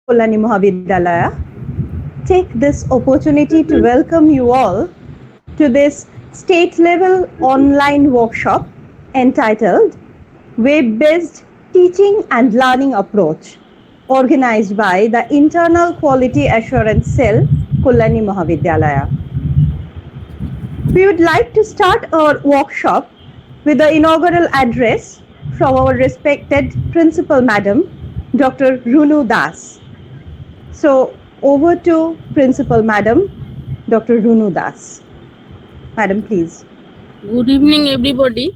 Kolani Mahavidyalaya take this opportunity to welcome you all to this state-level online workshop entitled Web-Based Teaching and Learning Approach, organized by the Internal Quality Assurance Cell, Kolani Mahavidyalaya. We would like to start our workshop with the inaugural address from our respected Principal Madam, Dr. Runu Das. So over to Principal Madam, Dr. Runu Das. Madam, please. Good evening, everybody.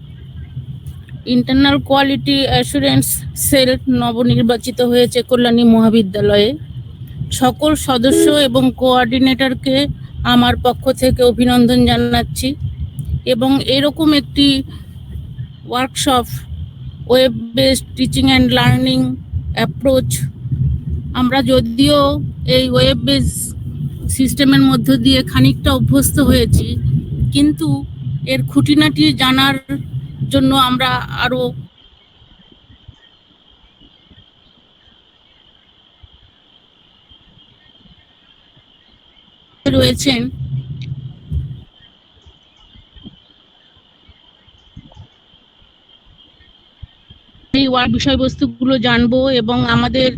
Internal quality assurance sell নবনির্বাচিত হয়েছে কল্যাণী মহাবিদ্যালয়ে। সকল সদস্য এবং কোঅর্ডিনেটরকে আমার পক্ষ থেকে অভিনন্দন জানাচ্ছি এবং এরকম একটি workshop web based teaching and learning approach, আমরা যদিও এই ওয়েব বেস সিস্টেমের মধ্য দিয়ে খানিকটা অভ্যস্ত হয়েছি, কিন্তু এর খুঁটিনাটি জানার জন্য আমরা আরো রয়েছেন এই বিষয়বস্তুগুলো জানবো এবং আমাদের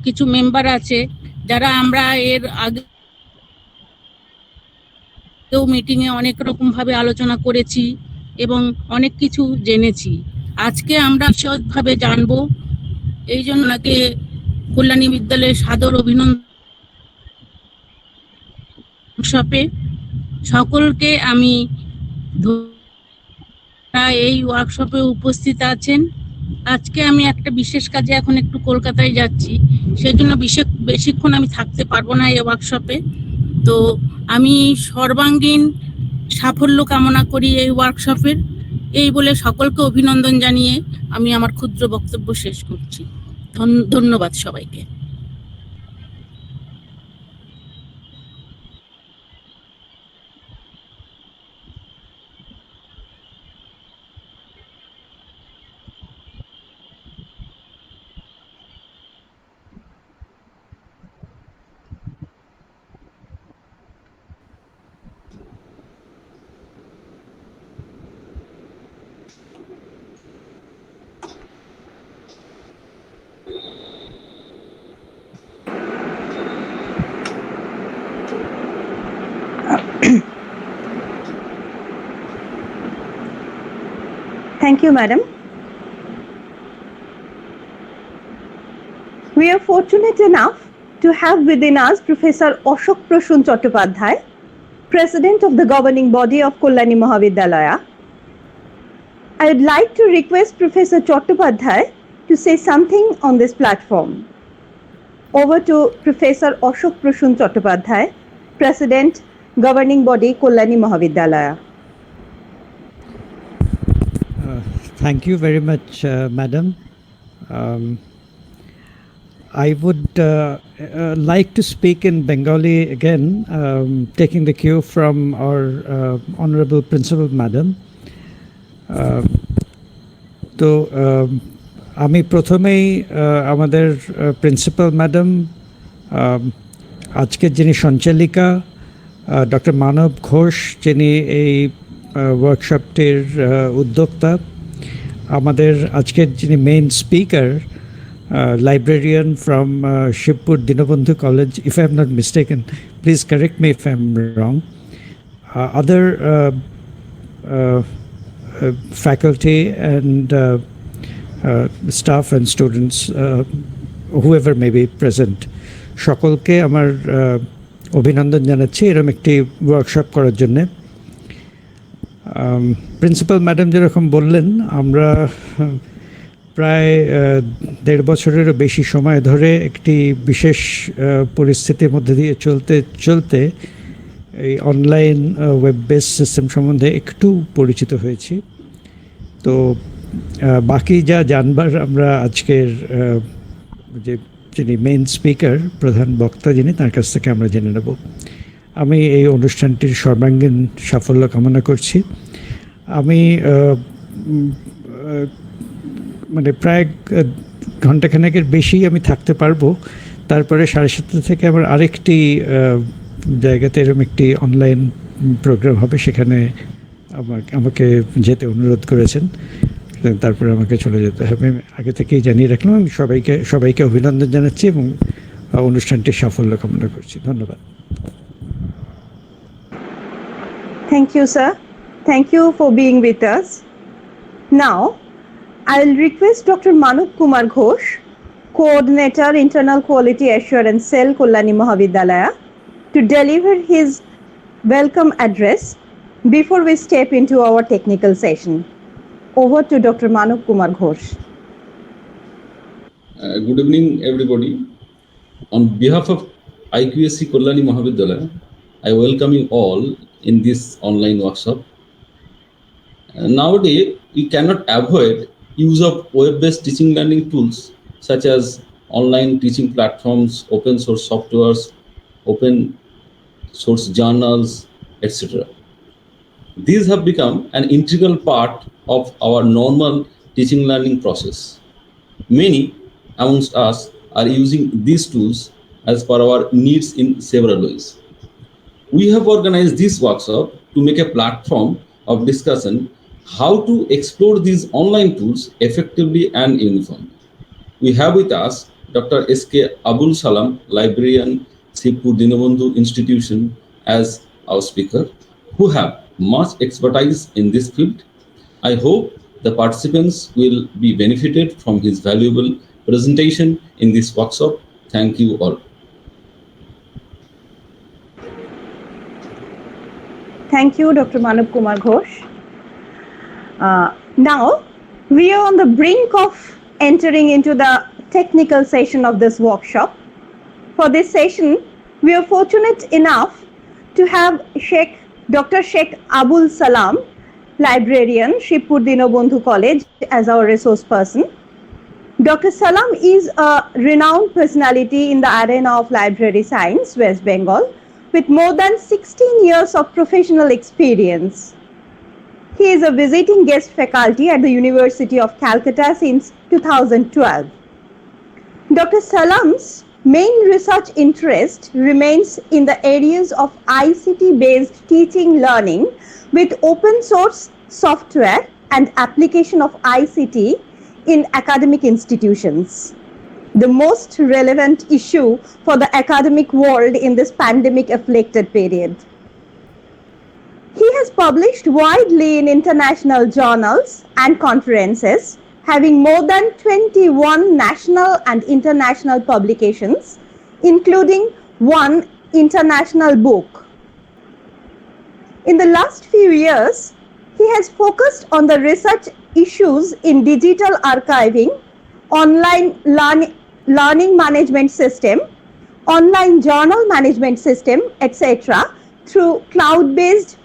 কিছু মেম্বার আছে যারা আমরা এর আগে মিটিংয়ে অনেক রকম ভাবে আলোচনা করেছি এবং অনেক কিছু জেনেছি। আজকে আমরা বিশদভাবে জানবো, এই জন্য ওনাকে কল্যাণী বিদ্যালয়ের সাদর অভিনন্দন। ওয়ার্কশপে সকলকে আমি এই ওয়ার্কশপে উপস্থিত আছেন। আজকে আমি একটা বিশেষ কাজে এখন একটু কলকাতায় যাচ্ছি, সেজন্য বেশিক্ষণ আমি থাকতে পারবো না এই ওয়ার্কশপে। তো আমি সর্বাঙ্গীন সাফল্য কামনা করি এই ওয়ার্কশপের। এই বলে সকলকে অভিনন্দন জানিয়ে আমি আমার ক্ষুদ্র বক্তব্য শেষ করছি। ধন্যবাদ সবাইকে। Thank you, Madam. We are fortunate enough to have within us Professor Ashok Prasun Chattopadhyay, President of the governing body of Kolani Mahavidyalaya. I would like to request Professor Chattopadhyay to say something on this platform. Over to Professor Ashok Prasun Chattopadhyay, President, governing body, Kolani Mahavidyalaya. Thank you very much, Madam. I would like to speak in Bengali again, taking the cue from our Honorable Principal Madam. তো আমি প্রথমেই আমাদের principal madam, আজকের যিনি সঞ্চালিকা doctor মানব ঘোষ, যিনি এই ওয়ার্কশপটির উদ্যোক্তা, আমাদের আজকের যিনি main speaker, librarian from Shivpur Dinabandhu College, if I am not mistaken, please correct me if I am wrong. Other faculty and staff and students, whoever may be present, সকলকে আমার অভিনন্দন জানাচ্ছি এরকম একটি ওয়ার্কশপ করার জন্যে। প্রিন্সিপাল ম্যাডাম যেরকম বললেন, আমরা প্রায় 1.5 বছরেরও বেশি সময় ধরে একটি বিশেষ পরিস্থিতির মধ্যে দিয়ে চলতে এই অনলাইন ওয়েব বেস সিস্টেম সম্বন্ধে একটু পরিচিত হয়েছি। তো বাকি যা জানবার আমরা আজকের যিনি মেইন স্পিকার, প্রধান বক্তা যিনি, তার কাছ থেকে আমরা জেনে নেব। আমি এই অনুষ্ঠানটির সর্বাঙ্গীন সাফল্য কামনা করছি। আমি মানে প্রায় ঘণ্টাখানেকের বেশি আমি থাকতে পারবো, তারপরে 7:30 থেকে আবার আরেকটি জায়গাতে এরকম একটি অনলাইন প্রোগ্রাম হবে, সেখানে আমাকে যেতে অনুরোধ করেছেন। তারপরে আমাকে চলে যেতে হবে, আমি আগে থেকেই জানিয়ে রাখলাম। আমি সবাইকে অভিনন্দন জানাচ্ছি এবং অনুষ্ঠানটির সাফল্য কামনা করছি। ধন্যবাদ। Thank you, sir. Thank you for being with us. Now, I'll request Dr. Manup Kumar Ghosh, Coordinator, Internal Quality Assurance Cell, Kollani Mahavidyalaya, to deliver his welcome address before we step into our technical session. Over to Dr. Manup Kumar Ghosh. Good evening, everybody. On behalf of IQSC Kollani Mahavidyalaya, I welcome you all in this online workshop. Nowadays, we cannot avoid use of web-based teaching learning tools such as online teaching platforms, open source softwares, open source journals, etc. These have become an integral part of our normal teaching learning process. Many amongst us are using these tools as per our needs in several ways. We have organized this workshop to make a platform of discussion how to explore these online tools effectively and uniformly. We have with us Dr. S.K. Abul Salam, librarian, Shivpur Dinabandhu Institution, as our speaker, who have much expertise in this field. I hope the participants will be benefited from his valuable presentation in this workshop. Thank you all. Thank you, Dr. Manup Kumar Ghosh. Now, we are on the brink of entering into the technical session of this workshop. For this session, we are fortunate enough to have Dr. Sheikh Abul Salam, librarian, Shivpur Dinabandhu College, as our resource person. Dr. Salam is a renowned personality in the arena of library science, West Bengal, with more than 16 years of professional experience. He is a visiting guest faculty at the University of Calcutta since 2012. Dr. Salam's main research interest remains in the areas of ICT-based teaching learning with open source software and application of ICT in academic institutions, the most relevant issue for the academic world in this pandemic-afflicted period. He has published widely in international journals and conferences, having more than 21 national and international publications, including one international book. In the last few years, he has focused on the research issues in digital archiving, online learning management system, online journal management system, etc. through cloud-based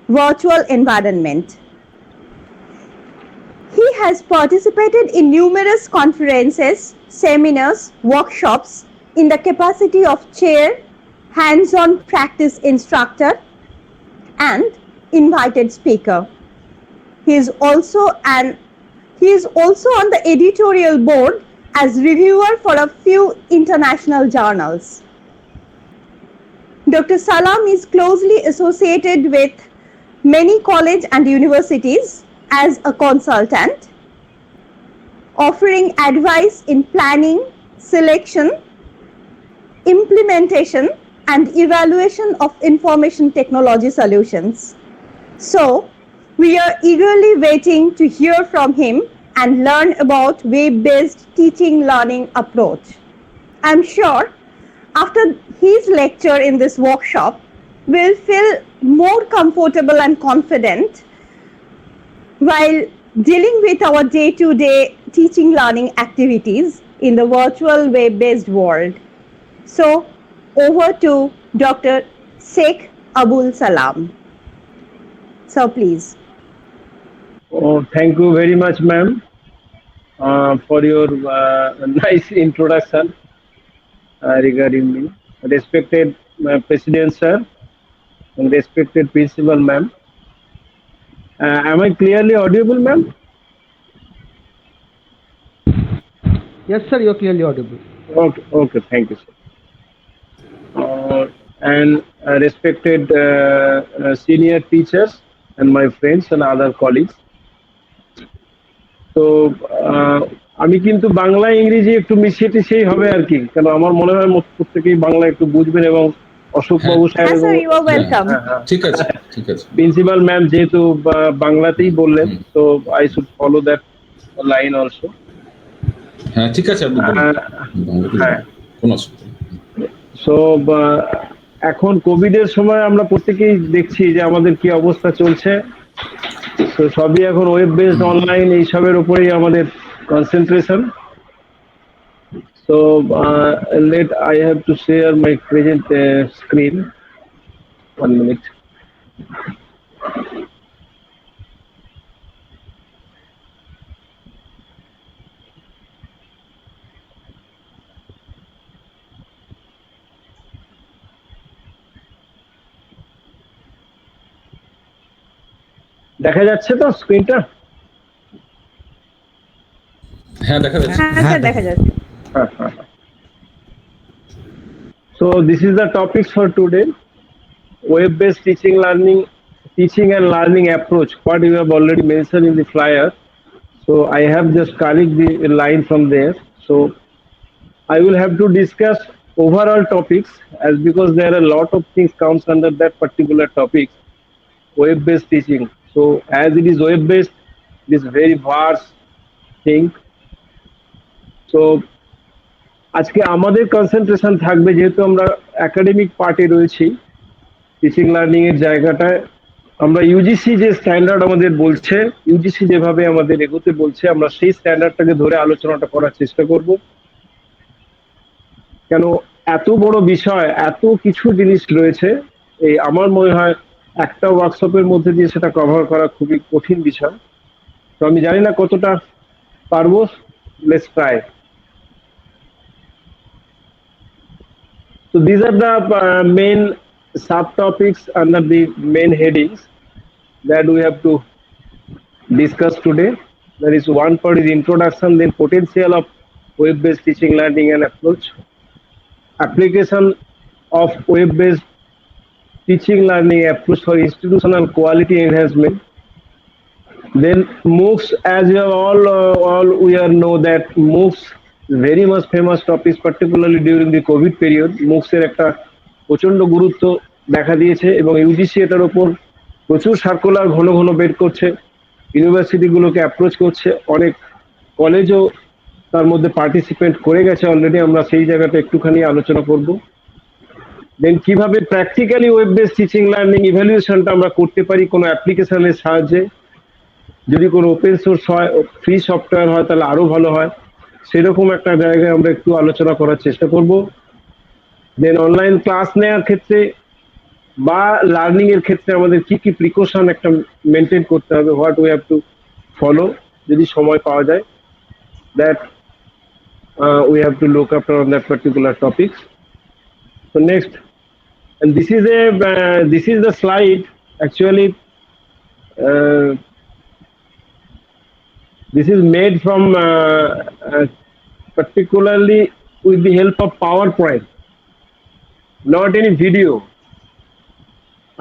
virtual environment. He has participated in numerous conferences, seminars, workshops in the capacity of chair, hands-on practice instructor, and invited speaker. He is also on the editorial board as reviewer for a few international journals. Dr. Salam is closely associated with many colleges and universities as a consultant, offering advice in planning, selection, implementation, and evaluation of information technology solutions. So, we are eagerly waiting to hear from him and learn about web-based teaching learning approach. I'm sure after his lecture in this workshop, we'll feel more comfortable and confident while dealing with our day-to-day teaching learning activities in the virtual web-based world. So, over to Dr. Sheikh Abul Salam. Sir, please. Oh, thank you very much, ma'am, for your nice introduction regarding me. Respected President, sir, and respected Principal, ma'am. Am I clearly audible, ma'am? Yes, sir, you're clearly audible. Okay, thank you, sir. And respected senior teachers and my friends and other colleagues. তো আমি কিন্তু বাংলা ইংরেজি একটু মিশিয়ে টিশিয়েই হবে আর কি, কারণ আমার মনে হয় প্রত্যেকেই বাংলা একটু বুঝবেন, এবং অশোক হ্যাঁ। বাবু সাহেব Yes, এবং sir, you are welcome. ঠিক আছে, ঠিক আছে। প্রিন্সিপাল ম্যাম যেহেতু বাংলাতেই বললেন, হুম। তো I should follow that line also. হ্যাঁ, ঠিক আছে, আপনি বলুন। বাংলাতে হ্যাঁ, কোনো অসুবিধা নেই। সো এখন কোভিড এর সময় আমরা প্রত্যেকেই দেখছি যে আমাদের কি অবস্থা চলছে। তো সবই এখন ওয়েব বেসড অনলাইন এইসবের উপরেই আমাদের concentration. So let I have to share my present screen. 1 minute. দেখা যাচ্ছে তো স্ক্রিনটা? হ্যাঁ, দেখা যাচ্ছে। হ্যাঁ স্যার, দেখা যাচ্ছে। So this is the topics for today. Web-based teaching and learning approach. What you have already mentioned in the flyer. So I have just carried the line from there. So I will have to discuss overall topics, as because there are a lot of things comes under that particular topic, web-based teaching. So as it is web-based, it is very vast thing. So আজকে আমাদের concentration থাকবে, যেহেতু আমরা academic পার্টে রয়েছি, teaching learning এর জায়গাটায় আমরা ইউজিসি যে স্ট্যান্ডার্ড আমাদের বলছে, ইউজিসি যেভাবে আমাদের এগোতে বলছে, আমরা সেই স্ট্যান্ডার্ডটাকে ধরে আলোচনাটা করার চেষ্টা করব। কেন এত বড় বিষয়, এত কিছু জিনিস রয়েছে, এই আমার মনে হয় একটা ওয়ার্কশপের মধ্যে দিয়ে সেটা কভার করা খুবই কঠিন বিষয়। তো আমি জানি না কতটা পারবো, let's try. So these are the main subtopics under the main headings that we have to discuss today. There is one part is introduction, then potential of web-based teaching, learning and approach, application of web-based teaching, learning approach for institutional quality enhancement. Then MOOCs, as you all we are know that MOOCs very much famous topics, particularly during the COVID period. MOOCs এর একটা প্রচন্ড গুরুত্ব দেখা দিয়েছে, এবং UGC এটার উপর প্রচুর সার্কুলার ঘন ঘন বের করছে, ইউনিভার্সিটি গুলোকে অ্যাপ্রোচ করছে, অনেক কলেজও তার মধ্যে পার্টিসিপেট করে গেছে অলরেডি। আমরা সেই জায়গাটা একটুখানি আলোচনা করব। দেন কিভাবে practically web based teaching learning ইভ্যালুয়েশনটা আমরা করতে পারি কোনো অ্যাপ্লিকেশনের সাহায্যে। যদি কোনো ওপেন সোর্স হয়, ফ্রি সফটওয়্যার হয়, তাহলে আরো ভালো হয়। সেরকম একটা জায়গায় আমরা একটু আলোচনা করার চেষ্টা করব। দেন অনলাইন ক্লাস নেওয়ার ক্ষেত্রে বা লার্নিং এর ক্ষেত্রে আমাদের কি কি প্রিকশন একটা মেনটেন করতে হবে, what we have to follow, যদি সময় পাওয়া যায়, that we have to look after on that particular topics. So next, and this is the slide actually. This is made from particularly with the help of PowerPoint, not any video.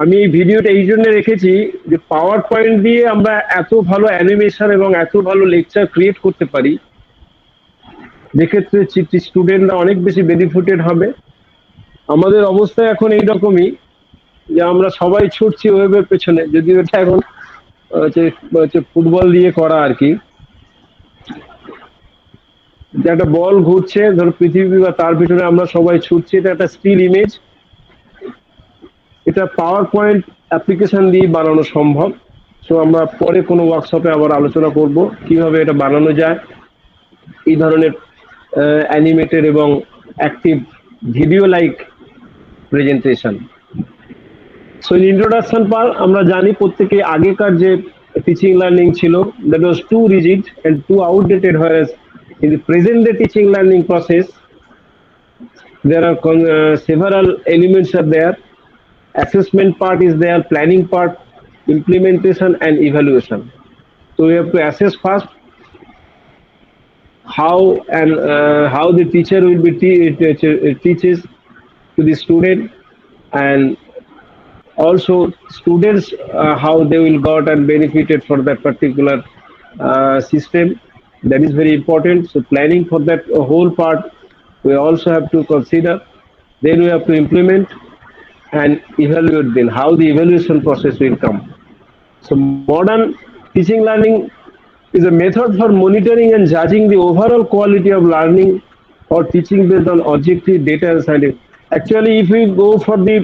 আমি এই ভিডিওটা এই জন্য রেখেছি যে power point দিয়ে আমরা এত ভালো অ্যানিমেশন এবং এত ভালো লেকচার ক্রিয়েট করতে পারি, যেক্ষেত্রে স্টুডেন্টরা অনেক বেশি বেনিফিটেড হবে। আমাদের অবস্থা এখন এইরকমই যে আমরা সবাই ছুটছি ওয়েবের পেছনে, যদিও এটা এখন হচ্ছে ফুটবল দিয়ে করা আর কি। যে একটা বল ঘুরছে ধরো পৃথিবী, বা তার ভিতরে আমরা সবাই ছুটছি, এটা একটা স্টিল ইমেজ। এটা পাওয়ার পয়েন্ট অ্যাপ্লিকেশন দিয়ে বানানো সম্ভব। সো আমরা পরে কোনো ওয়ার্কশপে আবার আলোচনা করব কিভাবে এটা বানানো যায়, এই ধরনের অ্যানিমেটেড এবং active video like presentation. So introduction part আমরা জানি প্রত্যেকে আগেকার যে টিচিং লার্নিং ছিল, that was too rigid and too outdated, whereas in the present day teaching learning process there are several elements are there. Assessment part is there, planning part, implementation and evaluation. So we have to assess first, how and how the teacher will be teaches to the student, and also students how they will got and benefited for that particular system. That is very important. So planning for that whole part we also have to consider. Then we have to implement and evaluate then how the evaluation process will come. So modern teaching learning is a method for monitoring and judging the overall quality of learning or teaching based on objective data and scientific. Actually, if we go for the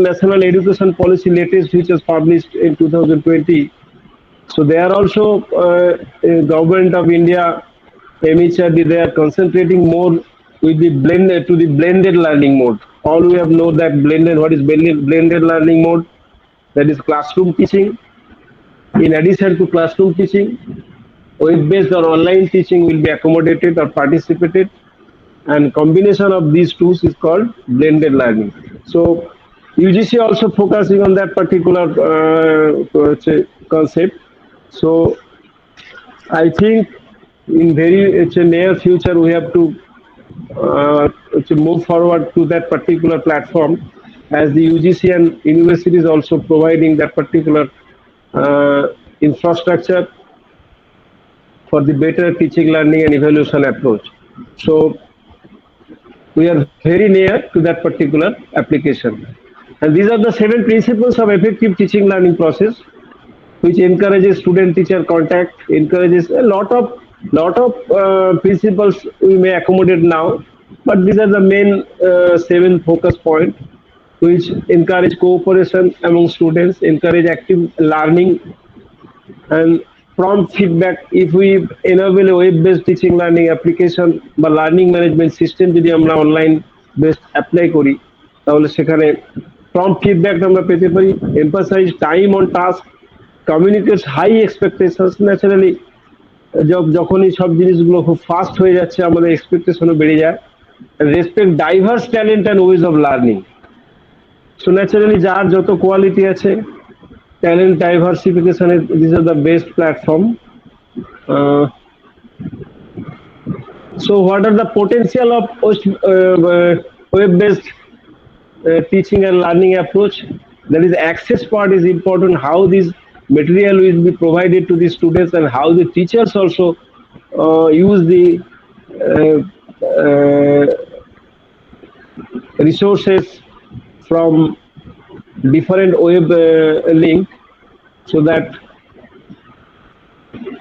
national education policy latest, which was published in 2020, so they are also government of India, MHRD, they are concentrating more with the blended learning mode. All we have know that what is blended learning mode? That is classroom teaching. In addition to classroom teaching, web-based or online teaching will be accommodated or participated, and combination of these tools is called blended learning. So UGC also focusing on that particular concept. So I think in very near future we have to move forward to that particular platform, as the UGC and universities also providing that particular infrastructure for the better teaching, learning and evaluation approach. So we are very near to that particular application. And these are the 7 principles of effective teaching learning process, which encourages student-teacher contact, encourages a lot of principles we may accommodate now, but these are the main 7 focus points, which encourage cooperation among students, encourage active learning, and prompt feedback. If we enable a web-based teaching learning application বা learning management system যদি আমরা online based apply করি, তাহলে সেখানে prompt feedback আমরা পেতে পারি, emphasize time on task, communicates high expectations. Naturally যখনই সব জিনিসগুলো খুব ফাস্ট হয়ে যাচ্ছে, আমাদের এক্সপেকটেশনও বেড়ে যায়, respect diverse talent and ways of learning. So naturally যার যত কোয়ালিটি আছে, talent diversification, these are the best platform. So what are the potential of web-based teaching and learning approach? That is, access part is important, how this material will be provided to the students and how the teachers also use the resources from different web link, so that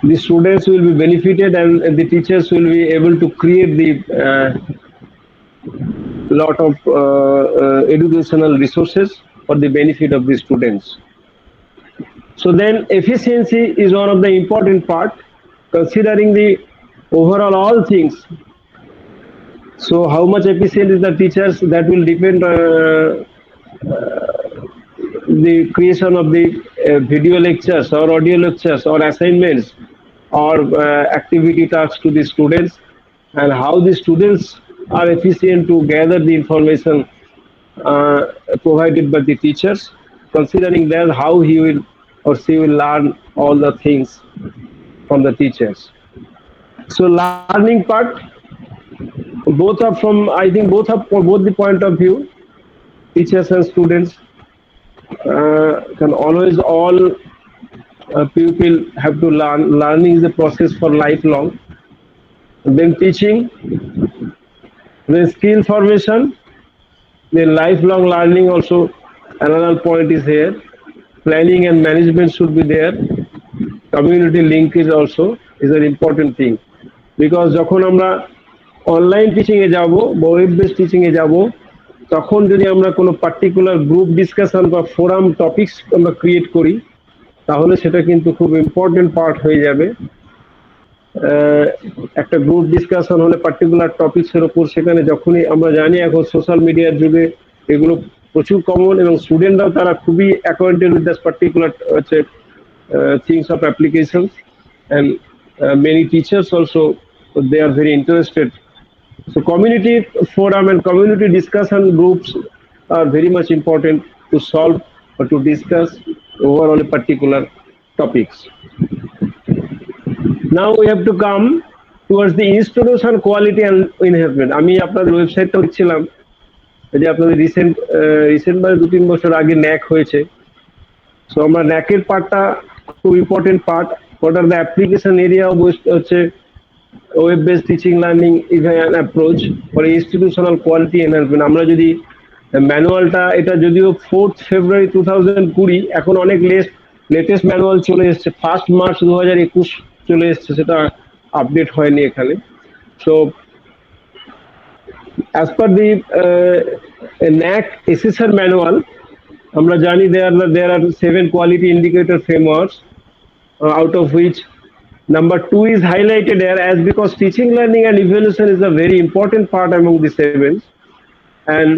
the students will be benefited and the teachers will be able to create the lot of educational resources for the benefit of the students. So then efficiency is one of the important part, considering the overall all things. So how much efficient is the teachers, that will depend the creation of the video lectures or audio lectures or assignments or activity tasks to the students, and how the students are efficient to gather the information provided by the teachers, considering that how he will or she will learn all the things from the teachers. So learning part, both are from, I think both the point of view, teachers and students can always, all people have to learn. Learning is a process for lifelong. Then teaching, then skill formation, then lifelong learning also. Another point is here. Planning and management should be there. Community linkage also is an important thing, because যখন আমরা online teaching এ যাব বা web based teaching এ যাব, তখন যদি আমরা কোনো particular group discussion বা ফোরাম টপিকস আমরা ক্রিয়েট করি, তাহলে সেটা কিন্তু খুব ইম্পর্টেন্ট পার্ট হয়ে যাবে। একটা গ্রুপ ডিসকাশন হলে পার্টিকুলার টপিকসের উপর, সেখানে যখনই আমরা জানি এখন সোশ্যাল মিডিয়ার যুগে এগুলো প্রচুর কমন, এবং স্টুডেন্টরাও তারা খুবই acquainted with that particular things of applications, and many teachers also they are very interested. So community forum and community discussion groups are very much important to solve or to discuss overall particular topics. Now we have to come towards the institution quality and enhancement. আমি আপনাদের ওয়েবসাইটটা দেখছিলাম যে আপনাদের recent মানে 2-3 বছর আগে ন্যাক হয়েছে। সো আমরা ন্যাকের পার্টটা খুব important part. What are the application area of হচ্ছে web based teaching learning even approach for institutional quality enhancement. আমরা যদি ম্যানুয়ালটা, এটা যদিও 4th February 2020, এখন অনেক লেটেস্ট ম্যানুয়াল চলে এসছে, 1st March 2021 চলে এসছে, সেটা আপডেট হয়নি এখানে। So as per the NAC SSR manual, আমরা জানি there are 7 quality indicator frameworks, out of which number 2 is highlighted here as because teaching, learning and evaluation is a very important part among the 7, and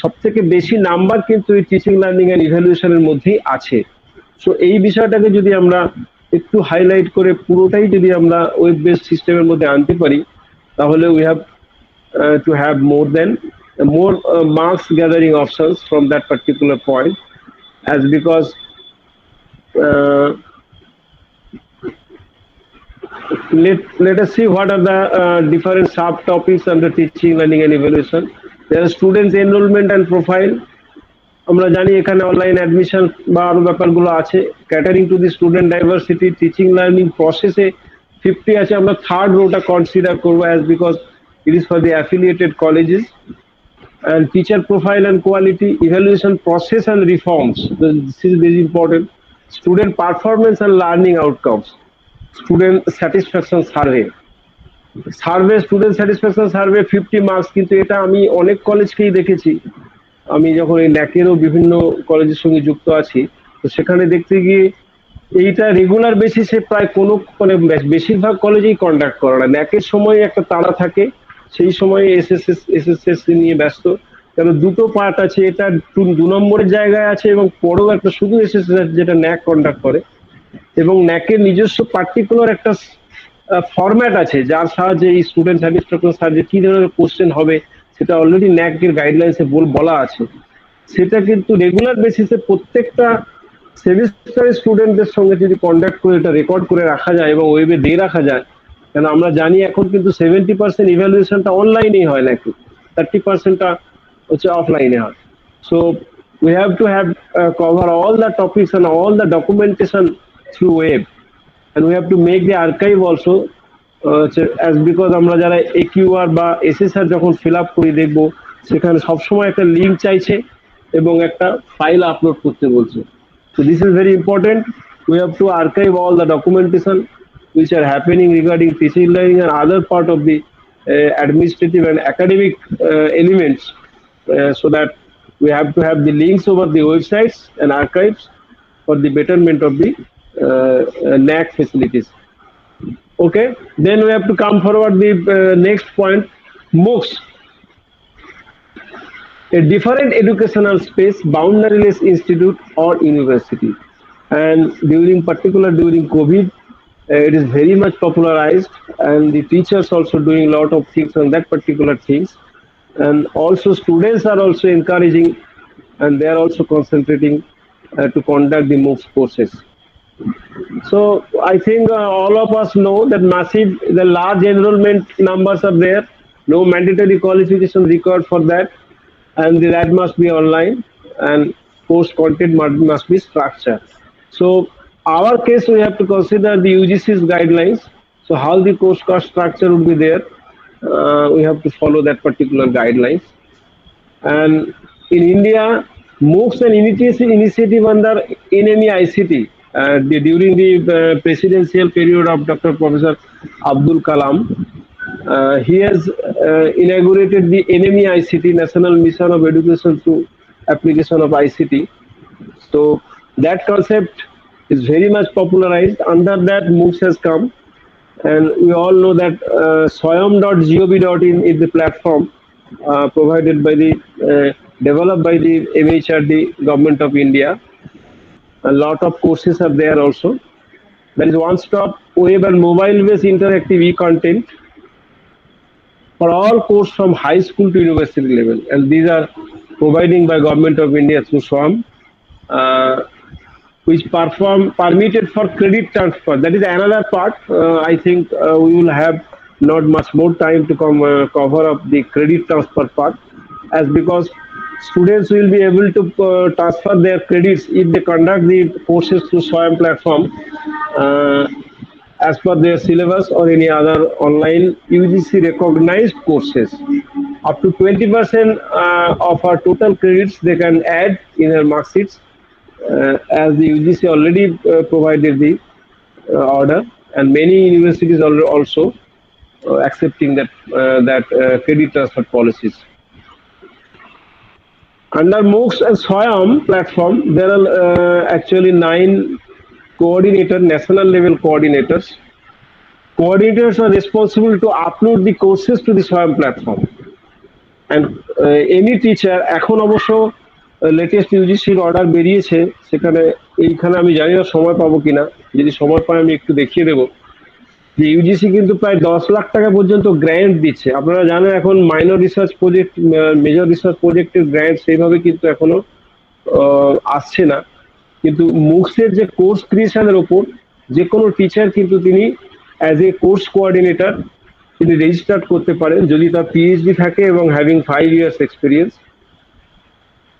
সবথেকে বেশি number কিন্তু এই teaching learning and ইভ্যালুয়েশনের মধ্যেই আছে। So এই বিষয়টাকে যদি আমরা একটু হাইলাইট করে পুরোটাই যদি আমরা ওয়েব বেসড সিস্টেমের মধ্যে আনতে পারি, তাহলে we have to have more marks gathering options from that particular point, as because let us see what are the different subtopics under teaching, learning and evaluation. There are students enrollment and profile. আমরা জানি এখানে online admission বা আরো ব্যাপারগুলো আছে। Catering to the student diversity, teaching learning প্রসেসে 50 আছে, আমরা থার্ড রোটা কনসিডার করবো as because it is for the affiliated colleges. And teacher profile and quality, evaluation process and reforms, this is very important. Student performance and learning outcomes, student satisfaction survey, student satisfaction survey 50 marks, কিন্তু এটা আমি অনেক কলেজকেই দেখেছি, আমি যখন এই ন্যাকেরও বিভিন্ন কলেজের সঙ্গে যুক্ত আছি, তো সেখানে দেখতে গিয়ে এইটা রেগুলার বেসিসে প্রায় কোনো মানে বেশিরভাগ কলেজেই কন্ডাক্ট করে না। ন্যাকের সময় একটা তাড়া থাকে, সেই সময় এসএসএস নিয়ে ব্যস্ত, কারণ দুটো পার্ট আছে, এটা 2 নম্বরের জায়গায় আছে এবং পরেও একটা শুধু এসএসএস যেটা ন্যাক কন্ডাক্ট করে, এবং ন্যাকের নিজস্ব পার্টিকুলার একটা ফরম্যাট আছে যার সাহায্যে এই স্টুডেন্ট স্যাটিসফ্যাকশন সাহায্যে কি ধরনের কোশ্চেন হবে সেটা অলরেডি ন্যাকের গাইডলাইন্সে বলা আছে। সেটা কিন্তু রেগুলার বেসিসে প্রত্যেকটা সেমিস্টারের স্টুডেন্টদের সঙ্গে যদি কন্ডাক্ট করে এটা রেকর্ড করে রাখা যায় এবং ওয়েবে দিয়ে রাখা যায়, কেন আমরা জানি এখন কিন্তু 70% ইভ্যালুয়েশনটা অনলাইনেই হয়, নাকি 30%টা হচ্ছে অফলাইনে হয়। So we have to have cover all the topics and all the documentation through web, and we have to make the archive also, as because আমরা যারা একিউআর বা এসএসআর যখন ফিল আপ করি দেখবো সেখানে সবসময় একটা লিঙ্ক চাইছে এবং একটা ফাইল আপলোড করতে বলছে। So this is very important. We have to archive all the documentation which are happening regarding teaching, learning and other part of the administrative and academic elements, so that we have to have the links over the websites and archives for the betterment of the NAC facilities. Okay, then we have to come forward the next point, MOOCs. A different educational space, boundaryless institute or university, and during COVID, it is very much popularized, and the teachers also doing a lot of things on that particular things, and also students are also encouraging, and they are also concentrating to conduct the MOOCs courses. So I think all of us know that the large enrollment numbers are there, no mandatory qualification required for that, and that must be online, and course content must be structured. So our case, we have to consider the UGC's guidelines. So how the course structure would be there, we have to follow that particular guidelines. And in India, MOOCs and initiative under NME-ICT, during the presidential period of Dr. Professor Abdul Kalam, he has inaugurated the NME-ICT, National Mission of Education through Application of ICT. So that concept is very much popularized. Under that, MOOCs has come, and we all know that swayam.gov.in is the platform provided by the developed by the MHRD, Government of India. A lot of courses are there also. There is one-stop web and mobile-based interactive e-content for all courses from high school to university level, and these are providing by Government of India through SWAM. which permitted for credit transfer. That is another part. I think we will have not much more time to cover up the credit transfer part, as because students will be able to transfer their credits if they conduct the courses through SWAYAM platform as per their syllabus or any other online UGC recognized courses. Up to 20% of our total credits they can add in their mark sheets, as the UGC already provided the order, and many universities are also accepting that credit transfer policies. Under MOOCs and SWAYAM platform, there are actually 9 national level coordinators. Coordinators are responsible to upload the courses to the SWAYAM platform. And any teacher, এখন অবশ্য latest ইউজিসির order বেরিয়েছে, এইখানে আমি জানি না সময় পাবো কিনা, যদি সময় পাই আমি একটু দেখিয়ে দেবো যে ইউজিসি কিন্তু প্রায় 10 লাখ টাকা পর্যন্ত গ্র্যান্ট দিচ্ছে। আপনারা জানেন এখন minor research project, major research প্রজেক্টের গ্র্যান্ট সেইভাবে কিন্তু এখনো আসছে না, কিন্তু মুক্সের যে কোর্স ক্রিয়েশনের ওপর যে কোনো টিচার কিন্তু তিনি অ্যাজ এ কোর্স কোঅর্ডিনেটর তিনি রেজিস্টার্ড করতে পারেন যদি তার পিএইচডি থাকে এবং হ্যাভিং 5 ইয়ার্স এক্সপিরিয়েন্স।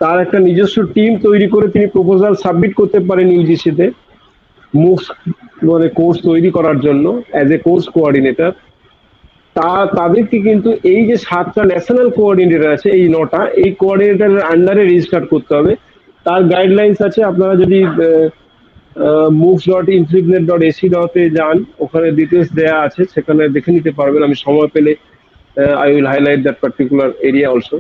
তার একটা নিজস্ব টিম তৈরি করে তিনি প্রপোজাল সাবমিট করতে পারেন ইউজিসিতে মুক্স মানে কোর্স তৈরি করার জন্য অ্যাজ এ কোর্স কোঅর্ডিনেটর। তাদেরকে কিন্তু এই যে 7টা ন্যাশনাল কোঅর্ডিনেটর আছে, এই 9টা এই কোঅর্ডিনেটরের আন্ডারে রেজিস্টার করতে হবে। তার গাইডলাইন্স আছে, আপনারা যদি moocs.intrignet.ac.in যান, ওখানে ডিটেলস দেয়া আছে, সেখানে দেখে নিতে পারবেন। আমি সময় পেলে I will highlight that particular area also.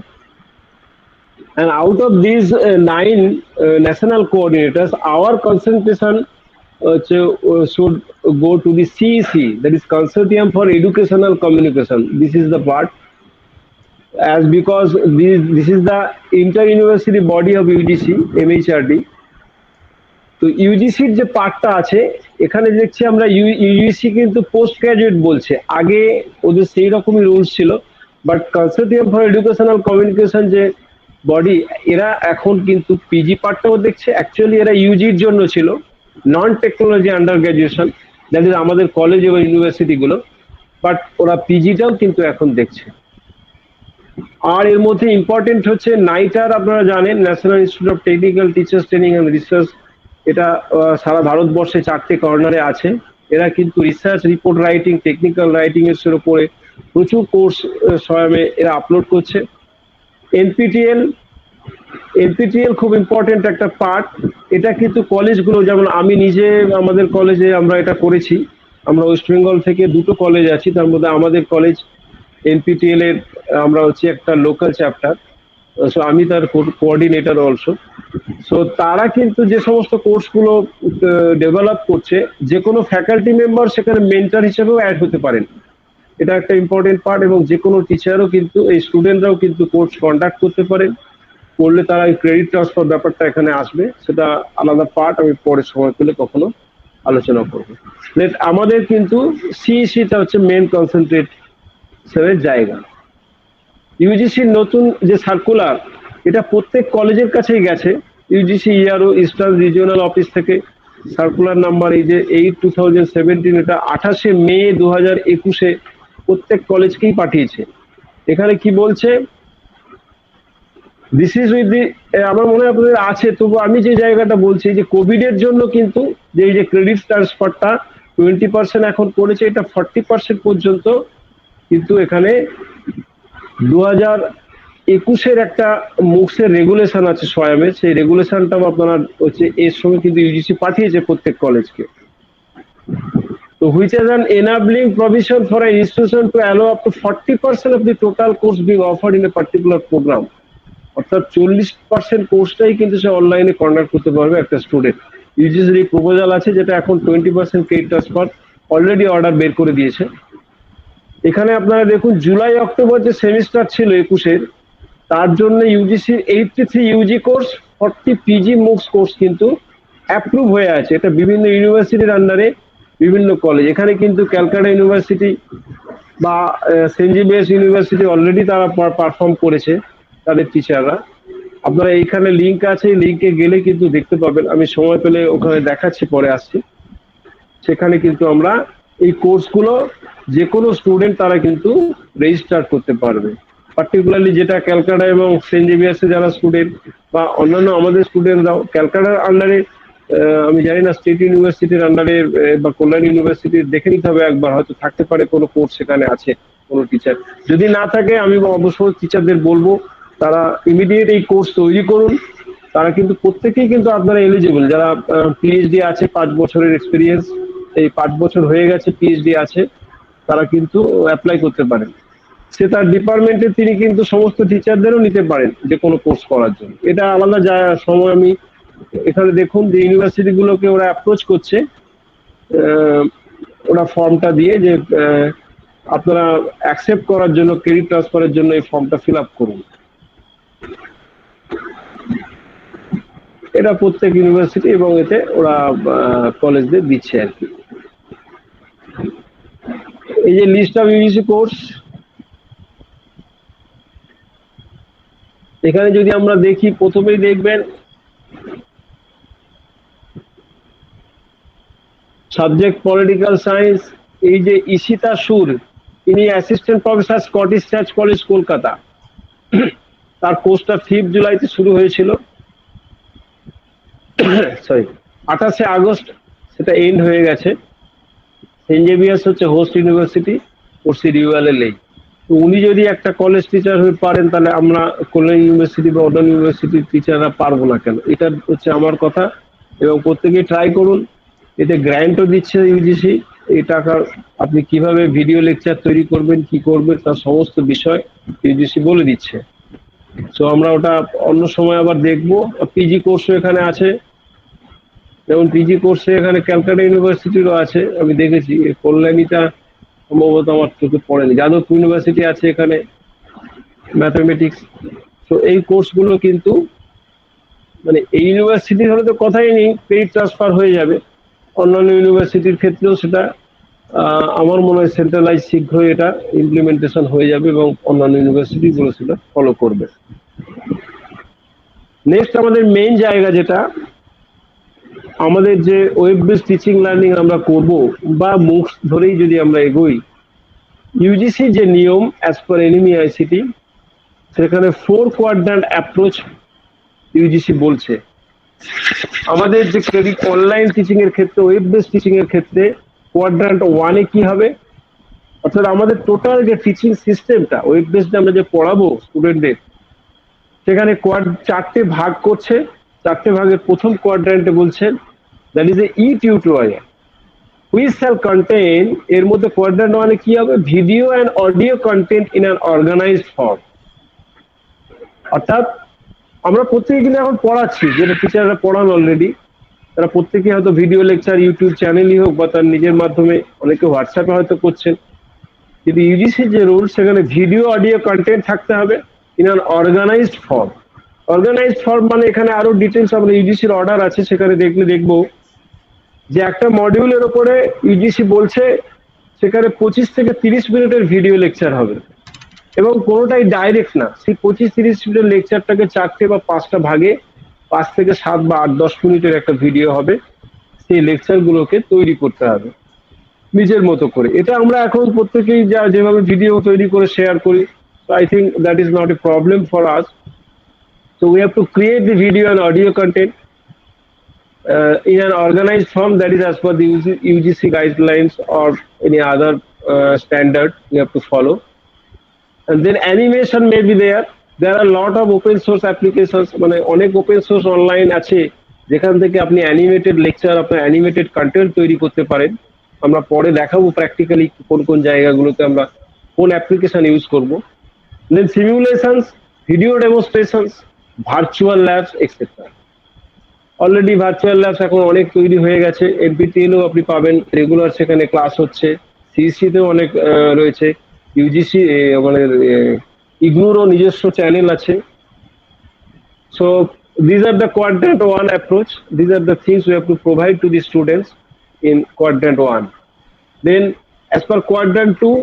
And out of these 9 national coordinators, our concentration should go to the CEC, that is Consortium for Educational Communication. This is the part, as because this is the inter-university body of UGC, MHRD. তো ইউজিসির যে পার্টটা আছে এখানে দেখছি আমরা UGC কিন্তু post graduate বলছে, আগে ওদের সেই রকমই রুলস ছিল, but consortium for educational communication যে বডি, এরা এখন কিন্তু পিজি পার্টটাও দেখছে। অ্যাকচুয়ালি এরা ইউজির জন্য ছিল, নন টেকনোলজি আন্ডার গ্রাজুয়েশন, দ্যাট ইজ আমাদের কলেজ এবং ইউনিভার্সিটিগুলো, বাট ওরা পিজিটাও কিন্তু এখন দেখছে। আর এর মধ্যে ইম্পর্টেন্ট হচ্ছে নাইটার, আপনারা জানেন national institute of technical teachers training and research, এটা সারা ভারতবর্ষে 4টে কর্নারে আছে। এরা কিন্তু research report writing, technical writing এর উপরে প্রচুর কোর্স স্বয়মে এরা আপলোড করছে। এনপিটিএল খুব ইম্পর্টেন্ট একটা পার্ট, এটা কিন্তু কলেজগুলো, যেমন আমি নিজে আমাদের কলেজে আমরা এটা করেছি, আমরা ওয়েস্ট বেঙ্গল থেকে 2টো কলেজ আছি, তার মধ্যে আমাদের কলেজ এনপিটিএল এর আমরা হচ্ছে একটা লোকাল চ্যাপ্টার, সো আমি তার কোঅর্ডিনেটর অলসো। সো তারা কিন্তু যে সমস্ত কোর্সগুলো ডেভেলপ করছে, যে কোনো ফ্যাকাল্টি মেম্বার সেখানে মেন্টর হিসেবেও অ্যাড হতে পারেন, এটা একটা ইম্পর্টেন্ট পার্ট। এবং যে কোনো টিচারও কিন্তু, এই স্টুডেন্টরাও কিন্তু কোর্স কন্ডাক্ট করতে পারেন, করলে তারা এই ক্রেডিট ট্রান্সফার ব্যাপারটা এখানে আসবে, সেটা আলাদা পার্ট, আমি পরে সময় পেলে কখনো আলোচনা করবো। আমাদের কিন্তু সিইসিটা হচ্ছে মেন কনসেন্ট্রেশনের জায়গা। ইউজিসির নতুন যে সার্কুলার, এটা প্রত্যেক কলেজের কাছেই গেছে। UGC ERO eastern regional office থেকে সার্কুলার নাম্বার এই যে 8/2017, এটা 28 মে 2021 প্রত্যেক কলেজকেই পাঠিয়েছে। এখানে কি বলছে, দিস ইজ উইথ দি, আমার মনে হয় আপনাদের আছে, তবু আমি যে জায়গাটা বলছি যে কোভিড এর জন্য কিন্তু যে এই যে ক্রেডিট ট্রান্সফারটা 20% এখন করেছে, এটা 40% পর্যন্ত কিন্তু এখানে 2021 একটা মুক্সের রেগুলেশন আছে স্বয়মের, সেই রেগুলেশনটাও আপনারা হচ্ছে এর সঙ্গে কিন্তু ইউজিসি পাঠিয়েছে প্রত্যেক কলেজকে। তো which is an enabling provision for an institution to allow up to 40% of the total course being offered in a particular programme. অর্থাৎ 40% কোর্সটাই কিন্তু সে অনলাইনে কন্ডাক্ট করতে পারবে একটা স্টুডেন্ট। ইউজিসির এই প্রপোজাল আছে, যেটা এখন 20% ক্রেডিট ট্রান্সফার অলরেডি অর্ডার বের করে দিয়েছে। এখানে আপনারা দেখুন, জুলাই অক্টোবর যে সেমিস্টার ছিল 21-এর, তার জন্য ইউজিসির 83 ইউজি কোর্স, 40 পিজি মুক্স কোর্স কিন্তু অ্যাপ্রুভ হয়ে আছে। এটা বিভিন্ন ইউনিভার্সিটির আন্ডারে বিভিন্ন কলেজ, এখানে কিন্তু ক্যালকাটা ইউনিভার্সিটি বা সেন্ট জেভিয়ার্স ইউনিভার্সিটি অলরেডি তারা পারফর্ম করেছে তাদের টিচাররা। আপনারা এইখানে লিংক আছে, লিংকে গেলে কিন্তু দেখতে পাবেন, আমি সময় পেলে ওখানে দেখাচ্ছি, পরে আসছি। সেখানে কিন্তু আমরা এই কোর্সগুলো যে কোনো স্টুডেন্ট তারা কিন্তু রেজিস্টার করতে পারবে। পার্টিকুলারলি যেটা ক্যালকাটা এবং সেন্ট জেভিয়ার্সে যারা স্টুডেন্ট বা অন্যান্য আমাদের স্টুডেন্টরাও ক্যালকাটার আন্ডারে, আমি জানি না স্টেট ইউনিভার্সিটির আন্ডারে বা কল্যাণ ইউনিভার্সিটির, দেখে নিতে হবে একবার, হয়তো থাকতে পারে কোনো কোর্স সেখানে আছে কোনো টিচার। যদি না থাকে আমি অবশ্যই টিচারদের বলবো তারা ইমিডিয়েট এই কোর্স তৈরি করুন। তারা কিন্তু প্রত্যেকেই কিন্তু আপনারা এলিজিবল, যারা পিএইচডি আছে 5 বছরের এক্সপিরিয়েন্স, এই 5 বছর হয়ে গেছে পিএইচডি আছে, তারা কিন্তু অ্যাপ্লাই করতে পারেন। সে তার ডিপার্টমেন্টে তিনি কিন্তু সমস্ত টিচারদেরও নিতে পারেন যে কোনো কোর্স করার জন্য। এটা আলাদা সময় আমি এখানে দেখুন যে ইউনিভার্সিটি গুলোকে ওরা অ্যাপ্রোচ করছে, ওরা ফর্মটা দিয়ে যে আপনারা অ্যাকসেপ্ট করার জন্য, ক্রেডিট ট্রান্সফারের জন্য এই ফর্মটা ফিল আপ করুন। এটা প্রত্যেক ইউনিভার্সিটি এবং এতে ওরা কলেজদের দিচ্ছে আর কি। এই যে লিস্ট অফ ইউজিসি কোর্স, এখানে যদি আমরা দেখি, প্রথমেই দেখবেন সাবজেক্ট পলিটিক্যাল সায়েন্স, এই যে ঈশিতা সুর, ইনি assistant professor, Scottish church college, Kolkata. তার কোর্সটা 5 জুলাইতে শুরু হয়েছিল, সরি 28 আগস্ট সেটা এন্ড হয়ে গেছে। সেন্ট জেভিয়ার্স হচ্ছে হোস্ট ইউনিভার্সিটি, কোর্সের ইউএলএল। তো উনি যদি একটা কলেজ টিচার হয়ে পারেন, তাহলে আমরা কল্যাণ ইউনিভার্সিটি বা অন্যান্য ইউনিভার্সিটির টিচাররা পারবো না কেন? এটা হচ্ছে আমার কথা। এবং প্রত্যেকেই ট্রাই করুন। এতে গ্র্যান্টও দিচ্ছে ইউজিসি, এই টাকার আপনি কিভাবে ভিডিও লেকচার তৈরি করবেন, কি করবেন, তার সমস্ত বিষয় ইউজিসি বলে দিচ্ছে। তো আমরা ওটা অন্য সময় আবার দেখবো। পিজি কোর্সও এখানে আছে, যেমন পিজি কোর্সে এখানে ক্যালকাটা ইউনিভার্সিটিরও আছে, আমি দেখেছি। কল্যাণীটা সম্ভবত আমার চোখে পড়েনি। যাদবপুর ইউনিভার্সিটি আছে এখানে, ম্যাথামেটিক্স। তো এই কোর্সগুলো কিন্তু মানে এই ইউনিভার্সিটি হলে তো কথাই নেই, ক্রেডিট ট্রান্সফার হয়ে যাবে। অন্যান্য ইউনিভার্সিটির ক্ষেত্রেও সেটা আমার মনে হয় সেন্ট্রালাইজ শীঘ্রই এটা ইমপ্লিমেন্টেশন হয়ে যাবে এবং অন্যান্য ইউনিভার্সিটিগুলো সেটা ফলো করবে। নেক্সট আমাদের মেইন জায়গা, যেটা আমাদের যে ওয়েব বেসড টিচিং লার্নিং আমরা করব বা মুক্স ধরেই যদি আমরা এগোই, ইউজিসি যে নিয়ম অ্যাজ পার এনএমই আইসিটি, সেখানে 4 কোয়াড্র্যান্ট অ্যাপ্রোচ ইউজিসি বলছে। আমাদের যে ক্রেডিট অনলাইন টিচিং এর ক্ষেত্রে, ওয়েব বেসড টিচিং এর ক্ষেত্রে কোয়াড্র্যান্ট 1 এ কি হবে, অর্থাৎ আমাদের টোটাল যে টিচিং সিস্টেমটা ওয়েব বেসড আমরা যে পড়াবো স্টুডেন্টদের, সেখানে 4টে ভাগ করছে। 4টে ভাগের প্রথম কোয়াড্র্যান্টে বলছেন that is a e tutorial which shall contain, এর মধ্যে কোয়াড্র্যান্ট 1 এ কি হবে, video and audio content in an organised form. অর্থাৎ আমরা প্রত্যেকে কিন্তু এখন পড়াচ্ছি, যেটা টিচাররা পড়ান অলরেডি, তারা প্রত্যেকে হয়তো ভিডিও লেকচার ইউটিউব চ্যানেলই হোক বা তার নিজের মাধ্যমে, অনেকে হোয়াটসঅ্যাপে হয়তো করছেন। কিন্তু ইউজিসির যে রুল, সেখানে ভিডিও অডিও কন্টেন্ট থাকতে হবে in an organised form. Organised form মানে এখানে আরো ডিটেলস আমরা ইউজিসির অর্ডার আছে, সেখানে দেখলে দেখবো যে একটা মডিউলের ওপরে ইউজিসি বলছে সেখানে 25 থেকে 30 মিনিটের ভিডিও লেকচার হবে এবং কোনোটাই ডাইরেক্ট না। সেই 25-30 মিনিটের লেকচারটাকে 4টে বা 5টা ভাগে 5 থেকে 7 বা 8-10 মিনিটের একটা ভিডিও হবে। সেই লেকচার গুলোকে তৈরি করতে হবে নিজের মতো করে। এটা আমরা এখন প্রত্যেকেই যেভাবে ভিডিও তৈরি করে শেয়ার করি, so I think that is not a problem for us. So we have to create the video and audio content in an organized form, that is as per the UGC guidelines or any other standard we have to follow. And then animation may be there. There are a lot of open source applications, মানে অনেক open source online আছে যেখান থেকে আপনি animated lecture, আপনার animated content তৈরি করতে পারেন। আমরা পরে দেখাবো প্র্যাকটিক্যালি কোন কোন জায়গাগুলোতে আমরা কোন অ্যাপ্লিকেশন ইউজ করব। Then simulations, video demonstrations, virtual labs etcetera. Already virtual labs এখন অনেক তৈরি হয়ে গেছে, এনপিটিএলও আপনি পাবেন, রেগুলার সেখানে ক্লাস হচ্ছে। সিইসিতেও অনেক রয়েছে, ইউজিসি আমাদের ইগনুরও নিজস্ব চ্যানেল আছে। So these are the quadrant 1 approach. These are the things we have to provide to the students in quadrant 1. Then as per quadrant 2,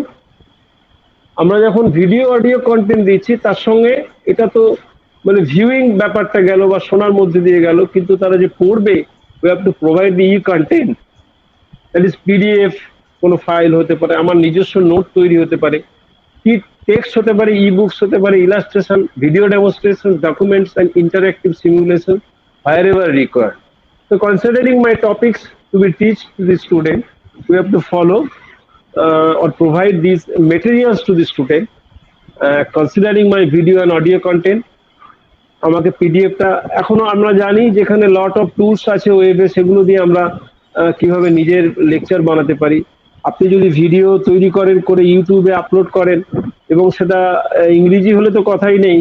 আমরা যখন ভিডিও অডিও কন্টেন্ট দিচ্ছি, তার সঙ্গে এটা তো মানে ভিউইং ব্যাপারটা গেল বা শোনার মধ্যে দিয়ে গেল, কিন্তু তারা যে পড়বে, we have to provide the content, that is PDF, কোনো ফাইল হতে পারে, আমার নিজস্ব নোট তৈরি হতে পারে, কি টেক্সট হতে পারে, ই বুকস হতে পারে, illustration, video demonstration, documents and interactive simulation wherever required. So considering my topics to be teach to the student, we have to follow or provide these materials to the student. Considering my video and audio content, আমাকে পিডিএফটা এখনো আমরা জানি যেখানে lot of tools আছে ওয়েবে, সেগুলো দিয়ে আমরা কিভাবে নিজের লেকচার বানাতে পারি। আপনি যদি ভিডিও তৈরি করেন, করে ইউটিউবে আপলোড করেন, এবং সেটা ইংরেজি হলে তো কথাই নেই,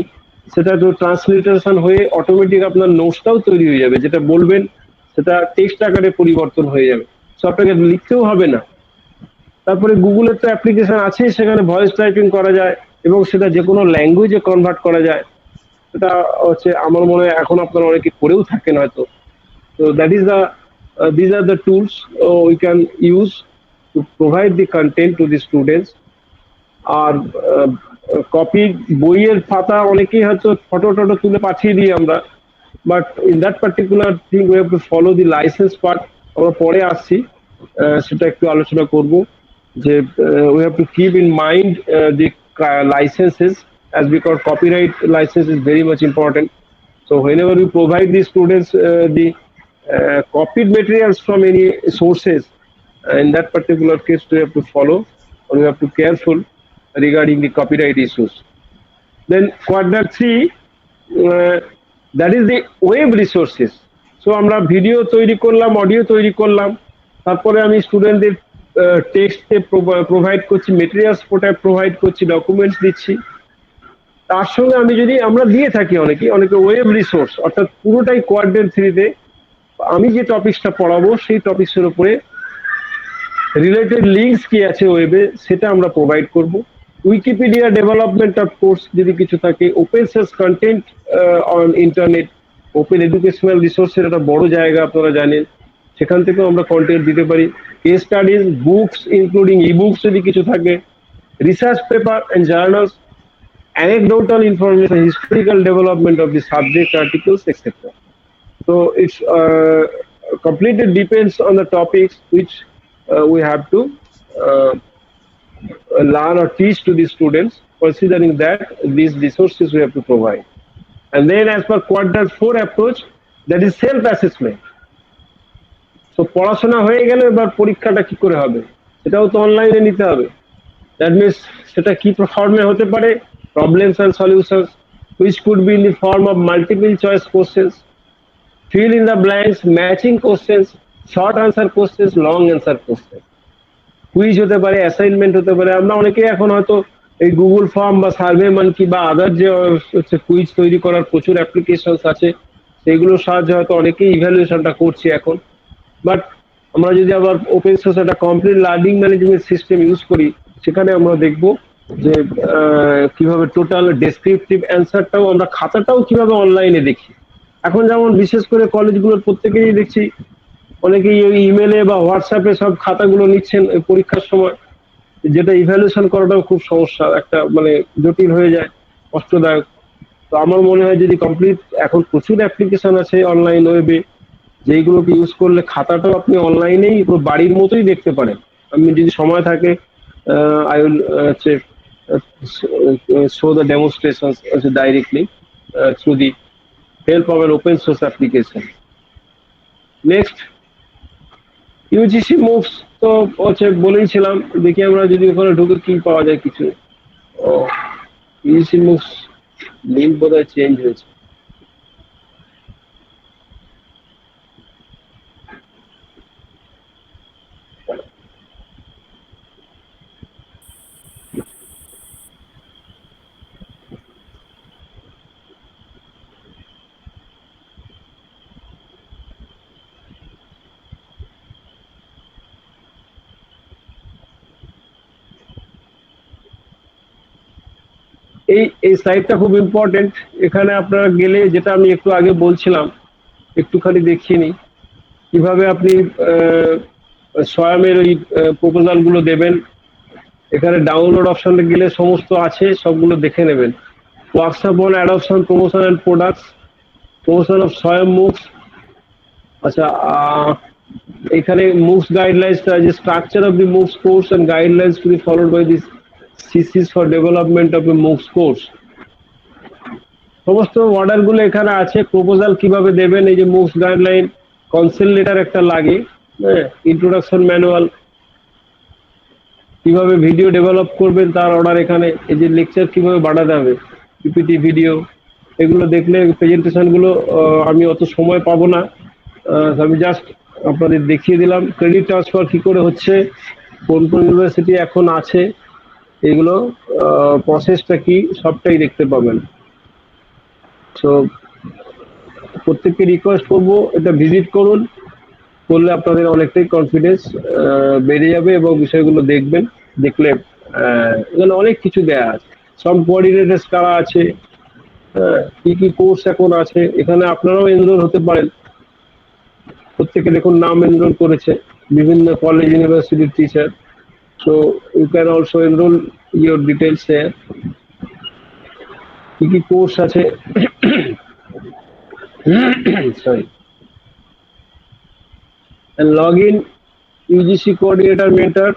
সেটা তো ট্রান্সলিটারেশন হয়ে অটোমেটিক আপনার নোটসটাও তৈরি হয়ে যাবে, যেটা বলবেন সেটা টেক্সট আকারে পরিবর্তন হয়ে যাবে, সো আপনাকে লিখতেও হবে না। তারপরে গুগলের তো অ্যাপ্লিকেশন আছে, সেখানে ভয়েস টাইপিং করা যায় এবং সেটা যে কোনো ল্যাঙ্গুয়েজে কনভার্ট করা যায়। এটা হচ্ছে আমার মনে হয় এখন আপনারা অনেকে করেও থাকেন হয়তো। তো that is the these are the tools we can use to provide the content to the students. আর কপি বইয়ের পাতা অনেকেই হয়তো ফটো টটো তুলে পাঠিয়ে দিই আমরা, but in that particular thing we have to follow the licence part. আমরা পরে আসছি, সেটা একটু আলোচনা করব যে we have to keep in mind the licences, as because copyright license is very much important. So whenever we provide the students the copied materials from any sources, in that particular case we have to follow, or we have to careful regarding the copyright issues. Then quadrant 3, that is the web resources. So আমরা video তৈরি করলাম, audio তৈরি করলাম, তারপরে আমি স্টুডেন্টদের টেক্সটে provide করছি, মেটেরিয়ালস প্রোভাইড করছি, ডকুমেন্টস দিচ্ছি। তার সঙ্গে আমি যদি আমরা দিয়ে থাকি অনেকে ওয়েব রিসোর্স, অর্থাৎ পুরোটাই কোয়াড্রেন্ট 3-তে আমি যে টপিকসটা পড়াবো সেই টপিকসের উপরে রিলেটেড লিঙ্কস কি আছে ওয়েবে, সেটা আমরা প্রোভাইড করব। উইকিপিডিয়া ডেভেলপমেন্ট অফ কোর্স যদি কিছু থাকে, open source content on internet, open educational রিসোর্সের একটা বড় জায়গা আপনারা জানেন, সেখান থেকেও আমরা কন্টেন্ট দিতে পারি। কেস স্টাডিজ, বুকস ইনক্লুডিং ই বুকস যদি কিছু থাকে, research paper and journals, anecdotal information, historical development of the subject, articles, etc. So it's completely depends on the topics which we have to learn or teach to the students. Considering that, these resources we have to provide. And then as per quadrant 4 approach, that is self-assessment. So পড়াশোনা হয়ে গেল, এবার পরীক্ষাটা কি করে হবে, সেটাও তো অনলাইনে নিতে হবে। That means সেটা কি ফর্মে হতে পারে, problems and solutions, which could be in the form of multiple choice questions, fill in the blanks, matching questions, short answer questions, long answer questions, quiz হতে পারে, অ্যাসাইনমেন্ট হতে পারে। আমরা অনেকেই এখন হয়তো এই গুগল ফর্ম বা সার্ভে মানকি বা আদার যে হচ্ছে কুইজ তৈরি করার প্রচুর অ্যাপ্লিকেশনস আছে, সেগুলোর সাহায্যে হয়তো অনেকেই ইভ্যালুয়েশনটা করছি এখন। বাট আমরা যদি আবার ওপেন সোর্স একটা complete learning management system use করি, সেখানে আমরা দেখব যে কিভাবে টোটাল ডেসক্রিপটিভ অ্যান্সারটাও আমরা খাতাটাও কিভাবে অনলাইনে দেখি। এখন যেমন বিশেষ করে কলেজগুলোর প্রত্যেকেই দেখছি অনেকেই ওই ইমেলে বা হোয়াটসঅ্যাপে সব খাতাগুলো নিচ্ছেন পরীক্ষার সময়, যেটা ইভ্যালুয়েশন করাটাও খুব সমস্যা, একটা মানে জটিল হয়ে যায়, কষ্টদায়ক। তো আমার মনে হয় যদি কমপ্লিট, এখন প্রচুর অ্যাপ্লিকেশন আছে অনলাইন ওয়েবে, যেইগুলোকে ইউজ করলে খাতাটাও আপনি অনলাইনেই বাড়ির মতোই দেখতে পারেন। আমি যদি সময় থাকে I will show the demonstrations directly through the help of an open source application. Next, UGC moves তো হচ্ছে বলেছিলাম, দেখি আমরা যদি ওখানে ঢুকে কি পাওয়া যায় কিছু। UGC moves লিঙ্ক বোধহয় চেঞ্জ হয়েছে। এই সাইটটা খুব ইম্পর্টেন্ট। এখানে আপনারা গেলে, যেটা আমি একটু আগে বলছিলাম, একটুখানি দেখিয়ে নিই কিভাবে আপনি স্বয়মের ওই প্রপোজাল গুলো দেবেন। এখানে ডাউনলোড অপশনে গেলে সমস্ত আছে, সবগুলো দেখে নেবেন। workshop on adoption, promotion and products, promotion of SWAYAM MOOCs. আচ্ছা, এখানে MOOCs guidelines, the structure of the MOOCs course and guidelines to be followed by this CCs for development of a MOOCs course. সমস্ত order গুলো এখানে আছে। Proposal কিভাবে দেবেন, এই যে MOOCs গাইডলাইন, কনসেন্ট লেটার একটা লাগে, হ্যাঁ, ইন্ট্রোডাকশন ম্যানুয়াল, কিভাবে ভিডিও ডেভেলপ করবেন তার অর্ডার এখানে, এই যে লেকচার কিভাবে বানাতে হবে, পিপিটি ভিডিও, এগুলো দেখলে প্রেজেন্টেশন গুলো আমি অত সময় পাবো না, আমি জাস্ট আপনাদের দেখিয়ে দিলাম। ক্রেডিট ট্রান্সফার কি করে হচ্ছে, কোন কোন ইউনিভার্সিটি এখন আছে, এগুলো প্রসেসটা কি সবটাই দেখতে পাবেন। তো প্রত্যেককে রিকোয়েস্ট করবো এটা ভিজিট করুন, করলে আপনাদের অনেকটাই কনফিডেন্স বেড়ে যাবে এবং বিষয়গুলো দেখবেন। দেখলে এখানে অনেক কিছু দেয়া আছে, সব কোঅর্ডিনেটরস কারা আছে, কি কি কোর্স এখন আছে, এখানে আপনারাও এনরোল হতে পারেন। প্রত্যেকে দেখুন নাম এনরোল করেছে, বিভিন্ন কলেজ ইউনিভার্সিটির teacher. So you can also enrol your details here. কি কি কোর্স আছে, sorry, log in UGC coordinator mentor,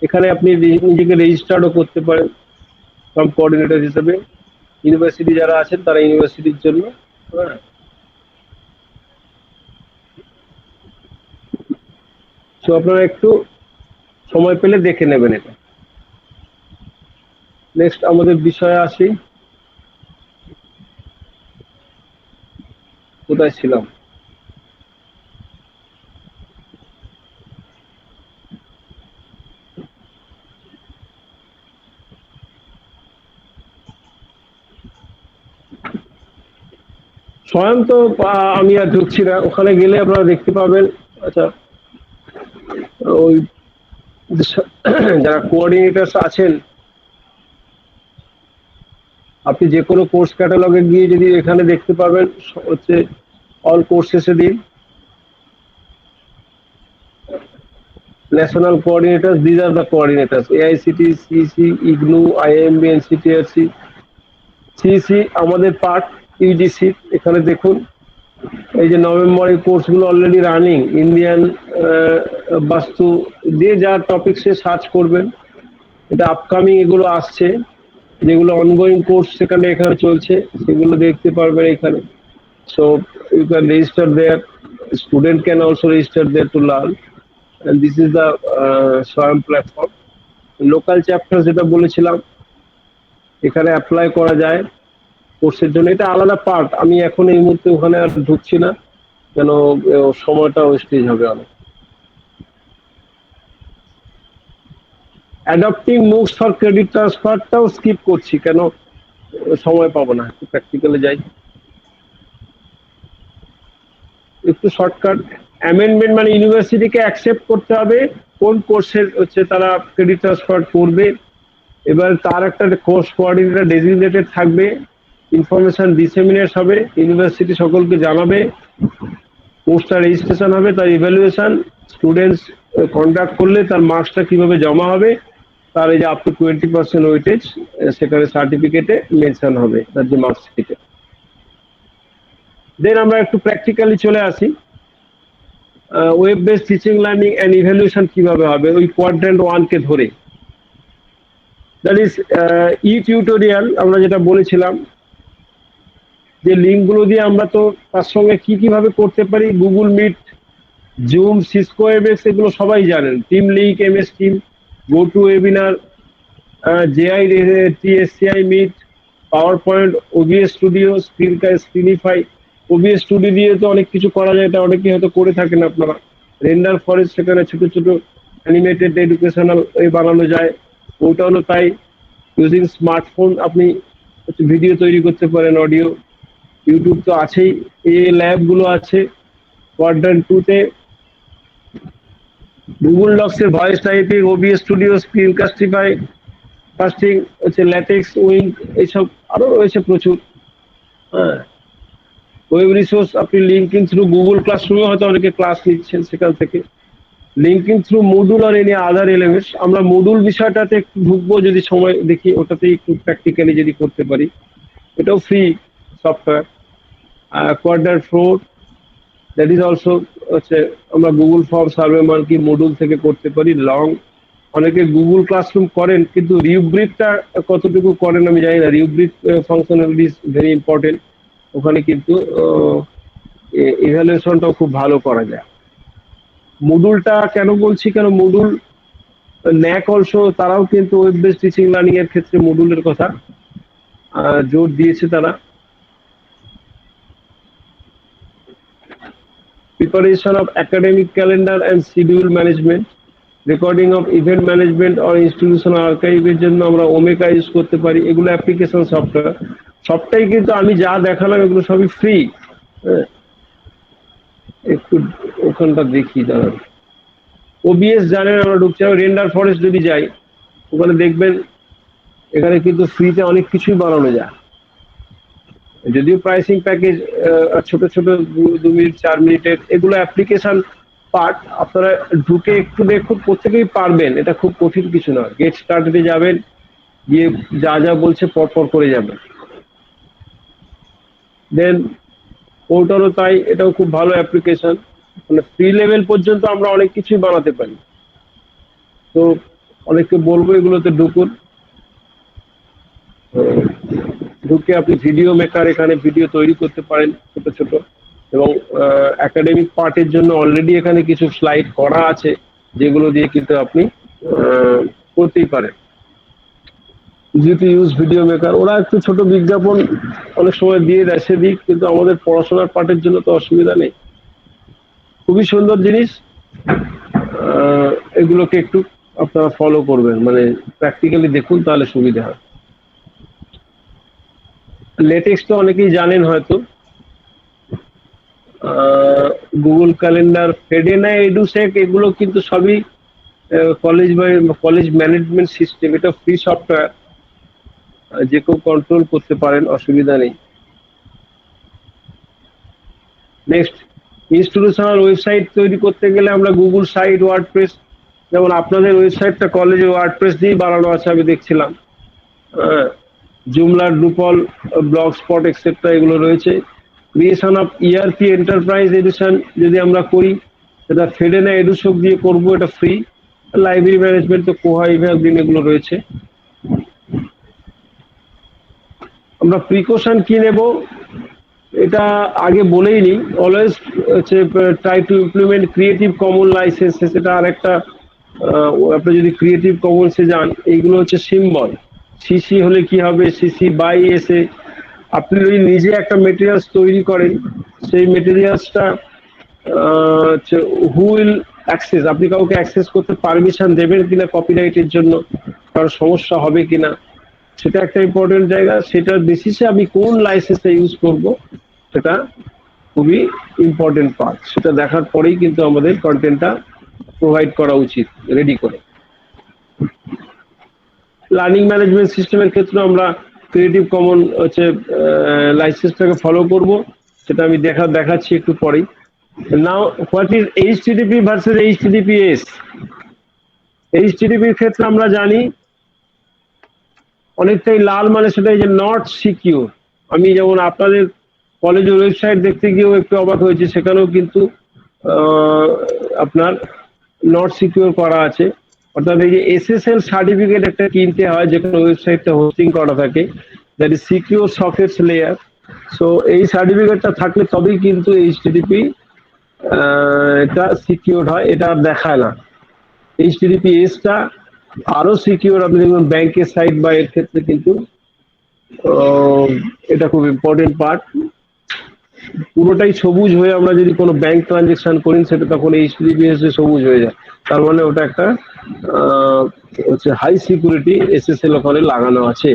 এখানে আপনি নিজেকে রেজিস্টার্ডও করতে পারেন সব কোঅর্ডিনেটর হিসেবে। ইউনিভার্সিটি যারা আছেন তারা ইউনিভার্সিটির জন্য, হ্যাঁ। তো আপনারা একটু সময় পেলে দেখে নেবেন এটা। নেক্সট আমাদের বিষয়ে আসি, কোথায় ছিলাম? স্বয়ং তো আমি আর ঢুকছি না, ওখানে গেলে আপনারা দেখতে পাবেন। আচ্ছা, ওই যারা কোঅর্ডিনেটরস আছেন, আপনি যে কোনো কোর্স ক্যাটালগে গিয়ে যদি এখানে দেখতে পাবেন হচ্ছে অল কোর্সেসে দিন national coordinators, these are the coordinators, AICT, CC, IGNOU, IMB, NCTRC, CC আমাদের পার্ট ইউজিসি। এখানে দেখুন এই যে নভেম্বরে কোর্সগুলো অলরেডি রানিং, ইন্ডিয়ান বাস্তু দিয়ে যা টপিকসে সার্চ করবেন, এটা আপকামিং এগুলো আসছে, যেগুলো অনগোয়িং কোর্স সেখানে এখানে চলছে সেগুলো দেখতে পারবেন এখানে। So you can register there, student can also register there to learn, and this is the SWAYAM platform. Local chapter যেটা বলেছিলাম এখানে অ্যাপ্লাই করা যায় কোর্সের জন্য, এটা আলাদা পার্ট। আমি এখন এই মুহূর্তে ওখানে আর ঢুকছি না, কেন সময়টা ওয়েস্টেজ হবে অনেক। অ্যাডপ্টিং MOOCs ফর ক্রেডিট ট্রান্সফারটাও স্কিপ করছি, কেন সময় পাবো না, একটু প্র্যাকটিক্যালে যাই, একটু শর্টকাট। অ্যামেন্ডমেন্ট মানে ইউনিভার্সিটিকে অ্যাকসেপ্ট করতে হবে কোন কোর্সের হচ্ছে তারা ক্রেডিট ট্রান্সফার করবে। এবার তার একটা কোর্স কোঅর্ডিনেটর ডেজিগনেটেড থাকবে, ইনফরমেশন ডিসেমিনেট হবে, ইউনিভার্সিটি সকলকে জানাবে, কোর্সটা রেজিস্ট্রেশন হবে, তার ইভ্যালুয়েশন, স্টুডেন্টস কন্ডাক্ট করলে তার মার্কসটা কিভাবে জমা হবে, তার এই যে আপ টু 20% ওয়েটেজ সেখানে সার্টিফিকেটে মেনশন হবে তার যে মার্কশিটে। দেন আমরা একটু প্র্যাকটিক্যালি চলে আসি, web based teaching learning and evaluation কিভাবে হবে ওই কোয়াড্রেন্ট 1 কে ধরে। দ্যাট ইজ ই টিউটোরিয়াল, আমরা যেটা বলেছিলাম যে লিঙ্কগুলো দিয়ে আমরা তো তার সঙ্গে কি কিভাবে করতে পারি, Google Meet, Zoom, Cisco MX এগুলো সবাই জানেন, team link, MS team, go to webinar, JI, TSCI meet, power point, OBS studio, screenify. OBS studio দিয়ে তো অনেক কিছু করা যায়, এটা অনেকে হয়তো করে থাকেন আপনারা। রেন্ডার ফরেস্ট, সেখানে ছোট ছোট অ্যানিমেটেড এডুকেশনাল বানানো যায়, ওটা হলো তাই। ইউজিং স্মার্টফোন আপনি ভিডিও তৈরি করতে পারেন, অডিও। ইউটিউব তো আছেই, এই ল্যাবগুলো আছে। কোয়াড্রেন্ট 2 তে গুগল ডক্স এর voice typing, OBS studio, screen casting হচ্ছে, ল্যাটেক্স, উইং, এইসব আরো রয়েছে প্রচুর। হ্যাঁ, ওয়েব রিসোর্স আপনি লিঙ্কিং থ্রু গুগল ক্লাসরুমে হয়তো অনেকে ক্লাস নিচ্ছেন সেখান থেকে। লিঙ্কিং থ্রু মডুল আর এনি আদার এলিমেন্টস। আমরা মডুল বিষয়টাতে একটু ঢুকবো যদি সময় দেখি, ওটাতে একটু প্র্যাকটিক্যালি যদি করতে পারি। এটাও ফ্রি সফটওয়্যার। কোয়াড্রার 4 দ্যাট ইজ অলসো হচ্ছে আমরা গুগল ফর্ম সার্ভে মার্কি মডুল থেকে করতে পারি। লং অনেকে গুগল ক্লাসরুম করেন, কিন্তু রিউব্রিকটা কতটুকু করেন আমি জানি না। রিউব্রিক ফাংশনালিটি ইজ ভেরি ইম্পর্টেন্ট। ওখানে কিন্তু ইভ্যালুয়েশনটাও খুব ভালো করা যায়। মডুলটা কেন বলছি, কেন মডুল ন্যাক অলসো তারাও কিন্তু ওয়েব বেসড টিচিং লার্নিং এর ক্ষেত্রে মডুলের কথা জোর দিয়েছে তারা। Preparation of academic calendar and schedule management, recording of event management or institutional আর্কাইভের জন্য আমরা ওমেকা ইউজ করতে পারি। এগুলো অ্যাপ্লিকেশন সফটওয়্যার, সবটাই কিন্তু আমি যা দেখালাম এগুলো সবই ফ্রি। একটু ওখানটা দেখি দাঁড়ান। ওবিএস জানেন আমরা ঢুকছি, রেন্ডার ফরেস্ট যদি যাই ওখানে দেখবেন এখানে কিন্তু ফ্রিতে অনেক কিছুই বানানো যায়। যদিও প্রাইসিং প্যাকেজ ছোট ছোট 2 মিনিট 4 মিনিটের, এগুলো অ্যাপ্লিকেশন পার্ট। আপনারা ঢুকে একটু দেখুন, প্রত্যেকেই পারবেন, এটা খুব কঠিন কিছু নয়। গেট স্টার্টেডে যাবেন, গিয়ে যা যা বলছে পরপর করে যাবেন। দেন পোর্টালও তাই, এটাও খুব ভালো অ্যাপ্লিকেশন। মানে ফ্রি লেভেল পর্যন্ত আমরা অনেক কিছুই বানাতে পারি। তো অনেককে বলবো এগুলোতে ঢুকুন। ঢুকে আপনি ভিডিও মেকার, এখানে ভিডিও তৈরি করতে পারেন ছোট ছোট। এবং একাডেমিক পার্টের জন্য অলরেডি এখানে কিছু স্লাইড করা আছে, যেগুলো দিয়ে কিন্তু আপনি করতেই পারেন। ইজি ইউজ ভিডিও মেকার, ওরা একটু ছোট বিজ্ঞাপন অনেক সময় দিয়ে দেয়, সেদিক, কিন্তু আমাদের পড়াশোনার পার্টের জন্য তো অসুবিধা নেই। খুবই সুন্দর জিনিস। এগুলোকে একটু আপনারা ফলো করবেন, মানে প্র্যাকটিক্যালি দেখুন, তাহলে সুবিধা হয়। লেটেক্স তো অনেকেই জানেন হয়তো। গুগল ক্যালেন্ডার, ফেডেনা, এডুসেক, এগুলো কিন্তু সবই কলেজ ম্যানেজমেন্ট সিস্টেম। এটা ফ্রি সফটওয়্যার, যে কেউ কন্ট্রোল করতে পারেন, অসুবিধা নেই। নেক্সট, ইনস্টিটিউশনাল ওয়েবসাইট তৈরি করতে গেলে আমরা গুগল সাইট, ওয়ার্ডপ্রেস, যেমন আপনাদের ওয়েবসাইটটা কলেজে ওয়ার্ডপ্রেস দিয়েই বানানো আছে আমি দেখছিলাম। Joomla, Drupal, blog spot etcetera এগুলো রয়েছে। Creation of ERP enterprise edition যদি আমরা করি, সেটা ফেডেনা এডুসক দিয়ে করব, এটা ফ্রি। লাইব্রেরি ম্যানেজমেন্ট তো কোহা, ইভ্যালদিন, এগুলো রয়েছে। আমরা প্রিকশন কি নেব এটা আগে বলেই নি। অলওয়েজ হচ্ছে try to implement creative common licence. সেটা আর একটা, আপনি যদি ক্রিয়েটিভ কমন্সে যান, এইগুলো হচ্ছে সিম্বল। সিসি হলে কি হবে, সিসি বাই এসে। আপনি যদি নিজে একটা মেটেরিয়ালস তৈরি করেন, সেই মেটেরিয়ালসটা হু উইল অ্যাক্সেস, আপনি কাউকে অ্যাক্সেস করতে পারমিশন দেবেন কিনা কপিরাইটের জন্য, কারণ সমস্যা হবে কিনা, সেটা একটা ইম্পর্টেন্ট জায়গা। সেটার বেসিসে আমি কোন লাইসেন্সটা ইউজ করব, সেটা খুবই ইম্পর্টেন্ট পার্ট। সেটা দেখার পরেই কিন্তু আমাদের কন্টেন্টটা প্রোভাইড করা উচিত রেডি করে। লার্নিং ম্যানেজমেন্ট সিস্টেমের ক্ষেত্রে আমরা ক্রিয়েটিভ কমন হচ্ছে লাইসেন্সটাকে ফলো করব, সেটা আমি দেখাচ্ছি একটু পরেই। Now what is HTTP versus HTTPS. এইচটিটিপির ক্ষেত্রে আমরা জানি অনেকটাই লাল, মানে সেটাই যে নট সিকিউর। আমি যেমন আপনাদের কলেজের ওয়েবসাইট দেখতে গিয়েও একটু অবাক হয়েছে, সেখানেও কিন্তু আপনার নট সিকিউর করা আছে। অর্থাৎ এই যে এসএসএল সার্টিফিকেট একটা কিনতে হয় যেখানে ওয়েবসাইটটা হোস্টিং করা থাকে, that is secure sockets layer. So এই সার্টিফিকেটটা থাকলে তবেই কিন্তু এইচটিটিপি এটা সিকিউর হয়, এটা আর দেখায় না। এইচটিটিপিএস টা আরো সিকিউর। আপনি দেখবেন ব্যাংকের সাইট বা এর ক্ষেত্রে কিন্তু এটা খুব ইম্পর্টেন্ট পার্ট। পুরোটাই সবুজ হয়ে আমরা যদি কোনো ব্যাংক ট্রানজেকশন করি, সেটা তখন এইচটিটিপিএস এ সবুজ হয়ে যায়, তার মানে ওটা একটা হচ্ছে হাই সিকিউরিটি এসএসএল ওখানে লাগানো আছে।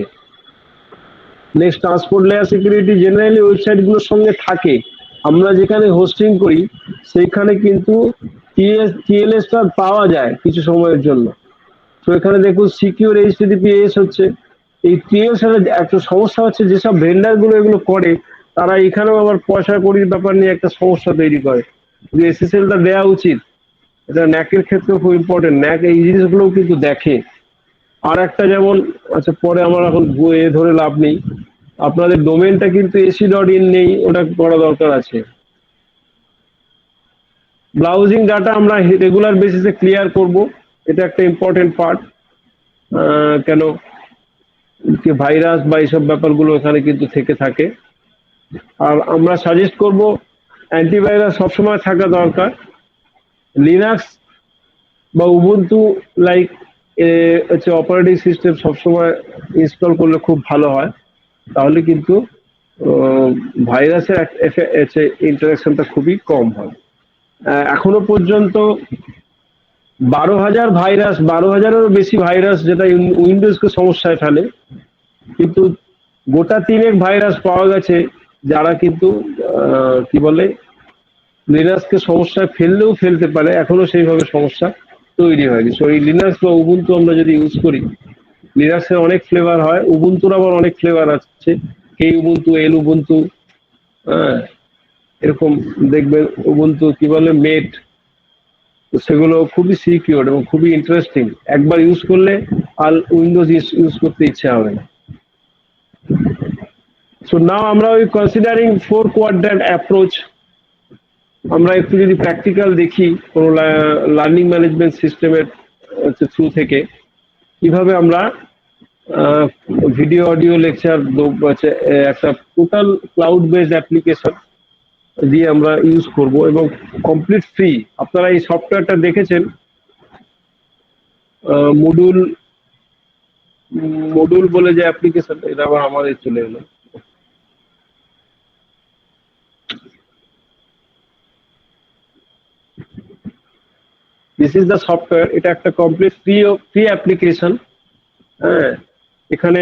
Next, transport layer security generally website গুলোর সঙ্গে থাকে। আমরা যেখানে হোস্টিং করি সেইখানে কিন্তু টিএলএসটা পাওয়া যায় কিছু সময়ের জন্য। তো এখানে দেখুন সিকিউর এইচটিটিপিএস হচ্ছে এই টিএলএস এর একটা সমস্যা হচ্ছে, যেসব ভেন্ডার গুলো এগুলো করে তারা এখানেও আবার পয়সা কড়ির ব্যাপার নিয়ে একটা সমস্যা তৈরি করে। যে এসএসএলটা দেওয়া উচিত, এটা ন্যাকের ক্ষেত্রে খুব ইম্পর্টেন্ট, ন্যাক এই জিনিসগুলোও কিন্তু দেখে। আর একটা যেমন, আচ্ছা পরে আমার এখন ধরে লাভ নেই, আপনাদের ডোমেনটা কিন্তু ac.in নেই, ওটা করা দরকার আছে। ব্রাউজিং ডাটা আমরা রেগুলার বেসিসে ক্লিয়ার করব, এটা একটা ইম্পর্টেন্ট পার্ট। কেন কি ভাইরাস বা এইসব ব্যাপারগুলো এখানে কিন্তু থেকে থাকে। আর আমরা সাজেস্ট করব অ্যান্টিভাইরাস সবসময় থাকা দরকার। লিনাক্স বা উবুন্টু লাইক হচ্ছে অপারেটিং সিস্টেম সবসময় ইনস্টল করলে খুব ভালো হয়, তাহলে কিন্তু ভাইরাসের ইন্টারাকশনটা খুবই কম হয়। এখনো পর্যন্ত 12,000 ভাইরাস, 12,000-এরও বেশি ভাইরাস যেটা উইন্ডোজকে সমস্যায় ফেলে, কিন্তু গোটা 3 ভাইরাস পাওয়া গেছে যারা কিন্তু কি বলে লিনাক্সকে সমস্যায় ফেললেও ফেলতে পারে, এখনো সেইভাবে সমস্যা তৈরি হয়নি। সো এই লিনাক্স বা উবুন্টু আমরা যদি ইউজ করি, লিনাক্সের অনেক ফ্লেভার হয়, উবুন্টুর আবার অনেক ফ্লেভার আছে, কে উবুন্টু, এল উবুন্টু, এরকম দেখবেন উবুন্টু কি বলে মেট, সেগুলো খুবই সিকিউর এবং খুবই ইন্টারেস্টিং। একবার ইউজ করলে আর উইন্ডোজ ইউজ করতে ইচ্ছা হবে না। সো নাও আমরা ওই কনসিডারিং 4 কোয়াড্র্যান্ট অ্যাপ্রোচ আমরা একটু যদি প্র্যাকটিক্যাল দেখি কোনো লার্নিং ম্যানেজমেন্ট সিস্টেমের থ্রু থেকে, কিভাবে আমরা ভিডিও অডিও লেকচার একটা টোটাল ক্লাউড বেসড অ্যাপ্লিকেশন দিয়ে আমরা ইউজ করব এবং কমপ্লিট ফ্রি। আপনারা এই সফটওয়্যারটা দেখেছেন, মডুল বলে যে অ্যাপ্লিকেশন, এটা আবার আমাদের চলে এলো। দিস ইজ দ্য সফটওয়্যার, এটা একটা কমপ্লিট ফ্রি অ্যাপ্লিকেশন। হ্যাঁ, এখানে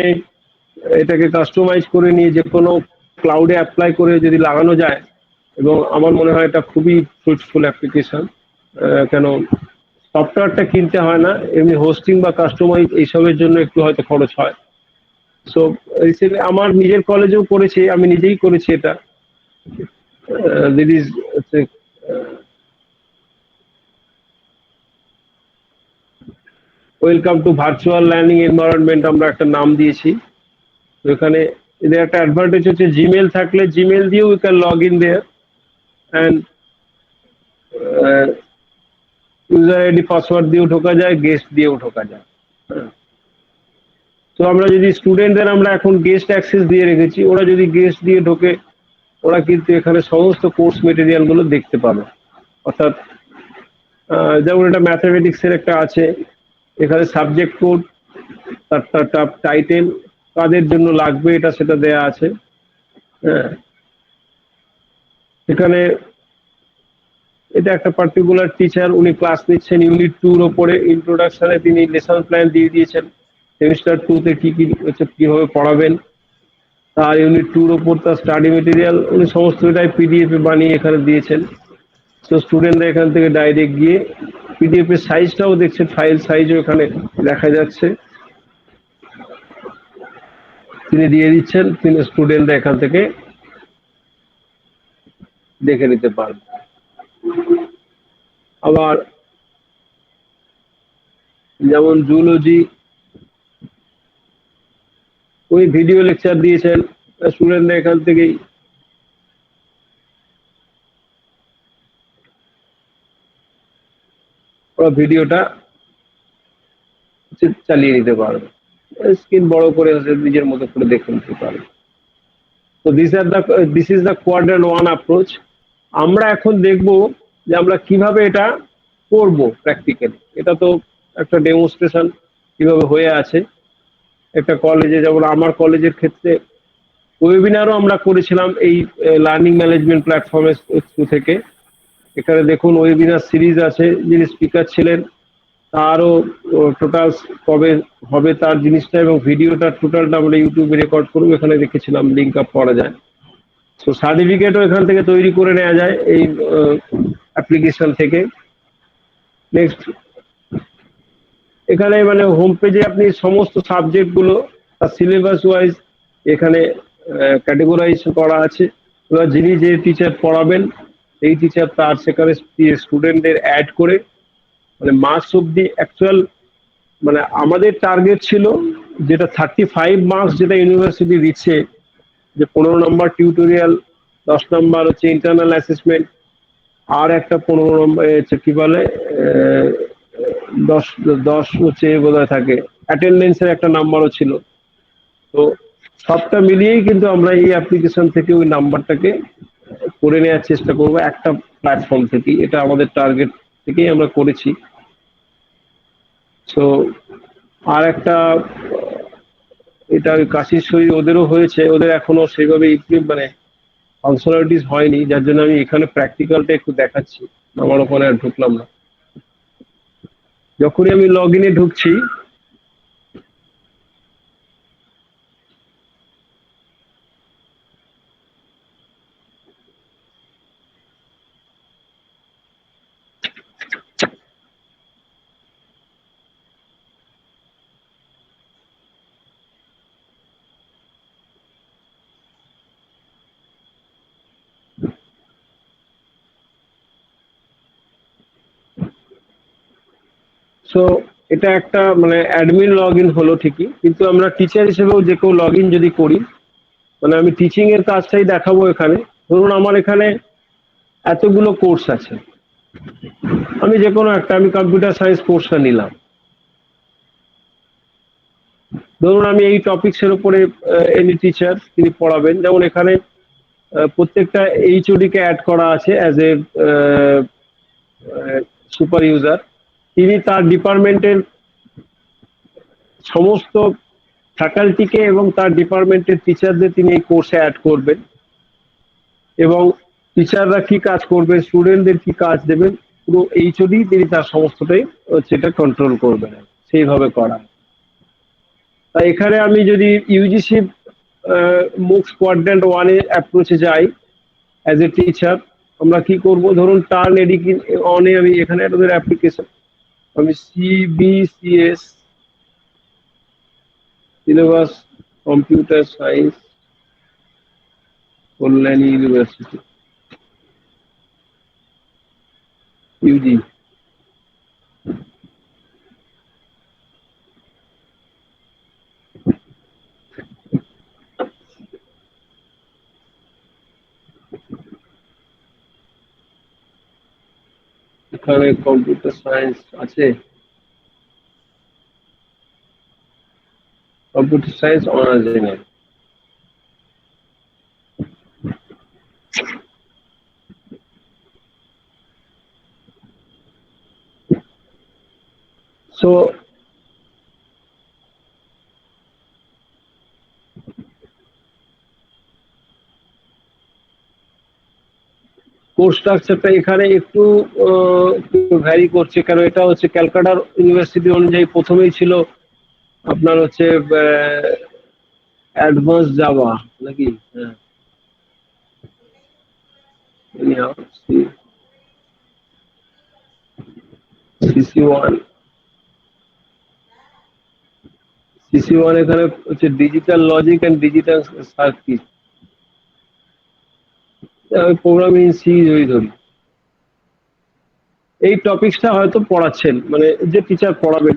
এটাকে কাস্টমাইজ করে নিয়ে যে কোনো ক্লাউডে অ্যাপ্লাই করে যদি লাগানো যায়, এবং আমার মনে হয় এটা খুবই ফ্রুটফুল অ্যাপ্লিকেশন। কেন সফটওয়্যারটা কিনতে হয় না, এমনি হোস্টিং বা কাস্টমাইজ এইসবের জন্য একটু হয়তো খরচ হয়। সো রিসেন্টলি আমার নিজের কলেজেও করেছি, আমি নিজেই করেছি এটা। This is welcome to virtual learning environment আমরা একটা নাম দিয়েছি। তো এখানে এদের একটা অ্যাডভান্টেজ হচ্ছে জিমেল থাকলে জিমেল দিয়েও we can log in there and user ID password দিয়েও ঢোকা যায়, গেস্ট দিয়েও ঢোকা যায়। তো আমরা যদি স্টুডেন্টদের আমরা এখন গেস্ট অ্যাক্সেস দিয়ে রেখেছি, ওরা যদি গেস্ট দিয়ে ঢোকে, ওরা কিন্তু এখানে সমস্ত কোর্স মেটেরিয়াল গুলো দেখতে পাবে। অর্থাৎ যেমন এটা ম্যাথামেটিক্সের একটা আছে, এখানে সাবজেক্ট কোড, তার টাইটেল, কাদের জন্য লাগবে এটা সেটা দেয়া আছে। হ্যাঁ, এখানে এটা একটা পার্টিকুলার টিচার, উনি ক্লাস নিচ্ছেন ইউনিট 2-র ওপরে, ইন্ট্রোডাকশনে তিনি লেসন প্ল্যান দিয়ে দিয়েছেন, সেমিস্টার 2-তে কি কি কিভাবে পড়াবেন, তার ইউনিট 2-র ওপর তার স্টাডি মেটেরিয়াল উনি সমস্ত এটাই পিডিএফ এ বানিয়ে এখানে দিয়েছেন। তো স্টুডেন্টরা এখান থেকে ডাইরেক্ট গিয়ে পিডিএফ এর সাইজটাও দেখছেন, ফাইল সাইজও এখানে দেখা যাচ্ছে, তিনি দিয়ে দিচ্ছেন, তিনি স্টুডেন্টরা এখান থেকে দেখে নিতে পারবেন। আবার যেমন জুলজি, ওই ভিডিও লেকচার দিয়েছেন, স্টুডেন্টরা এখান থেকেই ওরা ভিডিওটা চালিয়ে নিতে পারবে, স্ক্রিন বড় করে নিজের মতো করে দেখে নিতে পারবে। তো this is the quadrant 1 approach. আমরা এখন দেখব যে আমরা কিভাবে এটা করব প্র্যাকটিক্যালি। এটা তো একটা ডেমনস্ট্রেশন কিভাবে হয়ে আছে একটা কলেজে, যেমন আমার কলেজের ক্ষেত্রে ওয়েবিনারও আমরা করেছিলাম এই লার্নিং ম্যানেজমেন্ট প্ল্যাটফর্মের থ্রু থেকে। এখানে দেখুন ওয়েবিনার সিরিজ আছে, যিনি স্পিকার ছিলেন তারও টোটাল কবে হবে তার জিনিসটা এবং ভিডিওটা টোটালটা আমরা ইউটিউবে রেকর্ড করবো, এখানে রেখেছিলাম, লিঙ্ক আপ করা যায়। সো সার্টিফিকেটও এখান থেকে তৈরি করে নেওয়া যায় এই অ্যাপ্লিকেশন থেকে। নেক্সট, এখানে মানে হোম পেজে আপনি সমস্ত সাবজেক্টগুলো তার সিলেবাস ওয়াইজ এখানে ক্যাটেগরাইজ করা আছে। এবার যিনি যে টিচার পড়াবেন এই টিচার তার সেখানে স্টুডেন্টদের অ্যাড করে মানে মার্কস অব্দি অ্যাকচুয়াল মানে আমাদের টার্গেট ছিল যেটা 35 মার্কস যেটা ইউনিভার্সিটি দিচ্ছে, যে 15 নম্বর টিউটোরিয়াল, 10 নম্বর হচ্ছে ইন্টারনাল অ্যাসেসমেন্ট, আর একটা 15 নম্বর কি বলে 10 10 হচ্ছে বোধহয় থাকে অ্যাটেন্ডেন্সের একটা নাম্বারও ছিল। তো সবটা মিলিয়েই কিন্তু আমরা এই অ্যাপ্লিকেশন থেকে ওই নাম্বারটাকে করে নেওয়ার চেষ্টা করব একটা প্ল্যাটফর্ম থেকে। এটা আমাদের টার্গেট থেকেই আমরা করেছি। সো আর একটা এটা ওই কাশির সই ওদেরও হয়েছে, ওদের এখনো সেইভাবে মানে ফাংশনালিটিস হয়নি, যার জন্য আমি এখানে প্র্যাকটিক্যালটা একটু দেখাচ্ছি। আমার ওখানে আর ঢুকলাম না। যখনই আমি লগ ইনে ঢুকছি সো এটা একটা মানে অ্যাডমিন লগ ইন হলো ঠিকই, কিন্তু আমরা টিচার হিসেবেও যে কেউ লগ ইন যদি করি, মানে আমি টিচিং এর কাজটাই দেখাবো এখানে। ধরুন আমার এখানে এতগুলো কোর্স আছে, আমি যে কোনো একটা, আমি কম্পিউটার সায়েন্স কোর্সটা নিলাম। ধরুন আমি এই টপিকসের উপরে এনি টিচার তিনি পড়াবেন, যেমন এখানে প্রত্যেকটা এইচওডি কে অ্যাড করা আছে অ্যাজ এ সুপার ইউজার। তিনি তার ডিপার্টমেন্টের সমস্ত ফ্যাকাল্টিকে এবং তার ডিপার্টমেন্টের টিচারদের তিনি এই কোর্সে অ্যাড করবেন, এবং টিচাররা কি কাজ করবেন, স্টুডেন্টদের কি কাজ দেবেন, পুরো এইচওডি তিনি তার সমস্তটাই সেটা কন্ট্রোল করবেন, সেইভাবে করা। তাই এখানে আমি যদি ইউজিসি মুক্স কোয়াড্র্যান্ট 1 এর অ্যাপ্রোচে যাই অ্যাজ এ টিচার, আমরা কি করব, ধরুন টার্ন এডিকিং অনে আমি এখানে ওদের অ্যাপ্লিকেশন, আমি CBCS syllabus computer science Kalyani university Yuji, এখানে কম্পিউটার সায়েন্স আছে, computer science honours general. So course স্ট্রাকচারটা এখানে একটু ভ্যারি করছে, কারণ এটা হচ্ছে ক্যালকাটার ইউনিভার্সিটি অনুযায়ী প্রথমেই ছিল আপনার হচ্ছে অ্যাডভান্স জাভা নাকি, হ্যাঁ CC1 এখানে হচ্ছে digital logic and digital circuit, programming C যদি ধরি, এই টপিকসটা হয়তো পড়াচ্ছেন, মানে যে টিচার পড়াবেন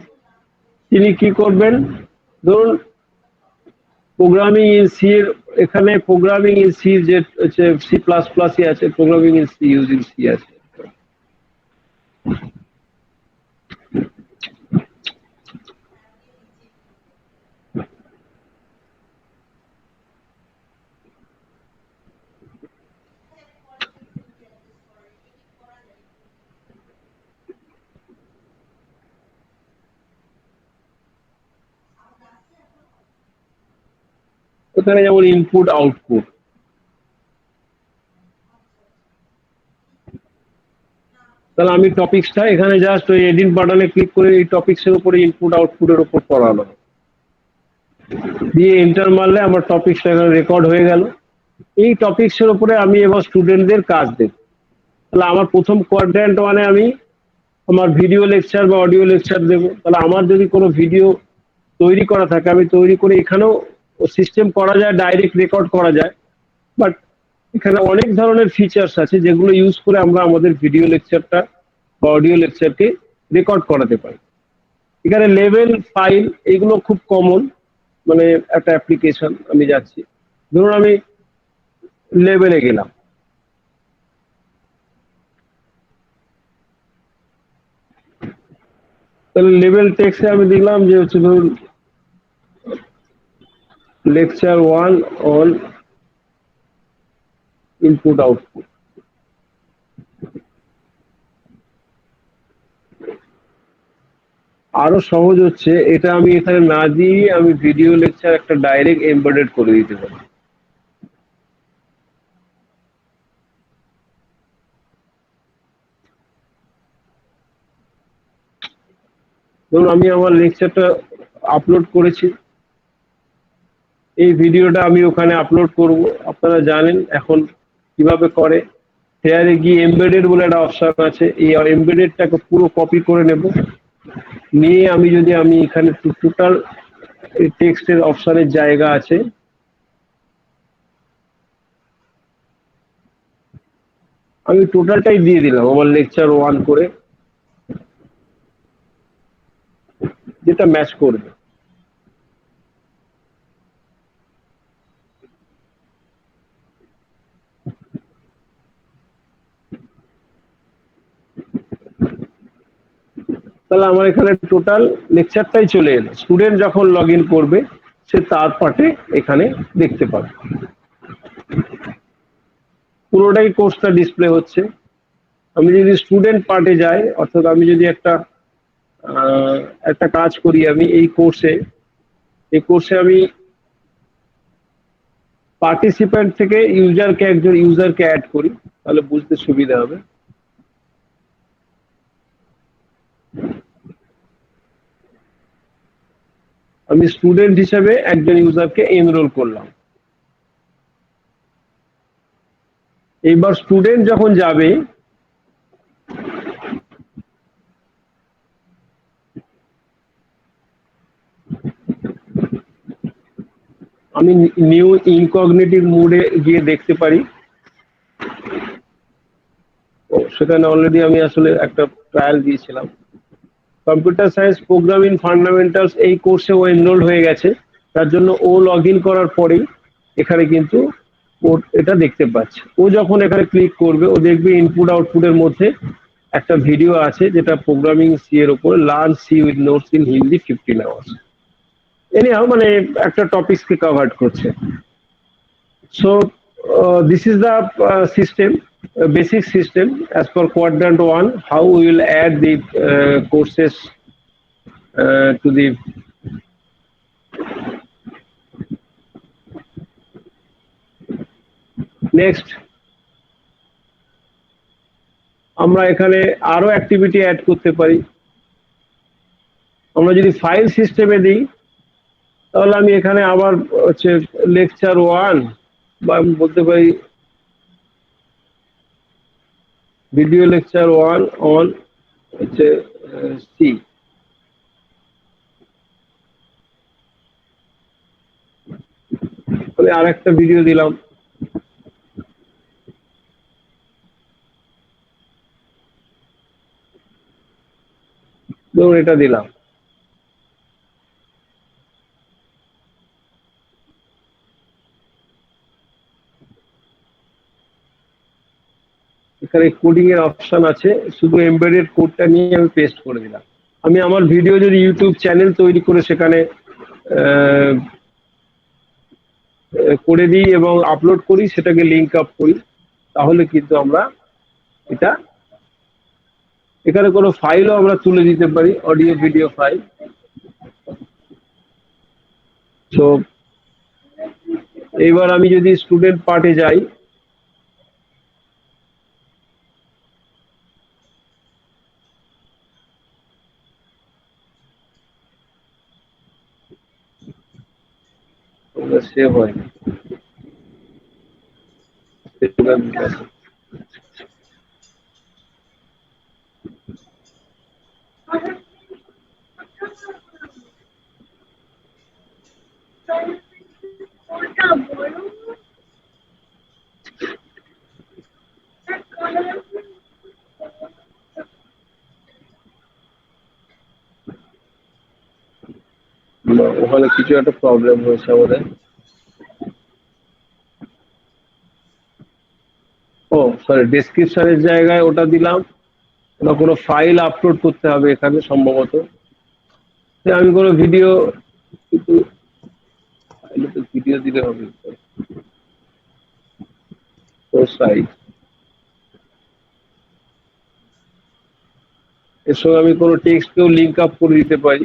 তিনি কি করবেন, ধরুন প্রোগ্রামিং ইন সি এর, এখানে প্রোগ্রামিং ইন সি যে হচ্ছে C++ আছে, programming in C using C আছে। এখানে যেমন ইনপুট আউটপুট, তাহলে আমি টপিকসটা এখানে জাস্ট ওই এডিট বাটনে ক্লিক করে এই টপিকসের উপরে ইনপুট আউটপুটের উপর পড়ানো, দিয়ে এন্টার মারলে আমার টপিকসটা এখানে রেকর্ড হয়ে গেল। এই টপিকসের উপরে আমি এবার স্টুডেন্টদের কাজ দেব। তাহলে আমার প্রথম কোয়াড্র্যান্ট 1 এ আমি আমার ভিডিও লেকচার বা অডিও লেকচার দেব। তাহলে আমার যদি কোনো ভিডিও তৈরি করা থাকে, আমি তৈরি করে এখানেও সিস্টেম করা যায়, ডাইরেক্ট রেকর্ড করা যায়, বাট এখানে অনেক ধরনের ফিচার্স আছে যেগুলো ইউজ করে আমরা আমাদের ভিডিও লেকচারটা বা অডিও লেকচারকে রেকর্ড করাতে পারি। এখানে লেভেল, ফাইল এগুলো খুব কমন, মানে একটা অ্যাপ্লিকেশন। আমি যাচ্ছি, ধরুন আমি লেভেলে গেলাম, তাহলে লেভেল টেক্সটে আমি দেখলাম যে হচ্ছে ধরুন লেকচার 1 অন ইনপুট আউটপুট। আরো সহজ হচ্ছে, এটা আমি এখানে না দিয়ে আমি ভিডিও লেকচার একটা ডাইরেক্ট এমবেডেড করে দিতে পারি। ধরুন আমি আমার লেকচারটা আপলোড করেছি, এই ভিডিওটা আমি ওখানে আপলোড করব। আপনারা জানেন এখন কিভাবে করে, হেয়ারে গিয়ে এমবেডেড বলে একটা অপশন আছে, এই এমবেডেডটাকে পুরো কপি করে নেব, নিয়ে আমি এখানে টোটাল টেক্সটের অপশনের জায়গা আছে, আমি টোটালটাই দিয়ে দিলাম আমার লেকচার 1 করে, যেটা ম্যাচ করবে। তাহলে আমার এখানে টোটাল লেকচারটাই চলে এলো। স্টুডেন্ট যখন লগ ইন করবে সে তার পার্টে এখানে দেখতে পাবে, পুরোটাই কোর্সটা ডিসপ্লে হচ্ছে। আমি যদি স্টুডেন্ট পার্টে যাই, অর্থাৎ আমি যদি একটা কাজ করি, আমি এই কোর্সে আমি পার্টিসিপেন্ট থেকে একজন ইউজারকে অ্যাড করি, তাহলে বুঝতে সুবিধা হবে। আমি স্টুডেন্ট হিসেবে একজন ইউজারকে এনরোল করলাম। এইবার স্টুডেন্ট যখন যাবে, আমি নিউ ইনকগনিটিভ মোডে গিয়ে দেখতে পারি। সেখানে অলরেডি আমি আসলে একটা ট্রায়াল দিয়েছিলাম। কম্পিউটার সায়েন্স প্রোগ্রামিং ফান্ডামেন্টালস এই কোর্সে ও এনরোল হয়ে গেছে, তার জন্য ও লগ ইন করার পরেই এখানে কিন্তু ও এটা দেখতে পাচ্ছে। ও যখন এখানে ক্লিক করবে, ও দেখবে ইনপুট আউটপুটের মধ্যে একটা ভিডিও আছে, যেটা প্রোগ্রামিং সি এর উপর, learn C with notes in Hindi 15 hours. Anyhow মানে একটা টপিকসকে কভার করছে। So this is the system, basic system as per quadrant 1, how we will add the courses to the next. আমরা এখানে আরো অ্যাক্টিভিটি অ্যাড করতে পারি। আমরা যদি ফাইল সিস্টেমে দিই, তাহলে আমি এখানে আবার হচ্ছে লেকচার 1, বা আমি বলতে পারি ভিডিও লেকচার 1 অন হচ্ছে সি। আমি আর একটা ভিডিও দিলাম, ধরুন এটা দিলাম। এখানে কোডিং এর অপশন আছে, শুধু এমবেডেড কোডটা নিয়ে আমি পেস্ট করে দিলাম। আমি আমার ভিডিও যদি ইউটিউব চ্যানেল তৈরি করে সেখানে করে দিই এবং আপলোড করি, সেটাকে লিঙ্ক আপ করি, তাহলে কিন্তু আমরা এটা এখানে কোনো ফাইলও আমরা তুলে দিতে পারি, অডিও ভিডিও ফাইল। তো এইবার আমি যদি স্টুডেন্ট পার্টে যাই, সেভ হয় না। ওখানে কিছু একটা প্রবলেম হয়েছে আমাদের। ও সরি, ডেসক্রিপশনের জায়গায় ওটা দিলাম, ওটা কোনো ফাইল আপলোড করতে হবে এখানে সম্ভবত। আমি কোনো ভিডিও, কিন্তু ভিডিও দিলে হবে তো সাইজ, এর সঙ্গে আমি কোনো টেক্সটকেও লিঙ্ক আপ করে দিতে পারি।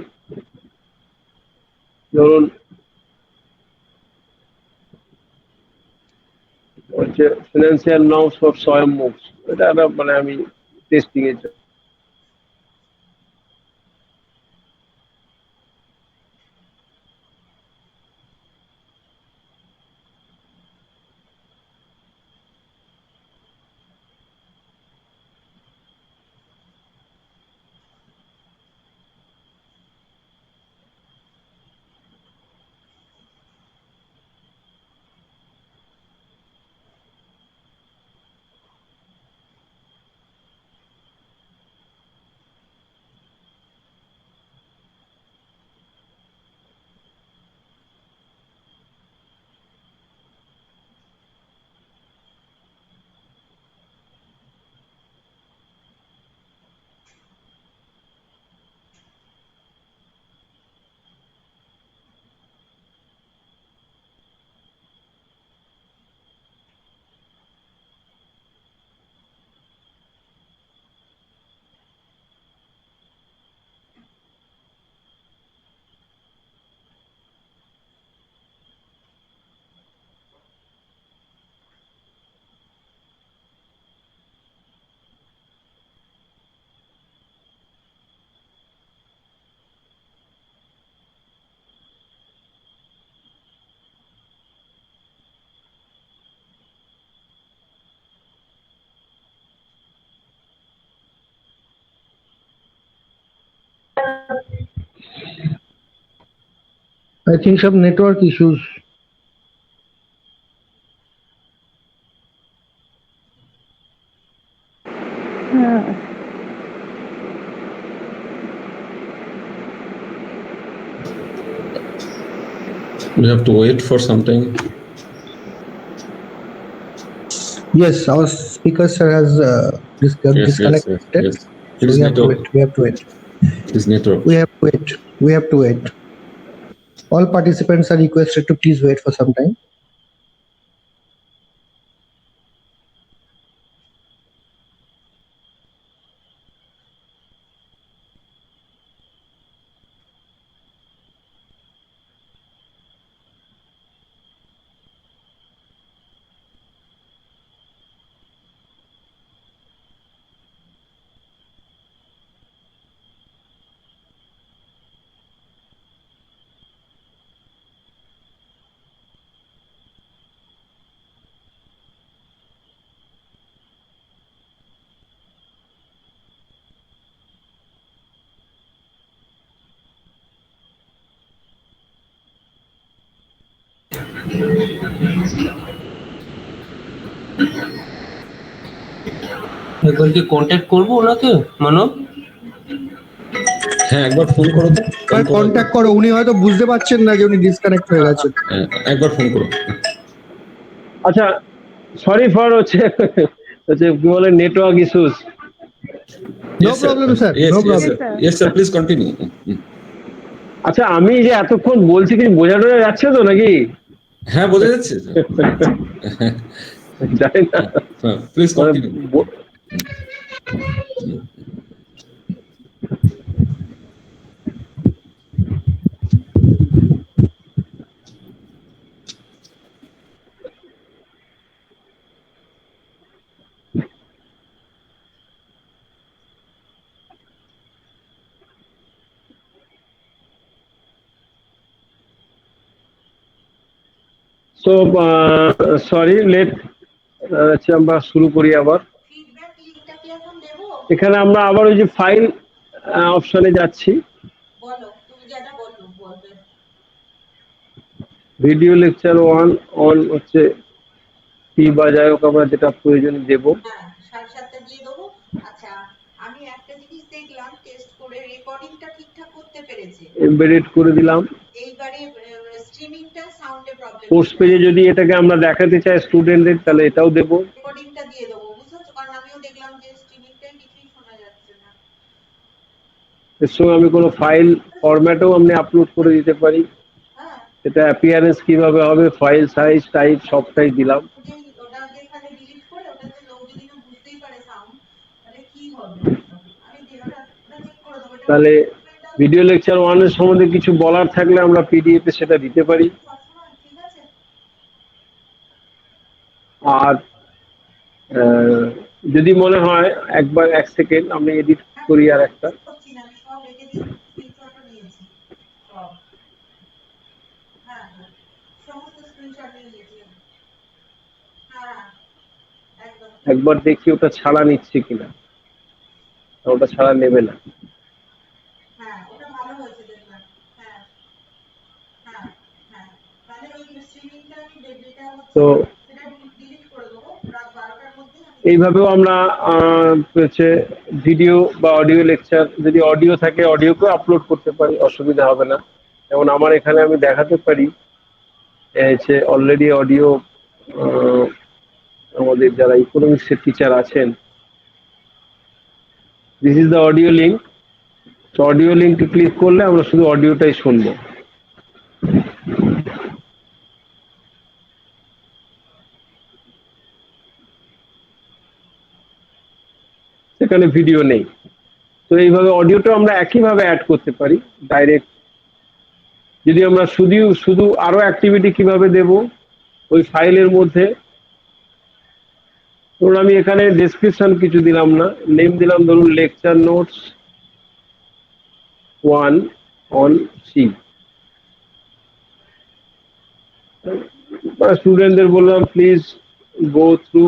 ধরুন হচ্ছে ফিনান্সিয়াল নর্মস ফর স্বয়ং মুভস, এটা একটা মানে আমি টেস্টিং এর জন্য। I think some network issues. We have to wait for some time. Yes, our speaker sir has disconnected. Yes. It So is we have to network. wait. We have to wait. It is network. We have to wait. We have to wait. All participants are requested to please wait for some time. একবার কি contact করবো ওনাকে মানব? হ্যাঁ, একবার phone করো তো। Contact করো, উনি হয়তো বুঝতে পারছেন না যে উনি ডিসকানেক্ট হয়ে গেছেন। হ্যাঁ, একবার ফোন করো। আচ্ছা, সরি ফর হচ্ছে কি বলে network issues. No problem, sir. No problem. Yes, sir. Please continue. আচ্ছা, আমি যে এতক্ষণ বলছি কিছু বোঝানো যাচ্ছে তো নাকি? হ্যাঁ, বোঝা যাচ্ছে। জানি না। Please continue. সো সরি, আচ্ছা আমরা শুরু করি আবার। এখানে আমরা আবার ওই যে ফাইল অপশনে যাচ্ছি। ভিডিও লেকচার 1 অন হচ্ছে কি বা যাই হোক আমরা যেটা প্রয়োজন দেব। সাথে দিয়ে দেবো। আচ্ছা, আমি একটা জিনিস দেখলাম, টেস্ট করে রেকর্ডিংটা ঠিকঠাক করতে পেরেছে। এমবেডেড করে দিলাম। এইবারে স্ট্রিমিংটা সাউন্ডে প্রবলেম কোর্স পেজে যদি এটাকে আমরা দেখাতে চাই স্টুডেন্টদের, তাহলে এটাও দেবো। রেকর্ডিংটা দিয়ে দেবো, বুঝতে পারছো? কারণ আমিও দেখলাম যে স্ট্রিমিংটাই কিছুই শোনা যাচ্ছে না। এর সঙ্গে আমি কোনো ফাইল ফরম্যাটও আমি আপলোড করে দিতে পারি। হ্যাঁ, এটা অ্যাপিয়ারেন্স কিভাবে হবে, ফাইল সাইজ, টাইপ সবটাই দিলাম। যে ওটাকে এখানে ডিলিট করে ওটাতে লোক যদি না বুঝতেই পারে সাউন্ড, তাহলে কি হবে? আমি ওটা চেক করে দেবো। এটা তাহলে ভিডিও লেকচার 1 এর সম্বন্ধে কিছু বলার থাকলে আমরা পিডিএফ এ সেটা দিতে পারি। সবসময় ঠিক আছে। আর যদি মনে হয় একবার 1 সেকেন্ড আমি এডিট করি আর একটা। করছি না, আমি সব রেখে দিয়ে স্ক্রিনশটও নিয়েছি সব। হ্যাঁ হ্যাঁ, সমস্ত স্ক্রিনশট নিয়ে নিয়েছি আমি। হ্যাঁ একদম। একবার দেখি ওটা ছাড়া নিচ্ছে কিনা, ওটা ছাড়া নেবে না। হ্যাঁ, ওটা ভালো হয়েছে দেখলাম। হ্যাঁ হ্যাঁ হ্যাঁ, তাহলে ওই স্ট্রিমিংটা আমি যেটা হচ্ছে তো সেটা ডিলিট করে দেবো রাত 12টার মধ্যে। এইভাবেও আমরা হচ্ছে ভিডিও বা অডিও লেকচার, যদি অডিও থাকে অডিওকেও আপলোড করতে পারি, অসুবিধা হবে না। যেমন আমার এখানে আমি দেখাতে পারি হচ্ছে অলরেডি অডিও, আমাদের যারা ইকোনমিক্সের টিচার আছেন, this is the audio link. তো অডিও লিঙ্কে ক্লিক করলে আমরা শুধু অডিওটাই শুনবো। সেখানে ভিডিও নেই। তো এইভাবে অডিওটা আমরা একইভাবে অ্যাড করতে পারি ডাইরেক্ট। যদি আমরা শুধু আরো অ্যাক্টিভিটি কিভাবে দেব ওই ফাইলের মধ্যে, ধরুন আমি এখানে ডেসক্রিপশন কিছু দিলাম না, নেম দিলাম ধরুন লেকচার নোটস 1 অন সি। স্টুডেন্টদের বললাম please go through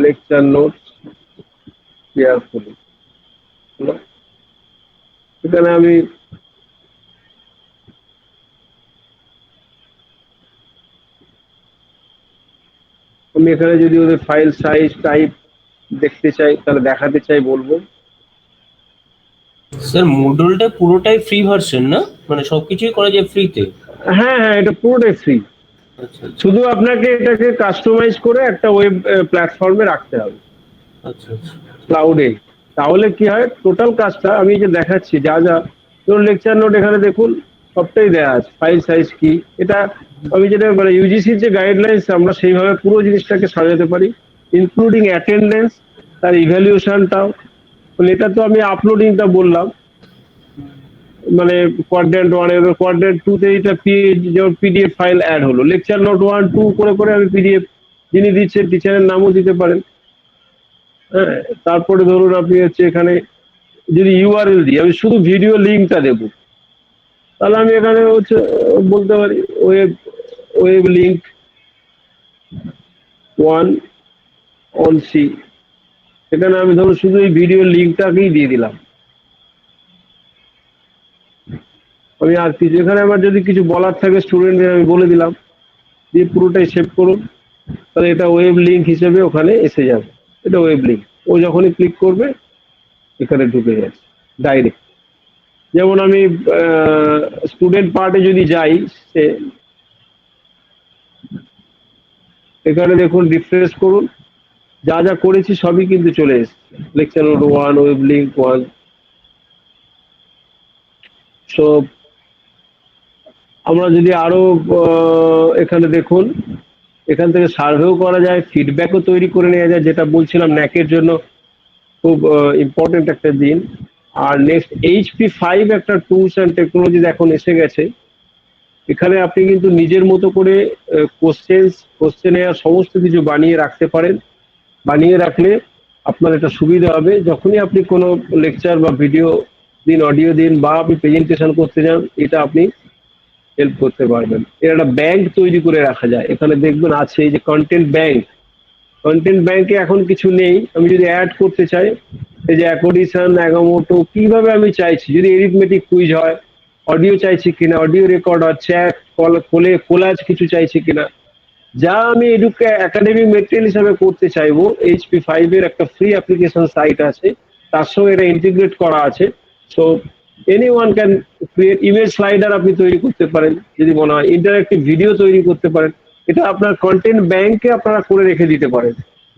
lecture notes carefully. এখানে আমি এখানে যদি ওদের ফাইল সাইজ টাইপ দেখতে চাই, তাহলে দেখাতে চাই বলবো। স্যার মডুলটা পুরোটাই ফ্রি ভার্সন না, মানে সবকিছুই করা যায় ফ্রিতে? হ্যাঁ হ্যাঁ, এটা পুরোটাই ফ্রি। আচ্ছা শুধু আপনাকে এটাকে কাস্টমাইজ করে একটা ওয়েব প্ল্যাটফর্মে রাখতে হবে, আচ্ছা আচ্ছা। ক্লাউডে। তাহলে কি হয়, টোটাল কাজটা আমি যে দেখাচ্ছি যা যা, ধরুন লেকচার নোট এখানে দেখুন সবটাই দেওয়া আছে, ফাইল সাইজ কি, এটা আমি যেটা মানে ইউজিসির যে গাইডলাইন্স আমরা সেইভাবে পুরো জিনিসটাকে সাজাতে পারি, ইনক্লুডিং অ্যাটেন্ডেন্স, তার ইভ্যালুয়েশনটাও। এটা তো আমি আপলোডিংটা বললাম, মানে কোয়াড্রেন্ট 1 এর, কোয়াড্রেন্ট 2 তে এটা যেমন পিডিএফ ফাইল অ্যাড হলো, লেকচার নোট 1 2 করে করে আমি পিডিএফ, যিনি দিচ্ছেন টিচারের নামও দিতে পারেন। হ্যাঁ, তারপরে ধরুন আপনি হচ্ছে এখানে যদি ইউআরএল দিই, আমি শুধু ভিডিও লিঙ্কটা দেবো, তাহলে আমি এখানে হচ্ছে বলতে পারি ওয়েব লিঙ্ক 1 অন সি। এখানে আমি ধরুন শুধু এই ভিডিও লিঙ্কটাকেই দিয়ে দিলাম। আমি আর কিছু এখানে আমার যদি কিছু বলার থাকে স্টুডেন্টদের আমি বলে দিলাম, দিয়ে পুরোটাই সেভ করুন, তাহলে এটা ওয়েব লিঙ্ক হিসেবে ওখানে এসে যাবে। এটা ওয়েব লিঙ্ক, ও যখনই ক্লিক করবে এখানে ঢুকে যাচ্ছে ডাইরেক্ট। যেমন আমি স্টুডেন্ট পার্টে যদি যাই, সে এখানে দেখুন রিফ্রেশ করুন, যা যা করেছি সবই কিন্তু চলে এসেছে, lecture note 1, web link 1। So আমরা যদি আরো এখানে দেখুন, এখান থেকে সার্ভেও করা যায়, ফিডব্যাকও তৈরি করে নেওয়া যায়, যেটা বলছিলাম ন্যাকের জন্য খুব ইম্পর্টেন্ট একটা দিন। আর নেক্সট HP5 একটা টুলস অ্যান্ড টেকনোলজি এখন এসে গেছে। এখানে আপনি কিন্তু নিজের মতো করে কোশ্চেনে আর সমস্ত কিছু বানিয়ে রাখতে পারেন। বানিয়ে রাখলে আপনার এটা সুবিধা হবে, যখনই আপনি কোনো লেকচার বা ভিডিও দিন, অডিও দিন, বা আপনি প্রেজেন্টেশন করতে যান, এটা আপনি হেল্প করতে পারবেন। এর একটা ব্যাংক তৈরি করে রাখা যায়, এখানে দেখবেন আছে এই যে কন্টেন্ট ব্যাংক। কন্টেন্ট ব্যাংকে এখন কিছু নেই, আমি যদি অ্যাড করতে চাই, এই যে অ্যাকোডিশন, অ্যাগামোটো, কিভাবে আমি চাইছি, যদি এরিথমেটিক কুইজ হয়, অডিও চাইছি কিনা, অডিও রেকর্ড হয়, চ্যাট কোলাজ কিছু চাইছি কিনা, যা আমি একাডেমিক মেটেরিয়াল হিসাবে করতে চাইবো, HP5 এর একটা ফ্রি অ্যাপ্লিকেশন সাইট আছে, তার সঙ্গে এটা ইন্টিগ্রেট করা আছে। So anyone can create image slider আপনি তৈরি করতে পারেন যদি মনে হয়, ইন্টারঅ্যাক্টিভ ভিডিও তৈরি করতে পারেন। এটা আপনার কন্টেন্ট ব্যাংকে আপনারা করে রেখে দিতে পারেন।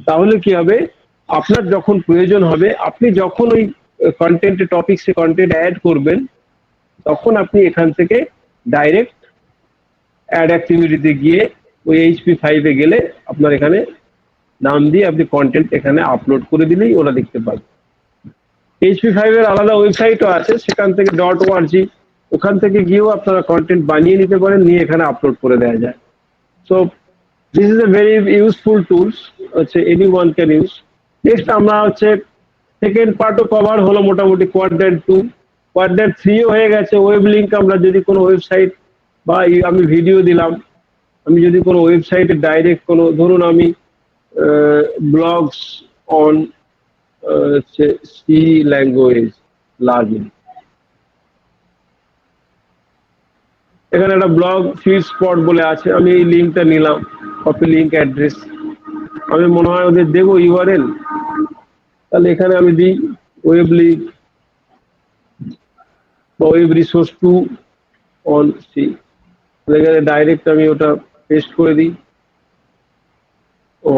তাহলে কি হবে, আপনার যখন প্রয়োজন হবে, আপনি যখন ওই কন্টেন্ট টপিকসে কন্টেন্ট অ্যাড করবেন, তখন আপনি এখান থেকে ডাইরেক্ট অ্যাড অ্যাক্টিভিটিতে গিয়ে ওই HP5 এ গেলে আপনার এখানে নাম দিয়ে আপনি কন্টেন্ট এখানে আপলোড করে দিলেই ওরা দেখতে পাবে। HP5 এর আলাদা ওয়েবসাইটও আছে, সেখান থেকে .org, ওখান থেকে গিয়েও আপনারা কন্টেন্ট বানিয়ে নিতে পারেন, নিয়ে এখানে আপলোড করে দেওয়া যায়। So this is a very useful tools, হচ্ছে এনিওয়ান ক্যান ইউজ। নেক্সট আমরা হচ্ছে সেকেন্ড পার্টও কভার হলো মোটামুটি কোয়াড্র্যান্ট 2, কোয়াড্র্যান্ট 3 হয়ে গেছে। ওয়েব লিঙ্ক আমরা যদি কোনো ওয়েবসাইট বা আমি ভিডিও দিলাম, আমি যদি কোনো ওয়েবসাইটে ডাইরেক্ট কোনো, ধরুন আমি blogs on C language learning, এখানে একটা ব্লগ ফিড স্পট বলে আছে, আমি এই লিঙ্কটা নিলাম, কপি লিঙ্ক অ্যাড্রেস, আমি মনে হয় ওদের দেবো URL, তাহলে এখানে আমি দিই ওয়েব লিঙ্ক বা ওয়েব রিসোর্স 2 অন সি, এখানে ডাইরেক্ট আমি ওটা পেস্ট করে দিই। ও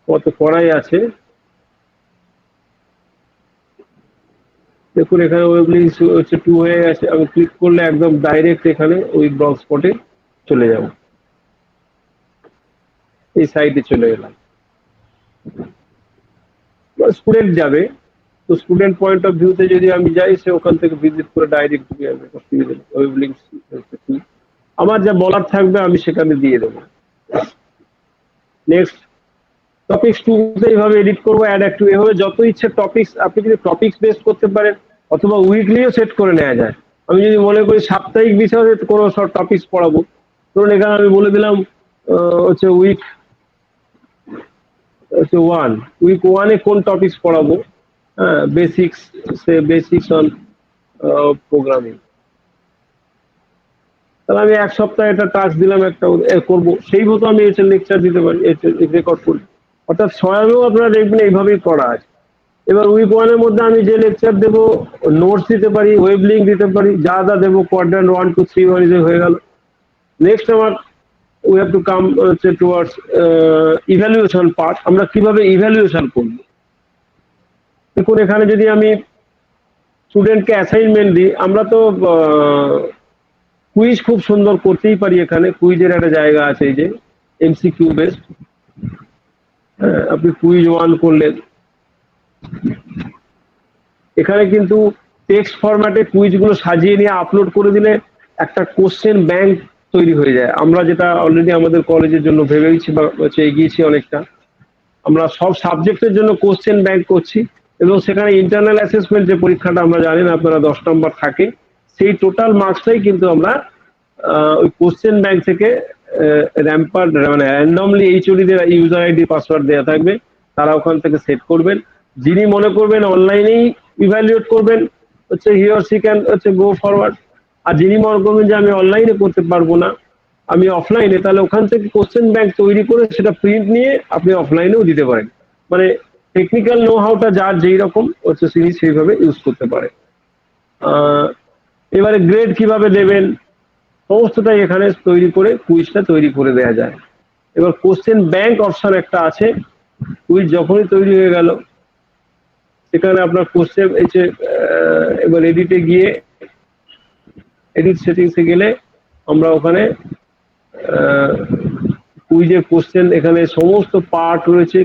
কত করাই আছে দেখুন, এখানে ওয়েব লিঙ্ক হচ্ছে 2 হয়ে গেছে। আমি ক্লিক করলে একদম ডাইরেক্ট এখানে ওই ব্লগ স্পটে চলে যাব, এই সাইটে চলে গেলাম। স্টুডেন্ট যাবে, তো স্টুডেন্ট পয়েন্ট অফ ভিউতে যদি আমি যাই, সে ওখান থেকে ভিজিট করে ডাইরেক্ট ওয়েব লিঙ্ক, আমার যা বলার থাকবে আমি সেখানে দিয়ে দেবো। নেক্সট টপিক্স 2 এইভাবে এডিট করবো, অ্যাড অ্যাক্টিভ, এভাবে যত ইচ্ছে টপিক্স, আপনি যদি টপিক্স বেস করতে পারেন অথবা উইকলিও সেট করে নেওয়া যায়। আমি যদি মনে করি সাপ্তাহিক বিষয়ে কোনো সব টপিক্স পড়াবো, ধরুন এখানে আমি বলে দিলাম হচ্ছে উইক 1 কোন টপিক্স পড়াবো, হ্যাঁ, বেসিক্স অন প্রোগ্রামিং, তাহলে আমি এক সপ্তাহে একটা টাস্ক দিলাম, একটা করবো, সেই মতো আমি এসে লেকচার দিতে পারি, রেকর্ড করি। অর্থাৎ স্বয়ংও আপনারা দেখবেন এইভাবেই করা আছে। এবার উইক 1 এর মধ্যে আমি যে লেকচার দেবো, নোটস দিতে পারি, ওয়েব লিঙ্ক দিতে পারি, যা যা দেবো, কোয়াড্র্যান্ট 1 2 3 হয়ে গেল। নেক্সট আমার উই হ্যাভ টু কাম হচ্ছে টুয়ার্ডস ইভ্যালুয়েশন পার্ট। আমরা কিভাবে ইভ্যালুয়েশন করব, দেখুন এখানে যদি আমি স্টুডেন্টকে অ্যাসাইনমেন্ট দিই, আমরা তো কুইজ খুব সুন্দর করতেই পারি। এখানে কুইজের একটা জায়গা আছে, এই যে MCQ বেসড, হ্যাঁ, আপনি কুইজ 1 করলেন, এখানে কিন্তু টেক্সট ফরম্যাটে কুইজগুলো সাজিয়ে নিয়ে আপলোড করে দিলে একটা কোশ্চেন ব্যাংক তৈরি হয়ে যায়। আমরা যেটা অলরেডি আমাদের কলেজের জন্য ভেবেছি বা হচ্ছে এগিয়েছি অনেকটা, আমরা সব সাবজেক্টের জন্য কোশ্চেন ব্যাংক করছি, এবং সেখানে ইন্টারনাল অ্যাসেসমেন্ট যে পরীক্ষাটা আমরা জানেন আপনারা 10 নম্বর থাকে, সেই টোটাল মার্কসটাই কিন্তু আমরা ওই কোশ্চেন ব্যাংক থেকে মানে র্যান্ডমলি HOD-দের ইউজার ID পাসওয়ার্ড দেওয়া থাকবে, তারা ওখান থেকে সেট করবেন। যিনি মনে করবেন অনলাইনেই ইভ্যালুয়েট করবেন, হচ্ছে হি অর সি ক্যান হচ্ছে গো ফরওয়ার্ড। আর যিনি মনে করবেন যে আমি অনলাইনে করতে পারবো না, আমি অফলাইনে, তাহলে ওখান থেকে কোশ্চেন ব্যাংক তৈরি করে সেটা প্রিন্ট নিয়ে আপনি অফলাইনেও দিতে পারেন। মানে টেকনিক্যাল নো হাউটা যার যেই রকম হচ্ছে তিনি সেইভাবে ইউজ করতে পারে। এবারে গ্রেড কিভাবে দেবেন সমস্তটাই এখানে তৈরি করে কুইজটা তৈরি করে দেওয়া যায়। এবার কোশ্চেন ব্যাংক অপশন একটা আছে, কুইজ যখনই তৈরি হয়ে গেল সেখানে আপনার কোশ্চেন এসে এবার এডিটে গিয়ে এডিট সেটিংসে গেলে আমরা ওখানে কুইজের কোশ্চেন, এখানে সমস্ত পার্ট রয়েছে,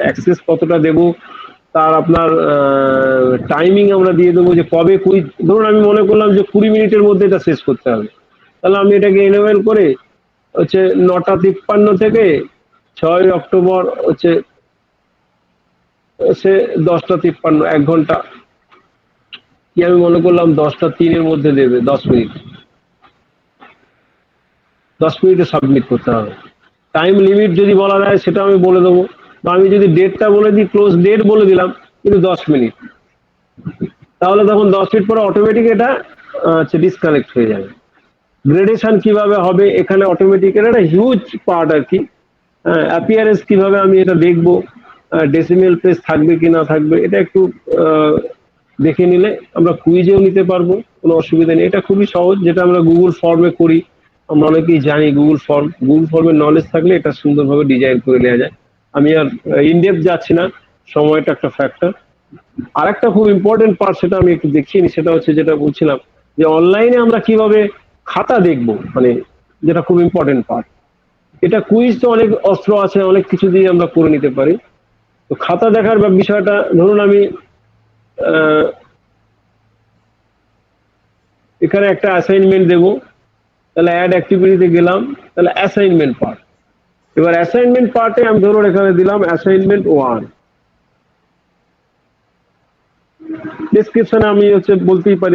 অ্যাক্সেস কতটা দেব, তার আপনার টাইমিং আমরা দিয়ে দেবো, যে কবে কুইজ, ধরুন আমি মনে করলাম যে 20 মিনিটের মধ্যে এটা শেষ করতে হবে, তাহলে আমি এটাকে এনেবল করে হচ্ছে 9:53 থেকে 6 অক্টোবর হচ্ছে সে 10:53, 1 ঘন্টা, কি আমি মনে করলাম 10:03 মধ্যে দেবে, 10 মিনিট, 10 মিনিটে সাবমিট করতে হবে। টাইম লিমিট যদি বলা যায় সেটা আমি বলে দেবো, বা আমি যদি ডেটটা বলে দিই, ক্লোজ ডেট বলে দিলাম, কিন্তু 10 মিনিট, তাহলে তখন 10 মিনিট পরে অটোমেটিক এটা ডিসকানেক্ট হয়ে যাবে। গ্রেডেশন কিভাবে হবে, এখানে অটোমেটিক, এটা একটা হিউজ পার্ট আর কি, অ্যাপিয়ারেন্স কিভাবে আমি এটা দেখবো, ডেসিমেল প্লেস থাকবে কি না থাকবে, এটা একটু দেখে নিলে আমরা কুইজেও নিতে পারবো, কোনো অসুবিধা নেই। এটা খুবই সহজ, যেটা আমরা গুগল ফর্মে করি, আমরা অনেকেই জানি গুগল ফর্মের নলেজ থাকলে এটা সুন্দরভাবে ডিজাইন করে নেওয়া যায়। আমি আর ইনডেপথ যাচ্ছি না, সময়টা একটা ফ্যাক্টর। আর একটা খুব ইম্পর্টেন্ট পার্ট, সেটা আমি একটু দেখিয়ে নি, সেটা হচ্ছে যেটা বলছিলাম যে অনলাইনে আমরা কিভাবে খাতা দেখবো, মানে যেটা খুব ইম্পর্টেন্ট পার্ট। এটা কুইজ তো অনেক অস্ত্র আছে, অনেক কিছু দিয়ে আমরা করে নিতে পারি। তো খাতা দেখার বিষয়টা, ধরুন আমি এখানে একটা অ্যাসাইনমেন্ট দেবো, তাহলে অ্যাড অ্যাক্টিভিটিতে গেলাম, তাহলে অ্যাসাইনমেন্ট পার্ট। এবার অ্যাসাইনমেন্ট পার্টে আমি ধরুন এখানে দিলাম অ্যাসাইনমেন্ট 1। ডেসক্রিপশনে আমি হচ্ছে বলতেই পারি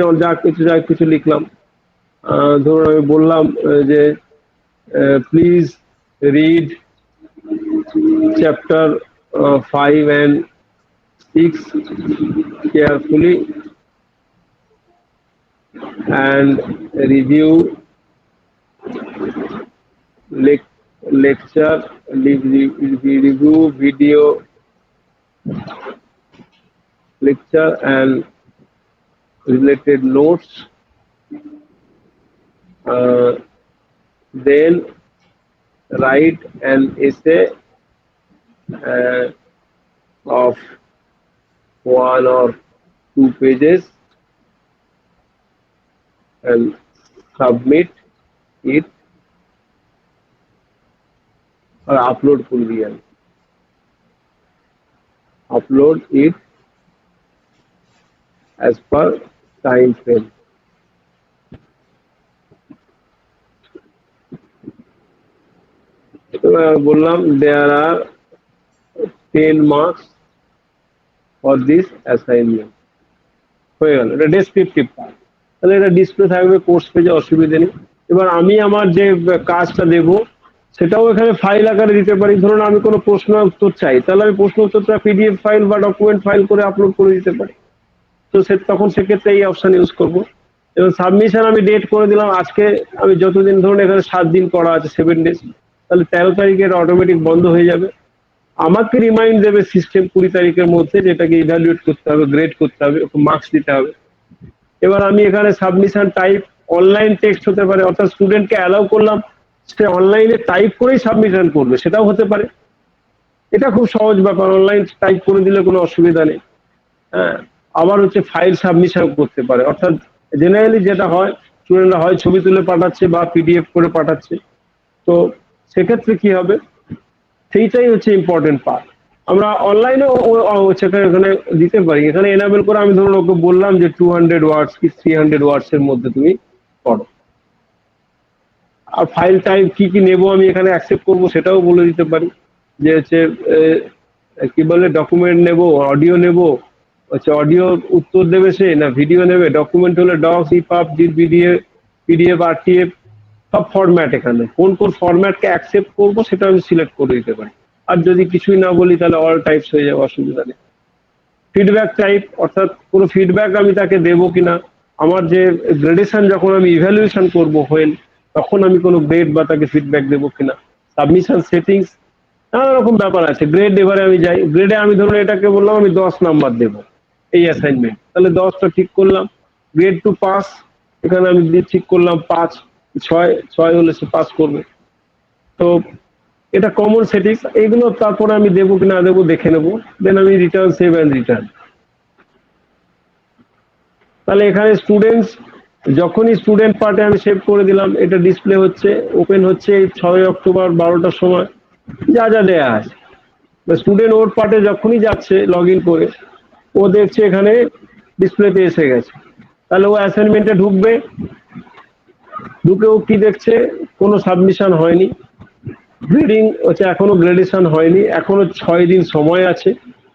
যা কিছু লিখলাম। ধরুন আমি বললাম যে please read chapter 5 and 6 carefully and review lecture, review video lecture and related notes. Then write an essay of 1 or 2 pages and submit it or upload করবি আমি, upload it as per time frame. বললাম there are 10 marks for this assignment, হয়ে গেল। এটা descriptive part, তাহলে এটা display থাকবে course পেজে, অসুবিধা নেই। এবার আমি আমার যে কাজটা দেব সেটাও এখানে ফাইল আকারে দিতে পারি। ধরুন আমি কোনো প্রশ্ন উত্তর চাই, তাহলে আমি প্রশ্ন উত্তরটা পিডিএফ ফাইল বা ডকুমেন্ট ফাইল করে আপলোড করে দিতে পারি। তো তখন সেক্ষেত্রে এই অপশন ইউজ করব। এবং সাবমিশন আমি ডেট করে দিলাম, আজকে আমি যতদিন, ধরুন এখানে 7 দিন করা আছে, 7 ডেজ, তাহলে 13 তারিখে এটা অটোমেটিক বন্ধ হয়ে যাবে। আমাকে রিমাইন্ড দেবে সিস্টেম 20 তারিখের মধ্যে, যেটাকে ইভ্যালুয়েট করতে হবে, গ্রেড করতে হবে, মার্কস দিতে হবে। এবার আমি এখানে সাবমিশন টাইপ অনলাইন টেক্সট হতে পারে, অর্থাৎ স্টুডেন্টকে অ্যালাউ করলাম সে অনলাইনে টাইপ করেই সাবমিশন করবে, সেটাও হতে পারে। এটা খুব সহজ ব্যাপার, অনলাইন টাইপ করে দিলে কোনো অসুবিধা নেই। হ্যাঁ, আবার হচ্ছে ফাইল সাবমিশন করতে পারে, অর্থাৎ জেনারেলি যেটা হয়, স্টুডেন্টরা হয় ছবি তুলে পাঠাচ্ছে বা পিডিএফ করে পাঠাচ্ছে। তো সেক্ষেত্রে কি হবে, সেইটাই হচ্ছে ইম্পর্টেন্ট পার্ট। আমরা অনলাইনেও এখানে দিতে পারি। এখানে এনাবেল করে আমি ধরুন ওকে বললাম যে 200 ওয়ার্ডস কি 300 ওয়ার্ডস এর মধ্যে তুমি করো। আর ফাইল টাইপ কি কি নেবো আমি এখানে অ্যাকসেপ্ট করবো, সেটাও বলে দিতে পারি। যে হচ্ছে কি বলে, ডকুমেন্ট নেবো, অডিও নেবো, হচ্ছে অডিও উত্তর দেবে সে, না ভিডিও নেবে, ডকুমেন্ট হলে ডক্স, ইপাব, পিডিএফ, আরটিএফ, সব ফরম্যাট। এখানে কোন কোন ফরম্যাটকে অ্যাকসেপ্ট করবো সেটা আমি সিলেক্ট করে দিতে পারি। আর যদি কিছুই না বলি তাহলে অল টাইপস হয়ে যাবে, অসুবিধা নেই। ফিডব্যাক টাইপ, অর্থাৎ কোনো ফিডব্যাক আমি তাকে দেবো কিনা, আমার যে গ্রেডেশন যখন আমি ইভ্যালুয়েশন করবো হোয়েন, তখন আমি কোনো গ্রেড বা তাকে ফিডব্যাক দেবো কিনা। সাবমিশন সেটিংস, নানা রকম ব্যাপার আছে। গ্রেড, এবারে আমি যাই গ্রেডে, আমি ধরুন এটাকে বললাম আমি 10 নাম্বার দেবো এই অ্যাসাইনমেন্ট, তাহলে 10টা ঠিক করলাম। গ্রেড টু পাস, এখানে আমি ঠিক করলাম 5, 6 হলে সে পাস করবে। তো এটা কমন সেটিংস, এইগুলো তারপরে আমি দেবো কি না দেবো দেখে নেবো। দেন আমি রিটার্ন, সেভ অ্যান্ড রিটার্ন। তাহলে এখানে স্টুডেন্টস, যখনই স্টুডেন্ট পার্টে আমি সেভ করে দিলাম, এটা ডিসপ্লে হচ্ছে, ওপেন হচ্ছে 6 অক্টোবর 12টার সময়, যা যা দেয়া আছে। স্টুডেন্ট ওর পার্টে যখনই যাচ্ছে লগ ইন করে, ও দেখছে এখানে ডিসপ্লেতে এসে গেছে। তাহলে ও অ্যাসাইনমেন্টে ঢুকবে, ঢুকে ও কি দেখছে, কোনো সাবমিশন হয়নি, গ্রেডিং হচ্ছে এখনো গ্রেডেশন হয়নি, এখনো 6 দিন সময় আছে,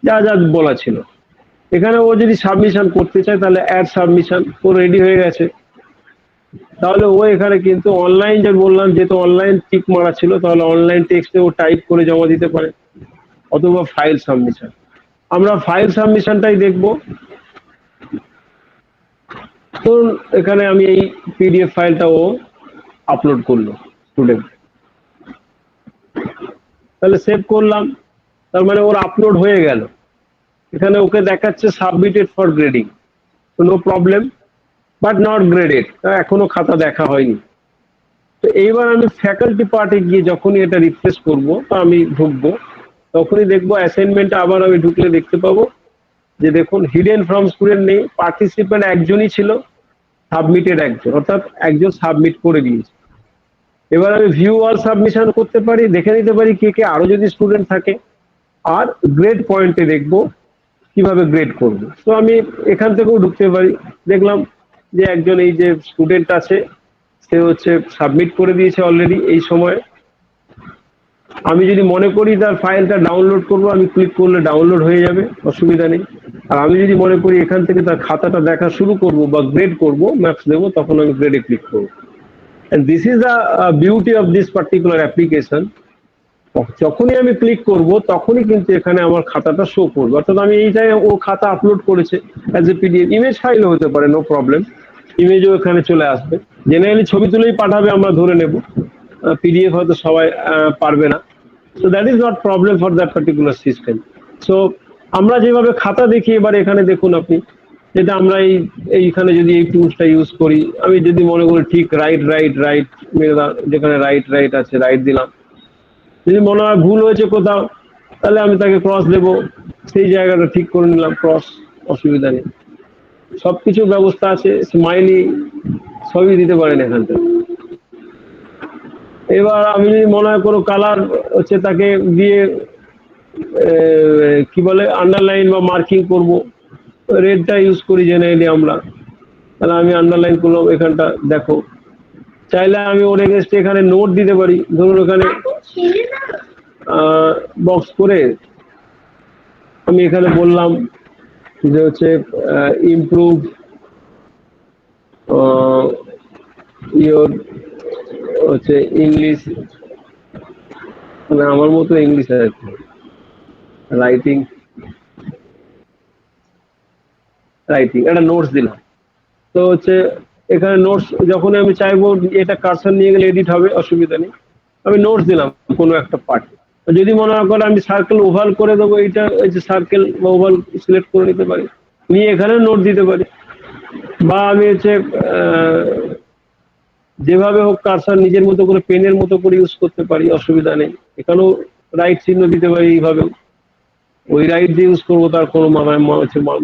যা যা বলা ছিল। এখানে ও যদি সাবমিশন করতে চায় তাহলে অ্যাড সাবমিশন, ও রেডি হয়ে গেছে। তাহলে ও এখানে কিন্তু অনলাইন, যে বললাম যেহেতু অনলাইন টিক মারা ছিল, তাহলে অনলাইন টেক্সটে ও টাইপ করে জমা দিতে পারে, অথবা ফাইল সাবমিশন। আমরা ফাইল সাবমিশনটাই দেখবো। তো এখানে আমি এই পিডিএফ ফাইলটা ও আপলোড করলো স্টুডেন্ট। তাহলে সেভ করলাম, তার মানে ওর আপলোড হয়ে গেল। এখানে ওকে দেখাচ্ছে submitted for grading, no problem, but not graded, এখনো খাতা দেখা হয়নি। তো এইবার আমি ফ্যাকাল্টি পার্টে গিয়ে যখনই এটা রিফ্রেশ করবো বা আমি ঢুকবো, তখনই দেখবো অ্যাসাইনমেন্ট আবার আমি ঢুকলে দেখতে পাবো যে দেখুন হিডেন ফ্রম স্টুডেন্ট নেই, পার্টিসিপেন্ট একজনই ছিল, সাবমিটেড একজন, অর্থাৎ একজন সাবমিট করে দিয়েছে। এবার আমি ভিউ অল সাবমিশন করতে পারি, দেখে নিতে পারি কে কে আরো যদি স্টুডেন্ট থাকে, আর গ্রেড পয়েন্টে দেখবো কিভাবে গ্রেড করব। তো আমি এখান থেকেও ঢুকতে পারি, দেখলাম যে একজন এই যে স্টুডেন্ট আছে সে হচ্ছে সাবমিট করে দিয়েছে অলরেডি এই সময়। আমি যদি মনে করি তার ফাইলটা ডাউনলোড করব, আমি ক্লিক করলে ডাউনলোড হয়ে যাবে, অসুবিধা নেই। আর আমি যদি মনে করি এখান থেকে তার খাতাটা দেখা শুরু করব বা গ্রেড করব, ম্যাপস দেবো, তখন আমি গ্রেডে ক্লিক করব। And this is the beauty of this particular application. যখনই আমি ক্লিক করব তখনই কিন্তু এখানে আমার খাতাটা শো করবে, অর্থাৎ আমি এইটাই ও খাতা আপলোড করেছে অ্যাজ এ পিডিএফ, ইমেজ ফাইলও হতে পারে, নো প্রবলেম, ইমেজও এখানে চলে আসবে। জেনারেলি ছবি তুলেই পাঠাবে আমরা ধরে নেব, পিডিএফ হয়তো সবাই পারবে না। So that is not problem for that particular system. So আমরা যেভাবে খাতা দেখি, এবার এখানে দেখুন আপনি, যেটা আমরা এইখানে যদি এই টুলসটা ইউজ করি, আমি যদি মনে করি ঠিক রাইট রাইট রাইট, যেখানে রাইট রাইট আছে রাইট দিলাম, যদি মনে হয় ভুল হয়েছে কোথাও তাহলে আমি তাকে ক্রস দেবো, সেই জায়গাটা ঠিক করে নিলাম, ক্রস, অসুবিধা নেই। সবকিছু ব্যবস্থা আছে, স্মাইলি সবই দিতে পারেন এখান থেকে। এবার আমি যদি মনে হয় কোনো কালার হচ্ছে তাকে দিয়ে কি বলে আন্ডারলাইন বা মার্কিং করব, রেডটা ইউজ করি জেনারেলি আমরা, তাহলে আমি আন্ডারলাইন করলাম এখানটা দেখো। চাইলে আমি ওর এগেনস্টে এখানে নোট দিতে পারি, ধরুন এখানে বক্স করে আমি এখানে বললাম যে হচ্ছে ইমপ্রুভ ইয়োর হচ্ছে ইংলিশ, মানে আমার মতো ইংলিশ আর কি, রাইটিং রাইটিং একটা নোটস দিলাম। তো হচ্ছে এখানে নোটস যখন আমি চাইবো এটা কারসর নিয়ে গেলে এডিট হবে, অসুবিধা নেই, আমি নোটস দিলাম কোনো একটা পার্ট। যদি মনে করে আমি সার্কেল ওভাল করে দেবো, এইটা এই যে সার্কেল বা ওভাল সিলেক্ট করে নিতে পারি, নিয়ে এখানে নোট দিতে পারি, বা আমি হচ্ছে যেভাবে হোক কারসর নিজের মতো করে পেনের মতো করে ইউজ করতে পারি, অসুবিধা নেই। এখানেও রাইট চিহ্ন দিতে পারি এইভাবে, ওই রাইট দিয়ে ইউজ করবো তার কোনো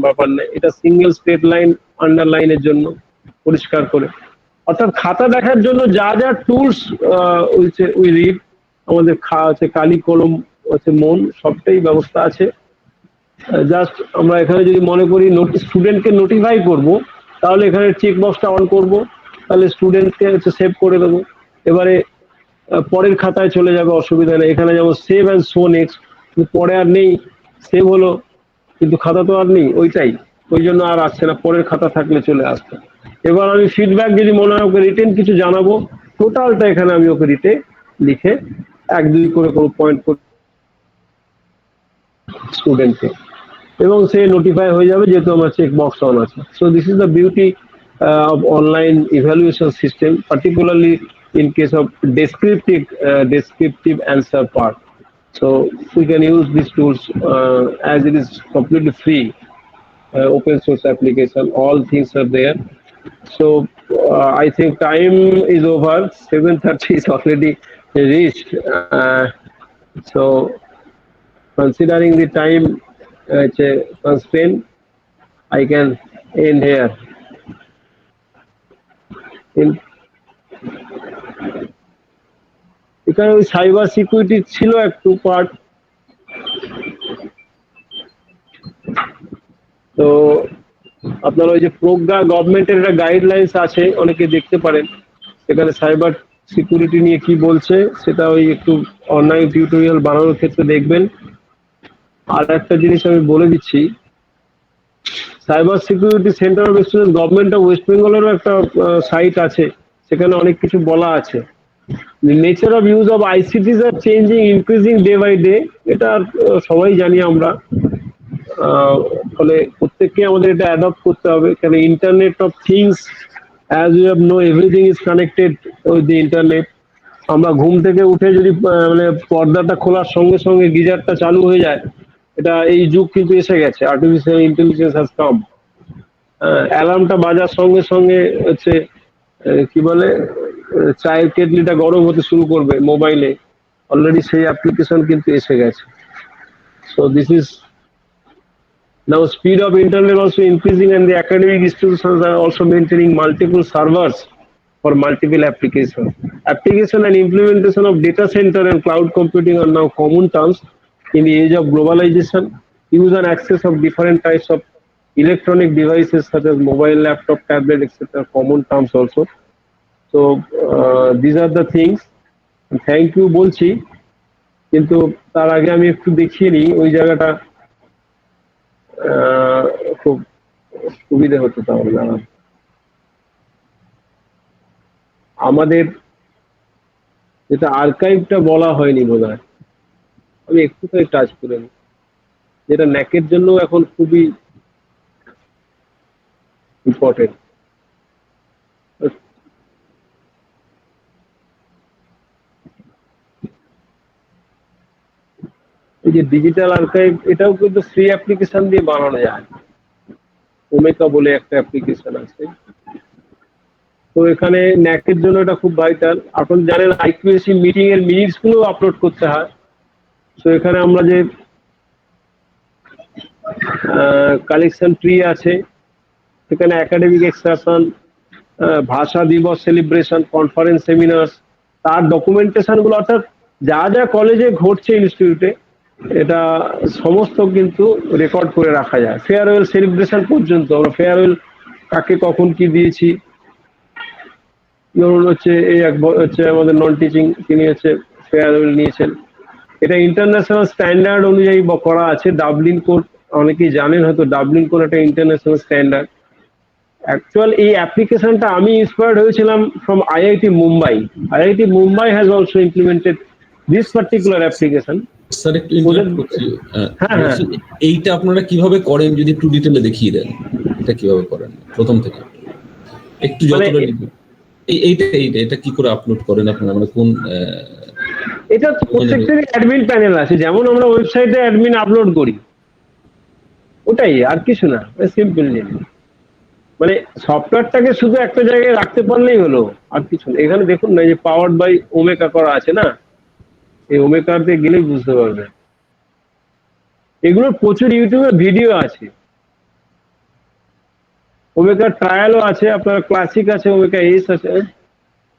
ব্যাপার নেই। এটা সিঙ্গেল স্ট্রেট লাইন আন্ডারলাইনের জন্য পরিষ্কার করে, অর্থাৎ খাতা দেখার জন্য যা যা টুলস হচ্ছে উই রিড, আমাদের হচ্ছে কালি কলম হচ্ছে মন, সবটাই ব্যবস্থা আছে। জাস্ট আমরা এখানে যদি মনে করি স্টুডেন্টকে নোটিফাই করব, তাহলে এখানে চেক বক্সটা অন করব, তাহলে স্টুডেন্টকে হচ্ছে সেভ করে দেবো। এবারে পরের খাতায় চলে যাবে, অসুবিধা নেই। এখানে যেমন সেভ অ্যান্ড শো নেক্সট, পরে আর নেই, সেভ হলো কিন্তু খাতা তো আর নেই, ওইটাই, ওই জন্য আর আসছে না, পরের খাতা থাকলে চলে আসছে। এবার আমি ফিডব্যাক যদি মনে হয় ওকে রিটেন কিছু জানাবো, টোটালটা এখানে আমি ওকে লিখে 1-2 করে কোনো পয়েন্ট করে স্টুডেন্টকে, এবং সে নোটিফাই হয়ে যাবে যেহেতু আমার চেক বক্স অন আছে। So this is the beauty of online evaluation system, particularly in case of descriptive answer part. So we can use these tools as it is completely free, open source application, all things are there. So I think time is over, 7:30 is already reached. So considering the time constraint, I can end here. এখানে ওই cyber security ছিল একটু part, তো আপনার ওই যে প্রজ্ঞা গভর্নমেন্টের একটা গাইডলাইন্স আছে, অনেকে দেখতে পারেন, সেখানে সাইবার সিকিউরিটি নিয়ে কি বলছে সেটা ওই একটু অনলাইন টিউটোরিয়াল বানানোর ক্ষেত্রে দেখবেন। আর একটা জিনিস আমি বলে দিচ্ছি, cyber security centre of excellence government of west বেঙ্গলেরও একটা সাইট আছে, সেখানে অনেক কিছু বলা আছে। Nature of use of ICTs are changing increasing day by day, এটা সবাই জানি আমরা, ফলে প্রত্যেককে আমাদের এটা অ্যাডপ্ট করতে হবে, কারণ internet of things, as you have know, everything is connected with the internet. আমরা ঘুম থেকে উঠে যদি মানে পর্দাটা খোলার সঙ্গে সঙ্গে গিজারটা চালু হয়ে যায়, এটা এই যুগ কিন্তু এসে গেছে, আর্টিফিশিয়াল ইন্টেলিজেন্স হ্যাজ কাম। অ্যালার্মটা বাজার সঙ্গে সঙ্গে হচ্ছে কি বলে চায়ের কেটলিটা গরম হতে শুরু করবে মোবাইলে, অলরেডি সেই অ্যাপ্লিকেশন কিন্তু এসে গেছে। So this is now speed of internet also increasing, and the academic institutions are also maintaining multiple servers for multiple applications. Application and implementation of data center and cloud computing are now common terms in the age of globalization. Use and access of different types of electronic devices such as mobile, laptop, tablet, etc. common terms also. So these are the things. Thank you বলছি, কিন্তু তার আগে আমি একটু দেখিয়ে নিই ওই জায়গাটা খুব সুবিধা হতো তাহলে। আমাদের যেটা আর্কাইভটা বলা হয়নি বোধহয়, আমি একটুখানি টাচ করে নিই, যেটা ন্যাকের জন্য এখন খুবই ইম্পর্টেন্ট। এই যে ডিজিটাল আর্কাইভ, এটাও কিন্তু ফ্রি অ্যাপ্লিকেশন দিয়ে বানানো যায়। ওমেকা বলে একটা অ্যাপ্লিকেশন আছে, তো এখানে ন্যাকের জন্য এটা খুব ভাইটাল। এখন জানেন আইকিউএসি মিটিং এর মিনিটস গুলো আপলোড করতে হয়। তো এখানে আমরা যে কালেকশন ট্রি আছে, সেখানে একাডেমিক এক্সকারশন, ভাষা দিবস সেলিব্রেশন, কনফারেন্স, সেমিনার্স, তার ডকুমেন্টেশন গুলো, অর্থাৎ যা যা কলেজে ঘটছে ইনস্টিটিউটে, এটা সমস্ত কিন্তু রেকর্ড করে রাখা যায়। ফেয়ারওয়েল সেলিব্রেশন পর্যন্ত আমরা ফেয়ারওয়েল কাকে কখন কি দিয়েছি, ধরুন হচ্ছে এই হচ্ছে আমাদের নন টিচিং, তিনি হচ্ছে ফেয়ারওয়েল নিয়েছেন। এটা ইন্টারন্যাশনাল স্ট্যান্ডার্ড অনুযায়ী করা আছে। ডাবলিন কোড অনেকেই জানেন হয়তো, ডাবলিন কোড একটা ইন্টারন্যাশনাল স্ট্যান্ডার্ড। অ্যাকচুয়াল এই অ্যাপ্লিকেশনটা আমি ইন্সপায়ার্ড হয়েছিলাম from IIT Mumbai. IIT Mumbai has also implemented this particular application. Sir একটু ইন্টারাপ্ট করছি, এইটা আপনারা কিভাবে করেন যদি একটু ডিটেইলে দেখিয়ে দেন, এটা কিভাবে করেন প্রথম থেকে একটু যতটা এটা কি করে আপলোড করেন আপনারা, মানে কোন এটা প্রত্যেকটারই অ্যাডমিন প্যানেল আছে, যেমন আমরা ওয়েবসাইটে অ্যাডমিন আপলোড করি, ওটাই, আর কিছু না, সিম্পল জিনিস। মানে সফটওয়্যারটাকে শুধু একটা জায়গায় রাখতে পারলেই হলো, আর কিছু না। এখানে দেখুন না, যে পাওয়ার্ড বাই ওমেকা করা আছে না, এই ওমেকাতে গেলেই বুঝতে পারবেন। এগুলোর প্রচুর ইউটিউবে ভিডিও আছে, ওমেকা ট্রায়ালও আছে, আপনার ক্লাসিক আছে, ওমেকা এস আছে।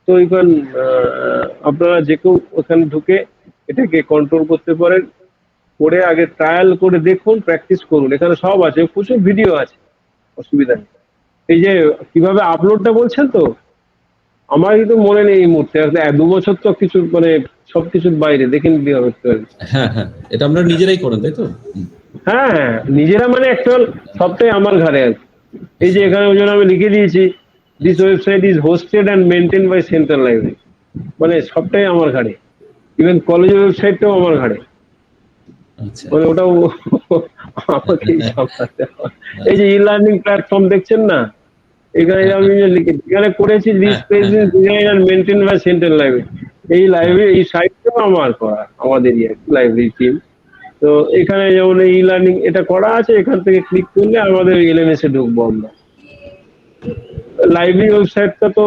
তো এখন আপনারা যে কেউ ওখানে ঢুকে এটাকে কন্ট্রোল করতে পারেন, করে আগে ট্রায়াল করে দেখুন, প্র্যাকটিস করুন, এখানে সব আছে, প্রচুর ভিডিও আছে, অসুবিধা নেই। এই যে কিভাবে আপলোডটা বলছেন, তো আমার কিন্তু মনে নেই এই মুহূর্তে, 2 বছর তো কিছু মানে সবকিছুর বাইরে, দেখেন কিভাবে করতে পারেন। হ্যাঁ, এটা আমরা নিজেরাই করেন তাই তো? হ্যাঁ, নিজেরা, মানে অ্যাকচুয়াল সবটাই আমার ঘরে আছে। এই যে এখানে ওই জন্য আমি লিখে দিয়েছি, this website is hosted and maintain by central library, মানে সবটাই আমার ঘরে, ইভেন কলেজের ওয়েবসাইটটাও আমার ঘরে, মানে ওটাও আমাকেই সামলাতে হয়। এই যে ই লার্নিং প্ল্যাটফর্ম দেখছেন না, এখানে আমি এখানে করেছি this page is design and maintain by central library. এই লাইব্রেরি, এই সাইটটাও আমার করা, আমাদেরই লাইব্রেরি টিম। তো এখানে যেমন ই লার্নিং এটা করা আছে, এখান থেকে ক্লিক করলে আমাদের এলএমএস এ ঢুকবো আমরা। লাইব্রেরি ওয়েবসাইটটা তো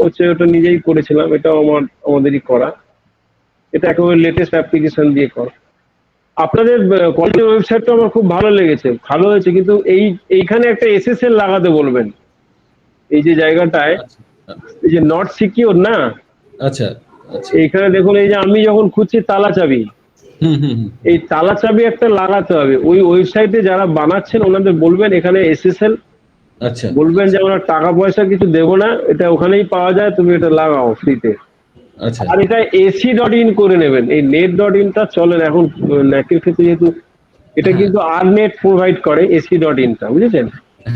হচ্ছে ওটা নিজেই করেছিলাম, এটাও আমাদেরই করা, এটা একেবারে লেটেস্ট অ্যাপ্লিকেশন দিয়ে করা। আপনাদের কলেজের ওয়েবসাইটটা আমার খুব ভালো লেগেছে, ভালো হয়েছে, কিন্তু এইখানে একটা এসএসএল লাগাতে বলবেন, এই যে জায়গাটায়, এই যে নট সিকিউর না, আচ্ছা, এইখানে দেখুন, এই যে আমি যখন খুঁজছি তালা চাবি, এই তালা চাবি একটা লাগাতে হবে। ওই ওয়েবসাইটে যারা বানাচ্ছেন ওনাদের বলবেন এখানে এসএসএল, আচ্ছা, বলবেন যে আমরা টাকা পয়সা কিছু দেবো না, এটা ওখানেই পাওয়া যায়, তুমি এটা লাগাও ফ্রিতে। আচ্ছা, আর এটা ac.in করে নেবেন, এই net.in-টা চলে না এখন ন্যাকের ক্ষেত্রে, যেহেতু এটা কিন্তু আরনেট প্রোভাইড করে, ac.in-টা, বুঝেছেন?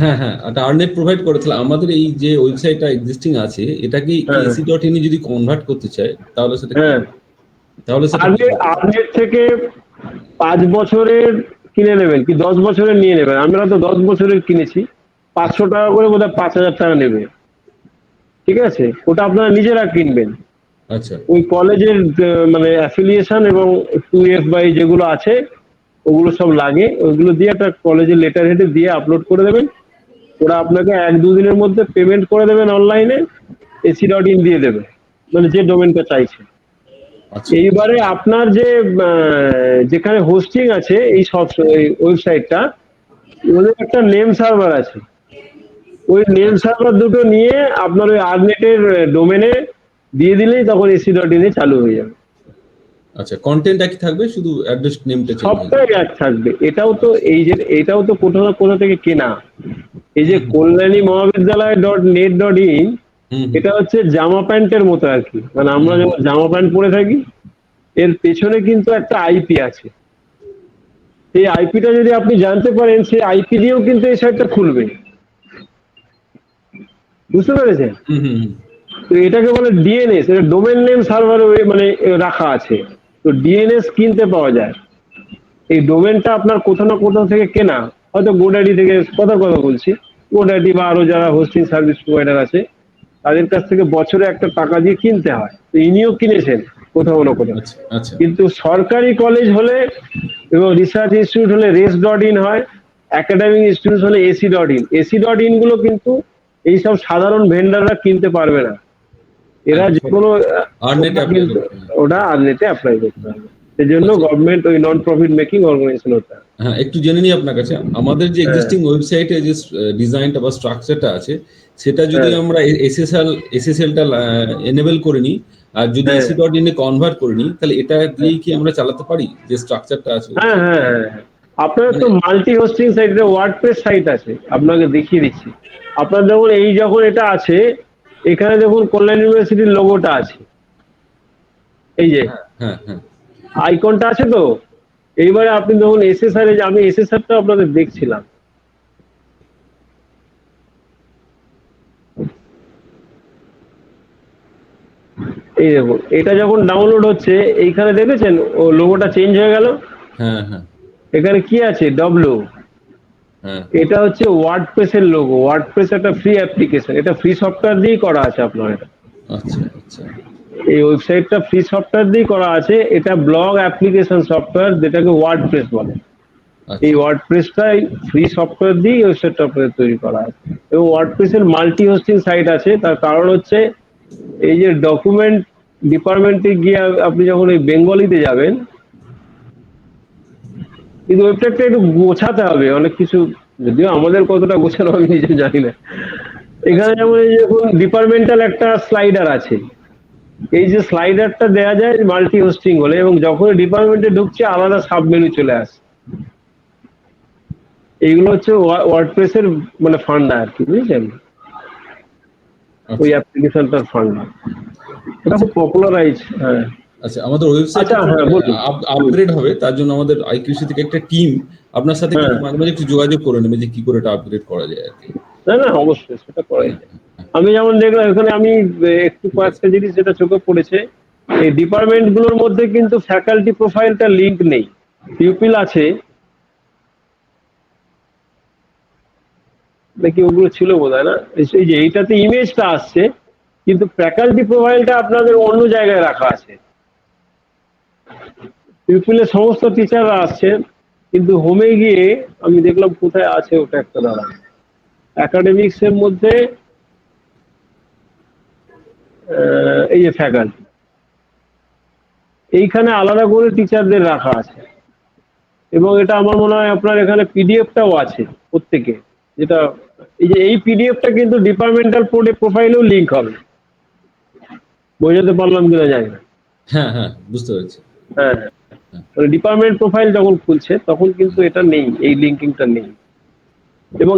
হ্যাঁ, এটা আরনেট প্রোভাইড করে। তাহলে আমাদের এই যে ওয়েবসাইটটা এক্সিস্টিং আছে, এটাকে ac.in যদি কনভার্ট করতে চাই, তাহলে সেটা আরনেট থেকে 5 বছরের কিনে নেবেন কি 10 বছরের নিয়ে নেবেন। আমরা তো 10 বছরের কিনেছি, 500 টাকা করে, বোধহয় 5000 টাকা নেবে, ঠিক আছে? ওটা আপনারা নিজেরা কিনবেন। আচ্ছা ওই কলেজের মানে অ্যাফিলিয়েশন এবং 2F বাই যেগুলো আছে ওগুলো সব লাগে, ওইগুলো দিয়ে একটা কলেজের লেটার হেডে দিয়ে আপলোড করে দেবেন। ওরা আপনাকে 1-2 দিনের মধ্যে পেমেন্ট করে দেবেন অনলাইনে, ac.in দিয়ে দেবে, মানে যে ডোমেনটা চাইছে। আচ্ছা এইবারে আপনার যে যেখানে হোস্টিং আছে এই সব ওয়েবসাইটটা, ওদের একটা নেম সার্ভার আছে, ওই নেম সার্ভার দুটো নিয়ে আপনার ওই আর্নেটের ডোমেনে দিয়ে দিলেই তখন ac.in এ চালু হয়ে যাবে। আচ্ছা, কন্টেন্ট একই থাকবে, শুধু অ্যাড্রেস নেমটা চেঞ্জ হয়ে সবটাই যাবে। এক থাকবে। এটাও তো কোথাও না কোথা থেকে কেনা। এই যে কল্যাণী মহাবিদ্যালয় .net.in, হুম এটা হচ্ছে জামা প্যান্টের মতো আর কি, মানে আমরা যেমন জামা প্যান্ট পরে থাকি, এর পেছনে কিন্তু একটা আইপি আছে। এই আইপিটা যদি আপনি জানতে পারেন, সেই আইপি দিয়েও কিন্তু এই সাইটটা খুলবে। বুঝতে পেরেছেন? হুম হুম হুম। তো এটাকে বলে ডিএনএস, এটা ডোমেন নেম সার্ভার মানে রাখা আছে। তো ডিএনএস কিনতে পাওয়া যায়। এই ডোমেনটা আপনার কোথাও না কোথাও থেকে কেনা, হয়তো গোডাডি থেকে, কথা বলছি, গোডাডি বা আরো যারা হোস্টিং সার্ভিস প্রোভাইডার আছে তাদের কাছ থেকে বছরে একটা টাকা দিয়ে কিনতে হয়। তো ইনিও কিনেছেন কোথাও না কোথাও। আচ্ছা আচ্ছা কিন্তু সরকারি কলেজ হলে এবং রিসার্চ ইনস্টিটিউট হলে res.in হয়, একাডেমিক ইনস্টিটিউট হলে ac.in। ac.in গুলো কিন্তু এইসব সাধারণ ভেন্ডাররা কিনতে পারবে না। এরা যে কোনো আর্নেটে অ্যাপ্লাই করতে হবে। ওটা আর্নেটে অ্যাপ্লাই করতে হবে। সেজন্য আচ্ছা। গভর্নমেন্ট ওই নন প্রফিট মেকিং অর্গানাইজেশন হতে হবে। হ্যাঁ, একটু জেনে নিই আপনার কাছে, আমাদের যে হ্যাঁ। এক্সিস্টিং ওয়েবসাইটে যে ডিজাইনটা বা স্ট্রাকচারটা আছে, সেটা যদি হ্যাঁ। আমরা এসএসএলটা এনেবল করে নিই, আর যদি হ্যাঁ। ac.in এ কনভার্ট করে নিই, তাহলে এটা দিয়েই কি আমরা চালাতে পারি যে স্ট্রাকচারটা আছে? হ্যাঁ হ্যাঁ হ্যাঁ হ্যাঁ। আপনার তো মানে- multi hosting site, WordPress site আছে, আপনাকে দেখিয়ে দিচ্ছি। আপনার দেখুন যখন এটা আছে, এখানে দেখুন কল্যাণ ইউনিভার্সিটির লোগোটা আছে, এই যে হ্যাঁ হ্যাঁ আইকনটা আছে। তো এইবারে আপনি দেখুন এসএসআর, আমি এসএসআরটা আপনাদের দেখছিলাম। এই দেখুন, এটা যখন ডাউনলোড হচ্ছে, এইখানে দেখেছেন ও লোগোটা চেঞ্জ হয়ে গেল। হ্যাঁ হ্যাঁ এখানে কি আছে, ডব্লিউ। হ্যাঁ এটা হচ্ছে ওয়ার্ডপ্রেসের লোগো। ওয়ার্ডপ্রেস একটা ফ্রি অ্যাপ্লিকেশন, এটা ফ্রি সফটওয়্যার দিয়েই করা আছে আপনার। এটা আচ্ছা আচ্ছা এই ওয়েবসাইটটা ফ্রি সফটওয়্যার দিয়েই করা আছে। এটা ব্লগ অ্যাপ্লিকেশন সফটওয়্যার, যেটাকে ওয়ার্ডপ্রেস বলে। আচ্ছা এই ওয়ার্ডপ্রেসটাই ফ্রি সফটওয়্যার দিয়ে ওয়েবসাইটটা আপনাদের তৈরি করা আছে। এবং ওয়ার্ডপ্রেসের মাল্টি হোস্টিং সাইট আছে। তার কারণ হচ্ছে এই যে ডকুমেন্ট ডিপার্টমেন্টে গিয়ে আপনি যখন ওই বেঙ্গলিতে যাবেন, কিন্তু ওয়েবসাইটটা একটু গোছাতে হবে অনেক কিছু, যদিও আমাদের কতটা গোছানো আমি নিজে জানি না। এখানে যেমন এই যখন ডিপার্টমেন্টাল একটা স্লাইডার আছে, এই যে স্লাইডারটা দেওয়া যায় মাল্টি হোস্টিং হলে, এবং যখন ডিপার্টমেন্টে ঢুকছে আলাদা সাব মেনু চলে আসে। এইগুলো হচ্ছে ওয়ার্ডপ্রেসের মানে ফান্ডা আর কি, বুঝছেন? ওই অ্যাপ্লিকেশনটার ফান্ডা, এটা খুব পপুলারাইজ। হ্যাঁ আচ্ছা, আমাদের ওয়েবসাইট আচ্ছা, হ্যাঁ, বলুন। আপগ্রেড হবে, তার জন্য আমাদের আইকৃষি থেকে একটা টিম আপনার সাথে হ্যাঁ। কিন্তু মাঝে মাঝে একটু যোগাযোগ করে নেবে যে কি করে এটা আপগ্রেড করা যায় আর কি। না না, অবশ্যই সেটা করাই যায়। আমি যেমন দেখলাম এখানে, আমি একটু কয়েকটা জিনিস যেটা চোখে পড়েছে, এই ডিপার্টমেন্ট গুলোর মধ্যে কিন্তু ফ্যাকাল্টি প্রোফাইলটা লিঙ্ক নেই। পিউপিল আছে নাকি, ওগুলো ছিল বোধহয় না। এই যে এইটাতে ইমেজটা আসছে, কিন্তু ফ্যাকাল্টি প্রোফাইলটা আপনাদের অন্য জায়গায় রাখা আছে। পিউপিলের সমস্ত টিচাররা আসছেন, কিন্তু হোমে গিয়ে আমি দেখলাম কোথায় আছে ওটা একটা দাঁড়া, একাডেমিক্স এর মধ্যে এই যে ফ্যাকাল্টি, এইখানে আলাদা করে টিচারদের রাখা আছে। এবং এটা আমার মনে হয় আপনার এখানে পিডিএফটাও আছে প্রত্যেকে, যেটা এই পিডিএফটা কিন্তু ডিপার্টমেন্টাল প্রোফাইলেও লিঙ্ক হবে। বোঝাতে পারলাম কিনা জানি না। হ্যাঁ হ্যাঁ, বুঝতে পেরেছি। হ্যাঁ হ্যাঁ, মানে ডিপার্টমেন্ট প্রোফাইল যখন খুলছে তখন কিন্তু এটা নেই, এই লিঙ্কিংটা নেই। এবং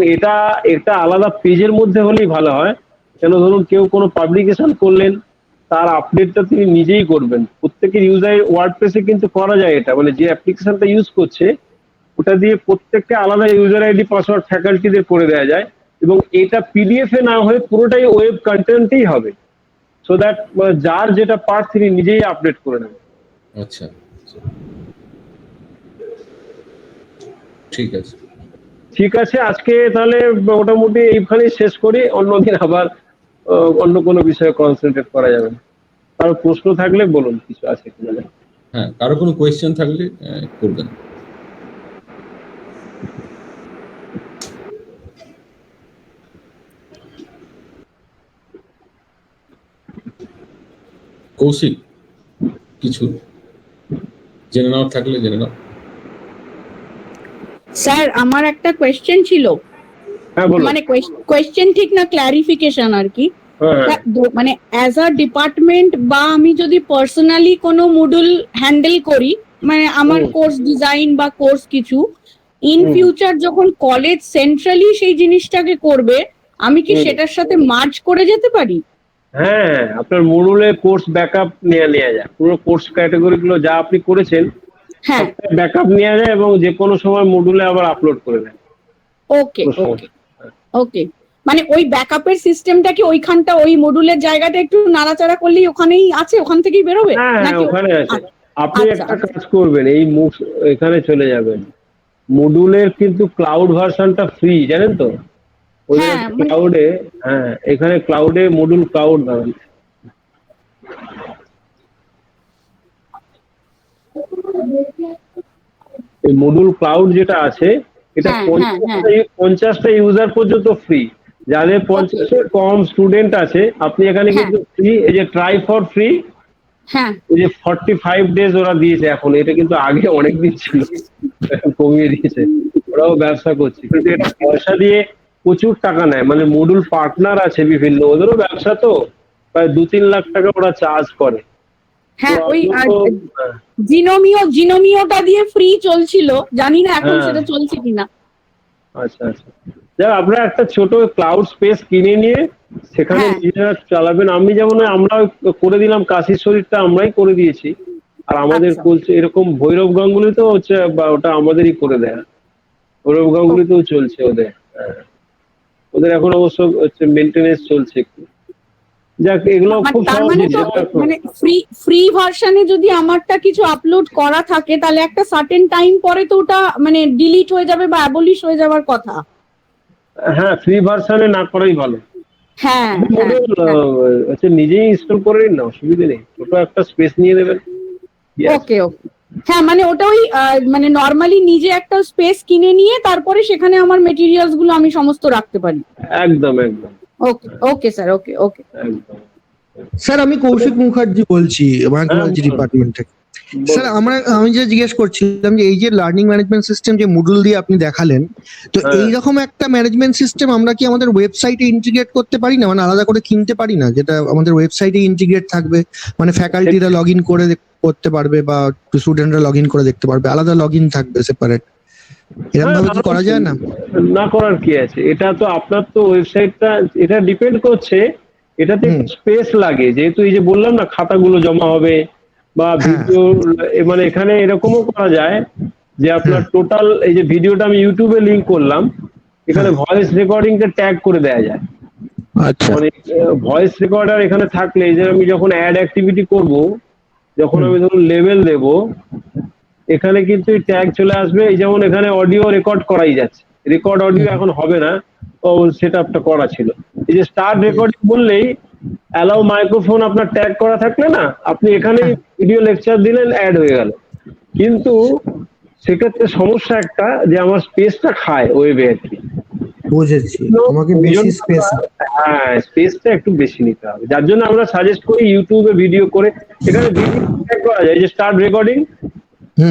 এটা আলাদা পেজের মধ্যে হলেই ভালো হয়। কেন, ধরুন কেউ কোনো পাবলিকেশন করলেন, তার আপডেটটা তিনি নিজেই করবেন। প্রত্যেকের ইউজার ওয়ার্ডপ্রেসে কিন্তু করা যায় এটা, মানে যে অ্যাপ্লিকেশনটা ইউজ করছে ওটা দিয়ে প্রত্যেককে আলাদা ইউজার আইডি পাসওয়ার্ড ফ্যাকাল্টিদের করে দেওয়া যায়। এবং এটা পিডিএফ এ না হয়ে পুরোটাই ওয়েব কন্টেন্টেই হবে, সো দ্যাট যার যেটা পার্ট তিনি নিজেই আপডেট করে নেবেন। আচ্ছা, ঠিক আছে। ঠিক আছে, আজকে তাহলে মোটামুটি এইখানেই শেষ করি। অন্যদিন আবার অন্য কোনো বিষয়ে কনসেন্ট্রেট করা যাবে। কারো প্রশ্ন থাকলে বলুন, কিছু আছে কিনা। হ্যাঁ, কারো কোনো কোয়েশ্চেন থাকলে করবেন। কৌশিক, কিছু জেনে নেওয়ার থাকলে জেনে নাও। স্যার আমার একটা কোয়েশ্চেন ছিল, হ্যাঁ বলুন। মানে কোয়েশ্চেন ঠিক না, ক্ল্যারিফিকেশন আর কি। হ্যাঁ, মানে অ্যাজ আ ডিপার্টমেন্ট বা আমি যদি পার্সোনালি কোনো মডুল হ্যান্ডেল করি, মানে আমার কোর্স ডিজাইন বা কোর্স কিছু, ইন ফিউচার যখন কলেজ সেন্ট্রালি সেই জিনিসটাকে করবে, আমি কি সেটার সাথে মার্জ করে যেতে পারি? হ্যাঁ, আপনার মডুলে কোর্স ব্যাকআপ নেওয়া যায়, পুরো কোর্স ক্যাটাগরি গুলো যা আপনি করেছেন হ্যাঁ, ব্যাকআপ নেওয়া যায় এবং যে কোনো সময় মডুলে আবার আপলোড করে দেন। ওকে ওকে ওকে। মানে ওই ব্যাকআপের সিস্টেমটা কি ওইখানটা ওই মডুলের জায়গাটা একটু নাড়াচাড়া করলেই ওখানেই আছে, ওখান থেকেই বেরোবে হ্যাঁ, নাকি? ওখানে আছে। আপনি আচ্ছা, একটা কাজ করবেন, এই এখানে চলে যাবেন, মডুলের কিন্তু ক্লাউড ভার্সনটা ফ্রি, জানেন তো? ওদের হ্যাঁ, ক্লাউডে, হ্যাঁ এখানে ক্লাউডে মডুল ক্লাউড দাঁড়ান। এই মডুল ক্লাউড যেটা আছে, এটা হ্যাঁ, 50টা ইউজার পর্যন্ত ফ্রি। যাদের 50 কম স্টুডেন্ট আছে, আপনি এখানে কিন্তু ফ্রি, এই যে ট্রাই ফর ফ্রি, হ্যাঁ, এই যে 45 ডেজ ওরা দিয়েছে এখন, এটা কিন্তু আগে অনেক দিন ছিল, এখন কমিয়ে দিয়েছে। ওরাও ব্যবসা করছে, কিন্তু এটা পয়সা দিয়ে প্রচুর টাকা নেয়, মানে মডুল পার্টনার আছে বিভিন্ন, ওদেরও ব্যবসা তো, প্রায় 2-3 লাখ টাকা ওরা চার্জ করে। হ্যাঁ। তো ওই হ্যাঁ। জিনোমিওটা দিয়ে ফ্রি চলছিল, জানি না এখন হ্যাঁ। সেটা চলছে কিনা। আচ্ছা আচ্ছা, যাক আপনারা একটা ছোট ক্লাউড স্পেস কিনে নিয়ে সেখানে হ্যাঁ। নিজেরা চালাবেন। আমি যেমন আমরা করে দিলাম, কাশির শরীরটা আমরাই করে দিয়েছি, আর আমাদের আচ্ছা। চলছে এরকম ভৈরব গাঙ্গুলিতেও হচ্ছে, বা ওটা আমাদেরই করে দেয়, ভৈরব গাঙ্গুলিতেও চলছে ওদের। হ্যাঁ, ওদের এখন অবশ্য হচ্ছে মেনটেনেন্স চলছে একটু। যাক, এগুলো খুব তার সহজ মানে জিনিস। তো মানে ফ্রি ভার্সনে যদি আমারটা কিছু আপলোড করা থাকে, তাহলে একটা সার্টেন টাইম পরে তো ওটা মানে ডিলিট হয়ে যাবে বা অ্যাবলিশ হয়ে যাওয়ার কথা। হ্যাঁ, ফ্রি ভার্সনে না করাই ভালো। হ্যাঁ, মডেল হচ্ছে নিজেই ইনস্টল করে নিন না, অসুবিধা নেই, ছোট একটা স্পেস নিয়ে নেবেন। ওকে ওকে। হ্যাঁ, মানে ওটা ওই মানে নরমালি নিজে একটা স্পেস কিনে নিয়ে তারপরে সেখানে আমার মেটেরিয়ালস গুলো আমি সমস্ত রাখতে পারি। একদম একদম ওকে ওকে স্যার, ওকে ওকে। একদম। স্যার আমি কৌশিক মুখার্জি বলছি, মাইক্রোবায়োলজি বলুন। ডিপার্টমেন্ট থেকে। স্যার আমি যে জিজ্ঞেস করছিলাম যে এই যে লার্নিং ম্যানেজমেন্ট সিস্টেম যে মডুল দিয়ে আপনি দেখালেন, তো হ্যাঁ। এইরকম একটা ম্যানেজমেন্ট সিস্টেম আমরা কি আমাদের ওয়েবসাইটে ইন্টিগ্রেট করতে পারি না, মানে আলাদা করে কিনতে পারি না, যেটা আমাদের ওয়েবসাইটে ইন্টিগ্রেট থাকবে, মানে ফ্যাকাল্টিরা লগ ইন করে করতে পারবে বা স্টুডেন্টরা লগ ইন করে দেখতে পারবে, আলাদা লগ ইন থাকবে সেপারেট, এরকম ভাবে কি করা যায় না? না করার কি আছে, এটা তো আপনার তো ওয়েবসাইটটা, এটা ডিপেন্ড করছে, এটাতে স্পেস লাগে, যেহেতু এই যে বললাম না খাতাগুলো জমা হবে বা ভিডিও, মানে এখানে এরকমও করা যায় যে আপনার টোটাল এই যে ভিডিওটা আমি ইউটিউবে লিংক করলাম, এখানে ভয়েস রেকর্ডিংটা ট্যাগ করে দেওয়া যায়। আচ্ছা, মানে ভয়েস রেকর্ডার এখানে থাকলে, এই যে আমি যখন অ্যাড অ্যাক্টিভিটি করব, যখন আমি ধরুন লেভেল দেব, এখানে কিন্তু ট্যাগ চলে আসবে। এই যেমন এখানে অডিও রেকর্ড করাই যাচ্ছে, রেকর্ড অডিও এখন হবে না, তো সেটআপটা করা ছিল। এই যে স্টার্ট রেকর্ডিং বললেই অ্যালাউ মাইক্রোফোন আপনার ট্যাগ করা থাকলে না, আপনি এখানে ভিডিও লেকচার দিলেন, অ্যাড হয়ে গেল। কিন্তু সেক্ষেত্রে সমস্যা একটা, যে আমার স্পেসটা খায় ওয়েবে আর কি। বুঝেছি, আমাকে বেশি স্পেস। হ্যাঁ, স্পেসটা একটু বেশি নিতে হবে, যার জন্য আমরা সাজেস্ট করি ইউটিউবে ভিডিও করে, এখানে ভিডিও ট্যাগ করা যায়। এই যে স্টার্ট রেকর্ডিং,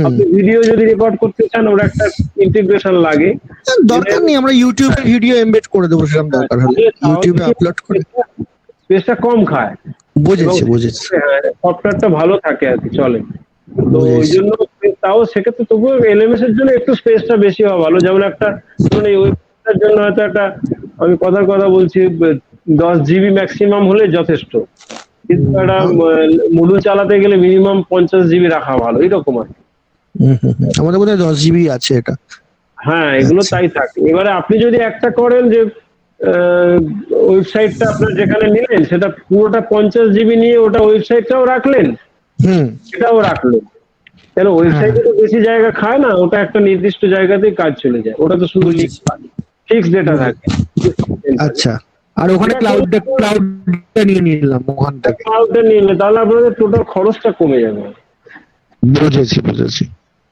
আপনি ভিডিও যদি রেকর্ড করতে চান, ওর একটা ইন্টিগ্রেশন লাগে, দরকার নেই, আমরা ইউটিউবে ভিডিও এমবেড করে দেবো, সেরকম দরকার হলে ইউটিউবে আপলোড করে। স্পেসটা কম খায়। বুঝেছি। সফটওয়্যারটা ভালো থাকে আর কি, চলে। তো ওই জন্য তাও সেক্ষেত্রে তবুও এলএমএস এর জন্য একটু স্পেসটা বেশি হওয়া ভালো। যেমন একটা মানে এই ওয়েবসাইটের জন্য হয়তো একটা, আমি কথার কথা বলছি, 10 জিবি ম্যাক্সিমাম হলে যথেষ্ট, কিন্তু একটা মডুল চালাতে গেলে মিনিমাম 50 জিবি রাখা ভালো, এরকম আর কি। আমাদের বোধহয় 10 জিবি আছে এটা। হ্যাঁ, এগুলো তাই থাকে। এবারে আপনি যদি একটা করেন যে ওয়েবসাইটটা আপনার যেখানে নিলেন, সেটা পুরোটা 50 জিবি নিয়ে ওটা ওয়েবসাইটটাও রাখলেন, সেটাও রাখলেন, কেন ওয়েবসাইটে তো বেশি জায়গা খায় না, ওটা একটা নির্দিষ্ট জায়গাতেই কাজ চলে যায়, ওটা তো শুধু ফিক্স ডেটা থাকে। আচ্ছা, আর ওখানে ক্লাউডটা নিয়ে নিলাম ওখান থেকে। ক্লাউডটা নিলে তাহলে আপনাদের টোটাল খরচটা কমে যাবে। বুঝেছি।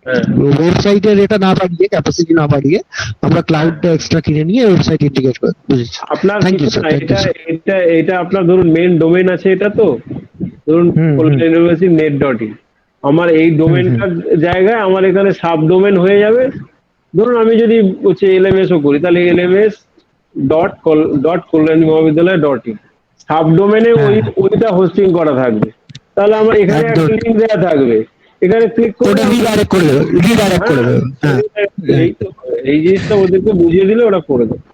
হ্যাঁ ওয়েবসাইটের এটা না বাড়িয়ে, ক্যাপাসিটি না বাড়িয়ে আমরা ক্লাউডটা এক্সট্রা কিনে নিয়ে ওয়েবসাইট ইন্টিগ্রেট করে। বুঝেছি। আপনার থ্যাংক ইউ কিছু স্যার, না, থ্যাংক ইউ স্যার। এটা আপনার ধরুন মেন ডোমেন আছে, এটা তো ধরুন কলকাতা ইউনিভার্সিটি net.in, আমার এই ডোমেনটার জায়গায় আমার এখানে সাব ডোমেন হয়ে যাবে। ধরুন আমি যদি হচ্ছে এলএমএসও করি, তাহলে LMS ডট কল্যাণী মহাবিদ্যালয় .in সাব ডোমেনে ওইটা হোস্টিং করা থাকবে। তাহলে আমার এখানে একটা একদম। লিঙ্ক দেওয়া থাকবে, এখানে ক্লিক করে ওটা রিডাইরেক্ট করে দেবে, হ্যাঁ। এই জিনিসটা ওদেরকে বুঝিয়ে দিলে ওরা করে দেবে।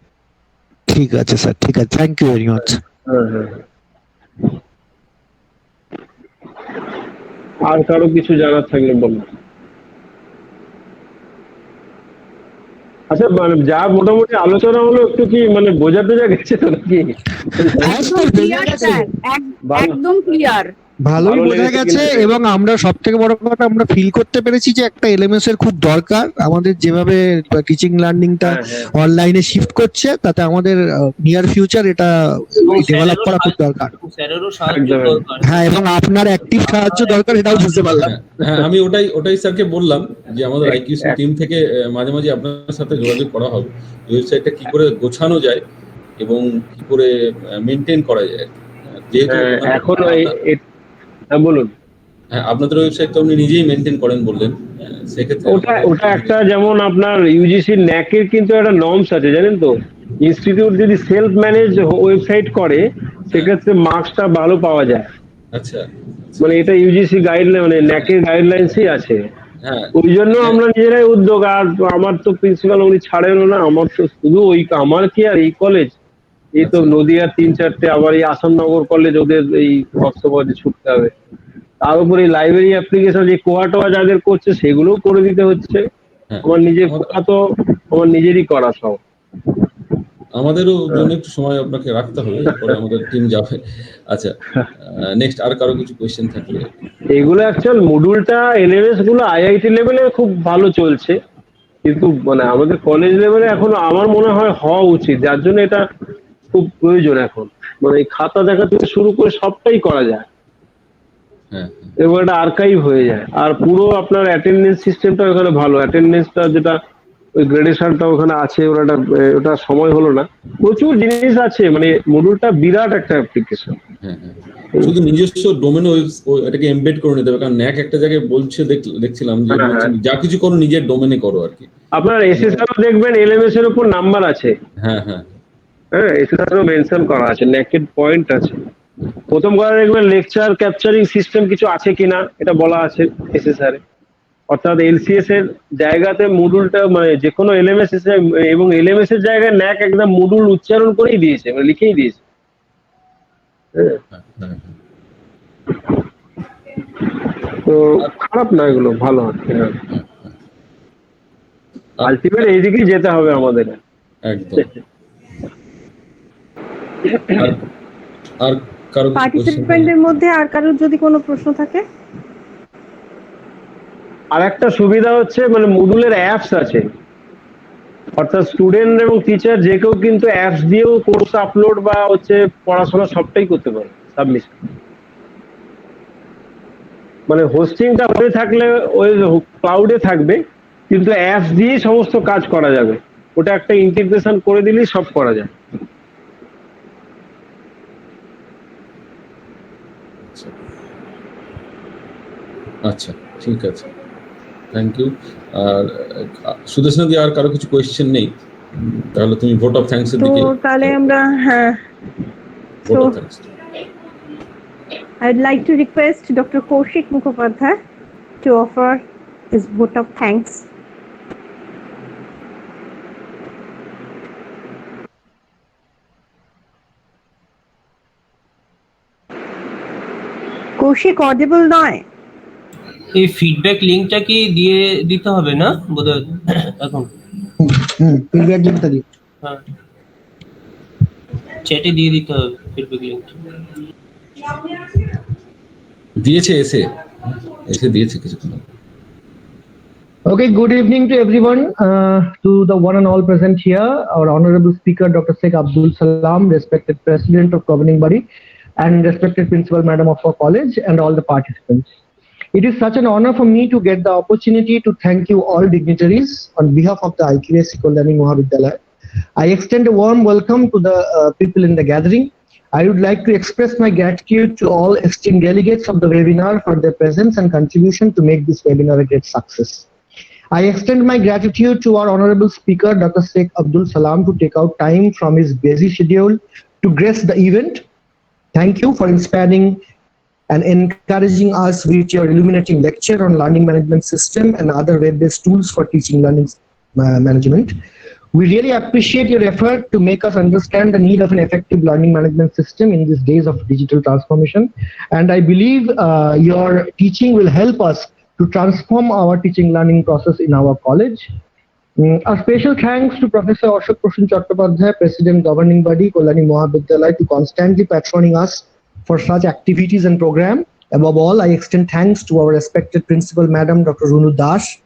ঠিক আছে স্যার, ঠিক আছে, থ্যাংক ইউ ভেরি মাচ। হ্যাঁ। আর কারো কিছু জানার থাকলে বলুন। আচ্ছা, মানে যা মোটামুটি আলোচনা হলো, একটু কি মানে বোঝা গেছে তো নাকি? হ্যাঁ স্যার, বোঝা গেছে। একদম ক্লিয়ার। ভালোই ভালো বোঝা লেগেছে গেছে, কিন্তু। এবং আমরা সব থেকে বড় কথা আমরা ফিল করতে পেরেছি যে একটা এলএমএস এর খুব দরকার আমাদের, যেভাবে টিচিং লার্নিংটা হ্যাঁ। অনলাইনে শিফট করছে, তাতে আমাদের নিয়ার ফিউচার এটা ডেভেলপ করা খুব দরকার। স্যারেরও সাহায্য একদম। দরকার। হ্যাঁ, এবং আপনার অ্যাক্টিভ সাহায্য দরকার, এটাও বুঝতে পারলাম। হ্যাঁ, আমি ওটাই স্যারকে বললাম যে আমাদের আইকিউসি টিম থেকে মাঝে মাঝে আপনার সাথে যোগাযোগ করা হবে, ওয়েবসাইটটা কি করে গোছানো যায় এবং কি করে মেনটেন করা যায়। যেহেতু এখন হ্যাঁ বলুন। হ্যাঁ, আপনাদের ওয়েবসাইট তো আপনি নিজেই মেনটেন করেন বললেন, সেক্ষেত্রে ওটা একটা, যেমন আপনার ইউজিসি ন্যাকের কিন্তু একটা নর্মস আছে জানেন তো। ইনস্টিটিউট যদি সেলফ ম্যানেজ ওয়েবসাইট করে, সেক্ষেত্রে মার্কসটা ভালো পাওয়া যায়। আচ্ছা, মানে এটা ইউজিসি গাইডলাইন, মানে ন্যাকের গাইডলাইন্সই আছে। হ্যাঁ, ওই জন্য আমরা নিজেরাই উদ্যোগ। আর আমার তো প্রিন্সিপাল উনি ছাড়েন না, আমার তো শুধু আমার কি আর এই কলেজ, এই তো নদিয়ার 3-4টে, আবার এই আসামনগর কলেজ, ওদের এই কক্সবাজারে ছুটতে হবে। তার উপরে লাইব্রেরি অ্যাপ্লিকেশন যে কোয়াটোয়া যাদের করছে, সেগুলোও করে দিতে হচ্ছে। হ্যাঁ। আমার নিজের কোয়া তো আমার নিজেরই করা সব। আমাদেরও জন্য একটু সময় আপনাকে রাখতে হবে, পরে আমাদের টিম যাবে। আচ্ছা, নেক্সট আর কারো কিছু কোয়েশ্চেন থাকলে? এগুলো অ্যাকচুয়াল মডিউলটা এলএমএস গুলো আইআইটি লেভেলে খুব ভালো চলছে, কিন্তু মানে আমাদের কলেজ লেভেলে এখন আমার মনে হয় হওয়া উচিত, যার জন্য এটা খুব প্রয়োজন এখন। মানে এই খাতা দেখা থেকে শুরু করে সবটাই করা যায় হ্যাঁ, এবং এটা আর্কাইভ হয়ে যায়। আর পুরো আপনার অ্যাটেন্ডেন্স সিস্টেমটা ওখানে ভালো, অ্যাটেন্ডেন্সটা যেটা ওই গ্রেডেশনটা ওখানে আছে, ওটা সময় হলো না, প্রচুর জিনিস আছে। মানে মডিউলটা বিরাট একটা অ্যাপ্লিকেশন। হ্যাঁ। শুধু নিজস্ব ডোমেনে এটাকে এমবেড করে নিতে হবে, কারণ ন্যাক একটা জায়গায় বলছে, দেখছিলাম যে যা কিছু করো নিজের ডোমেনে করো আর কি। আপনার এসএসআর দেখবেন এলএমএস এর উপর নাম্বার আছে। হ্যাঁ, এসএসআর মেনশন করা আছে, নেকেড পয়েন্ট আছে। প্রথম কথা দেখবেন লেকচার ক্যাপচারিং সিস্টেম কিছু আছে কিনা, এটা বলা আছে এসএসআর এ। অর্থাৎ এলসিএস এর জায়গাতে মডুলটা, মানে যে কোনো এলএমএস এবং এলএমএস এর জায়গায় ন্যাক একদম মডুল উচ্চারণ করেই দিয়েছে, মানে লিখেই দিয়েছে। তো খারাপ না, এগুলো ভালো হচ্ছে। আলটিমেট এইদিকেই যেতে হবে আমাদের। একদম। আর কারো পার্টিসিপেন্টের মধ্যে আর কারোর যদি কোনো প্রশ্ন থাকে? আর একটা সুবিধা হচ্ছে, মানে মডুলের অ্যাপস আছে, অর্থাৎ স্টুডেন্ট এবং টিচার যে কেউ কিন্তু অ্যাপস দিয়েও কোর্স আপলোড বা হচ্ছে পড়াশোনা সবটাই করতে পারে, সাবমিশন। মানে হোস্টিংটা হয়ে থাকলে ওই ক্লাউডে থাকবে, কিন্তু অ্যাপস দিয়েই সমস্ত কাজ করা যাবে। ওটা একটা ইন্টিগ্রেশন করে দিলেই সব করা যায়। আচ্ছা, ঠিক আছে, থ্যাংক ইউ। আর সুদেশনা দি, আর কারো কিছু কোয়েশ্চেন নেই? তাহলে তুমি ভোট অফ থ্যাঙ্কস এর দিকে। তো তাহলে আমরা, হ্যাঁ, vote of thanks. I'd like to request Dr. Kaushik Mukhopadhyay to offer his vote of thanks. Kaushik audible নয়? এই ফিডব্যাক লিংকটা কি দিয়ে দিতে হবে না বোধহয় এখন? ফিডব্যাক লিংকটা দিই। হ্যাঁ, চ্যাটে দিয়ে দিতে হবে ফিডব্যাক লিংকটা। দিয়েছে, এসে দিয়েছে কিছুক্ষণ আগে। Okay, good evening to everyone, to the one and all present here, our Honorable Speaker, Dr. Sheikh Abdul Salam, respected President of Governing Body, and respected Principal Madam of our college, and all the participants. It is such an honor for me to get the opportunity to thank you all dignitaries on behalf of the IQAC Kalyani Mahavidyalaya. I extend a warm welcome to the people in the gathering. I would like to express my gratitude to all esteemed delegates of the webinar for their presence and contribution to make this webinar a great success. I extend my gratitude to our Honorable Speaker, Dr. Sheikh Abdul Salam, to take out time from his busy schedule to grace the event. Thank you for inspiring and encouraging us with your illuminating lecture on learning management system and other web-based tools for teaching learning management. We really appreciate your effort to make us understand the need of an effective learning management system in these days of digital transformation. And I believe your teaching will help us to transform our teaching learning process in our college. A special thanks to Professor Ashok Prasun Chattopadhyay, President Governing Body, Kalyani Mahavidyalaya, to constantly patroning us for such activities and program. Above all, I extend thanks to our respected Principal Madam, Dr. Runu Das,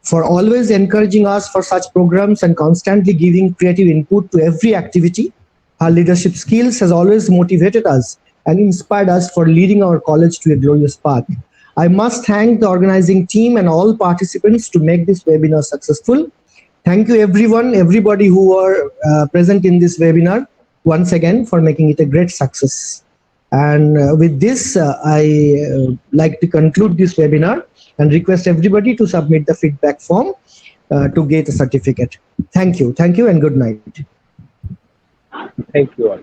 for always encouraging us for such programs and constantly giving creative input to every activity. Her leadership skills has always motivated us and inspired us for leading our college to a glorious path. I must thank the organizing team and all participants to make this webinar successful. Thank you everyone, everybody who are present in this webinar once again for making it a great success. And with this, I like to conclude this webinar and request everybody to submit the feedback form to get a certificate. Thank you and good night. Thank you all.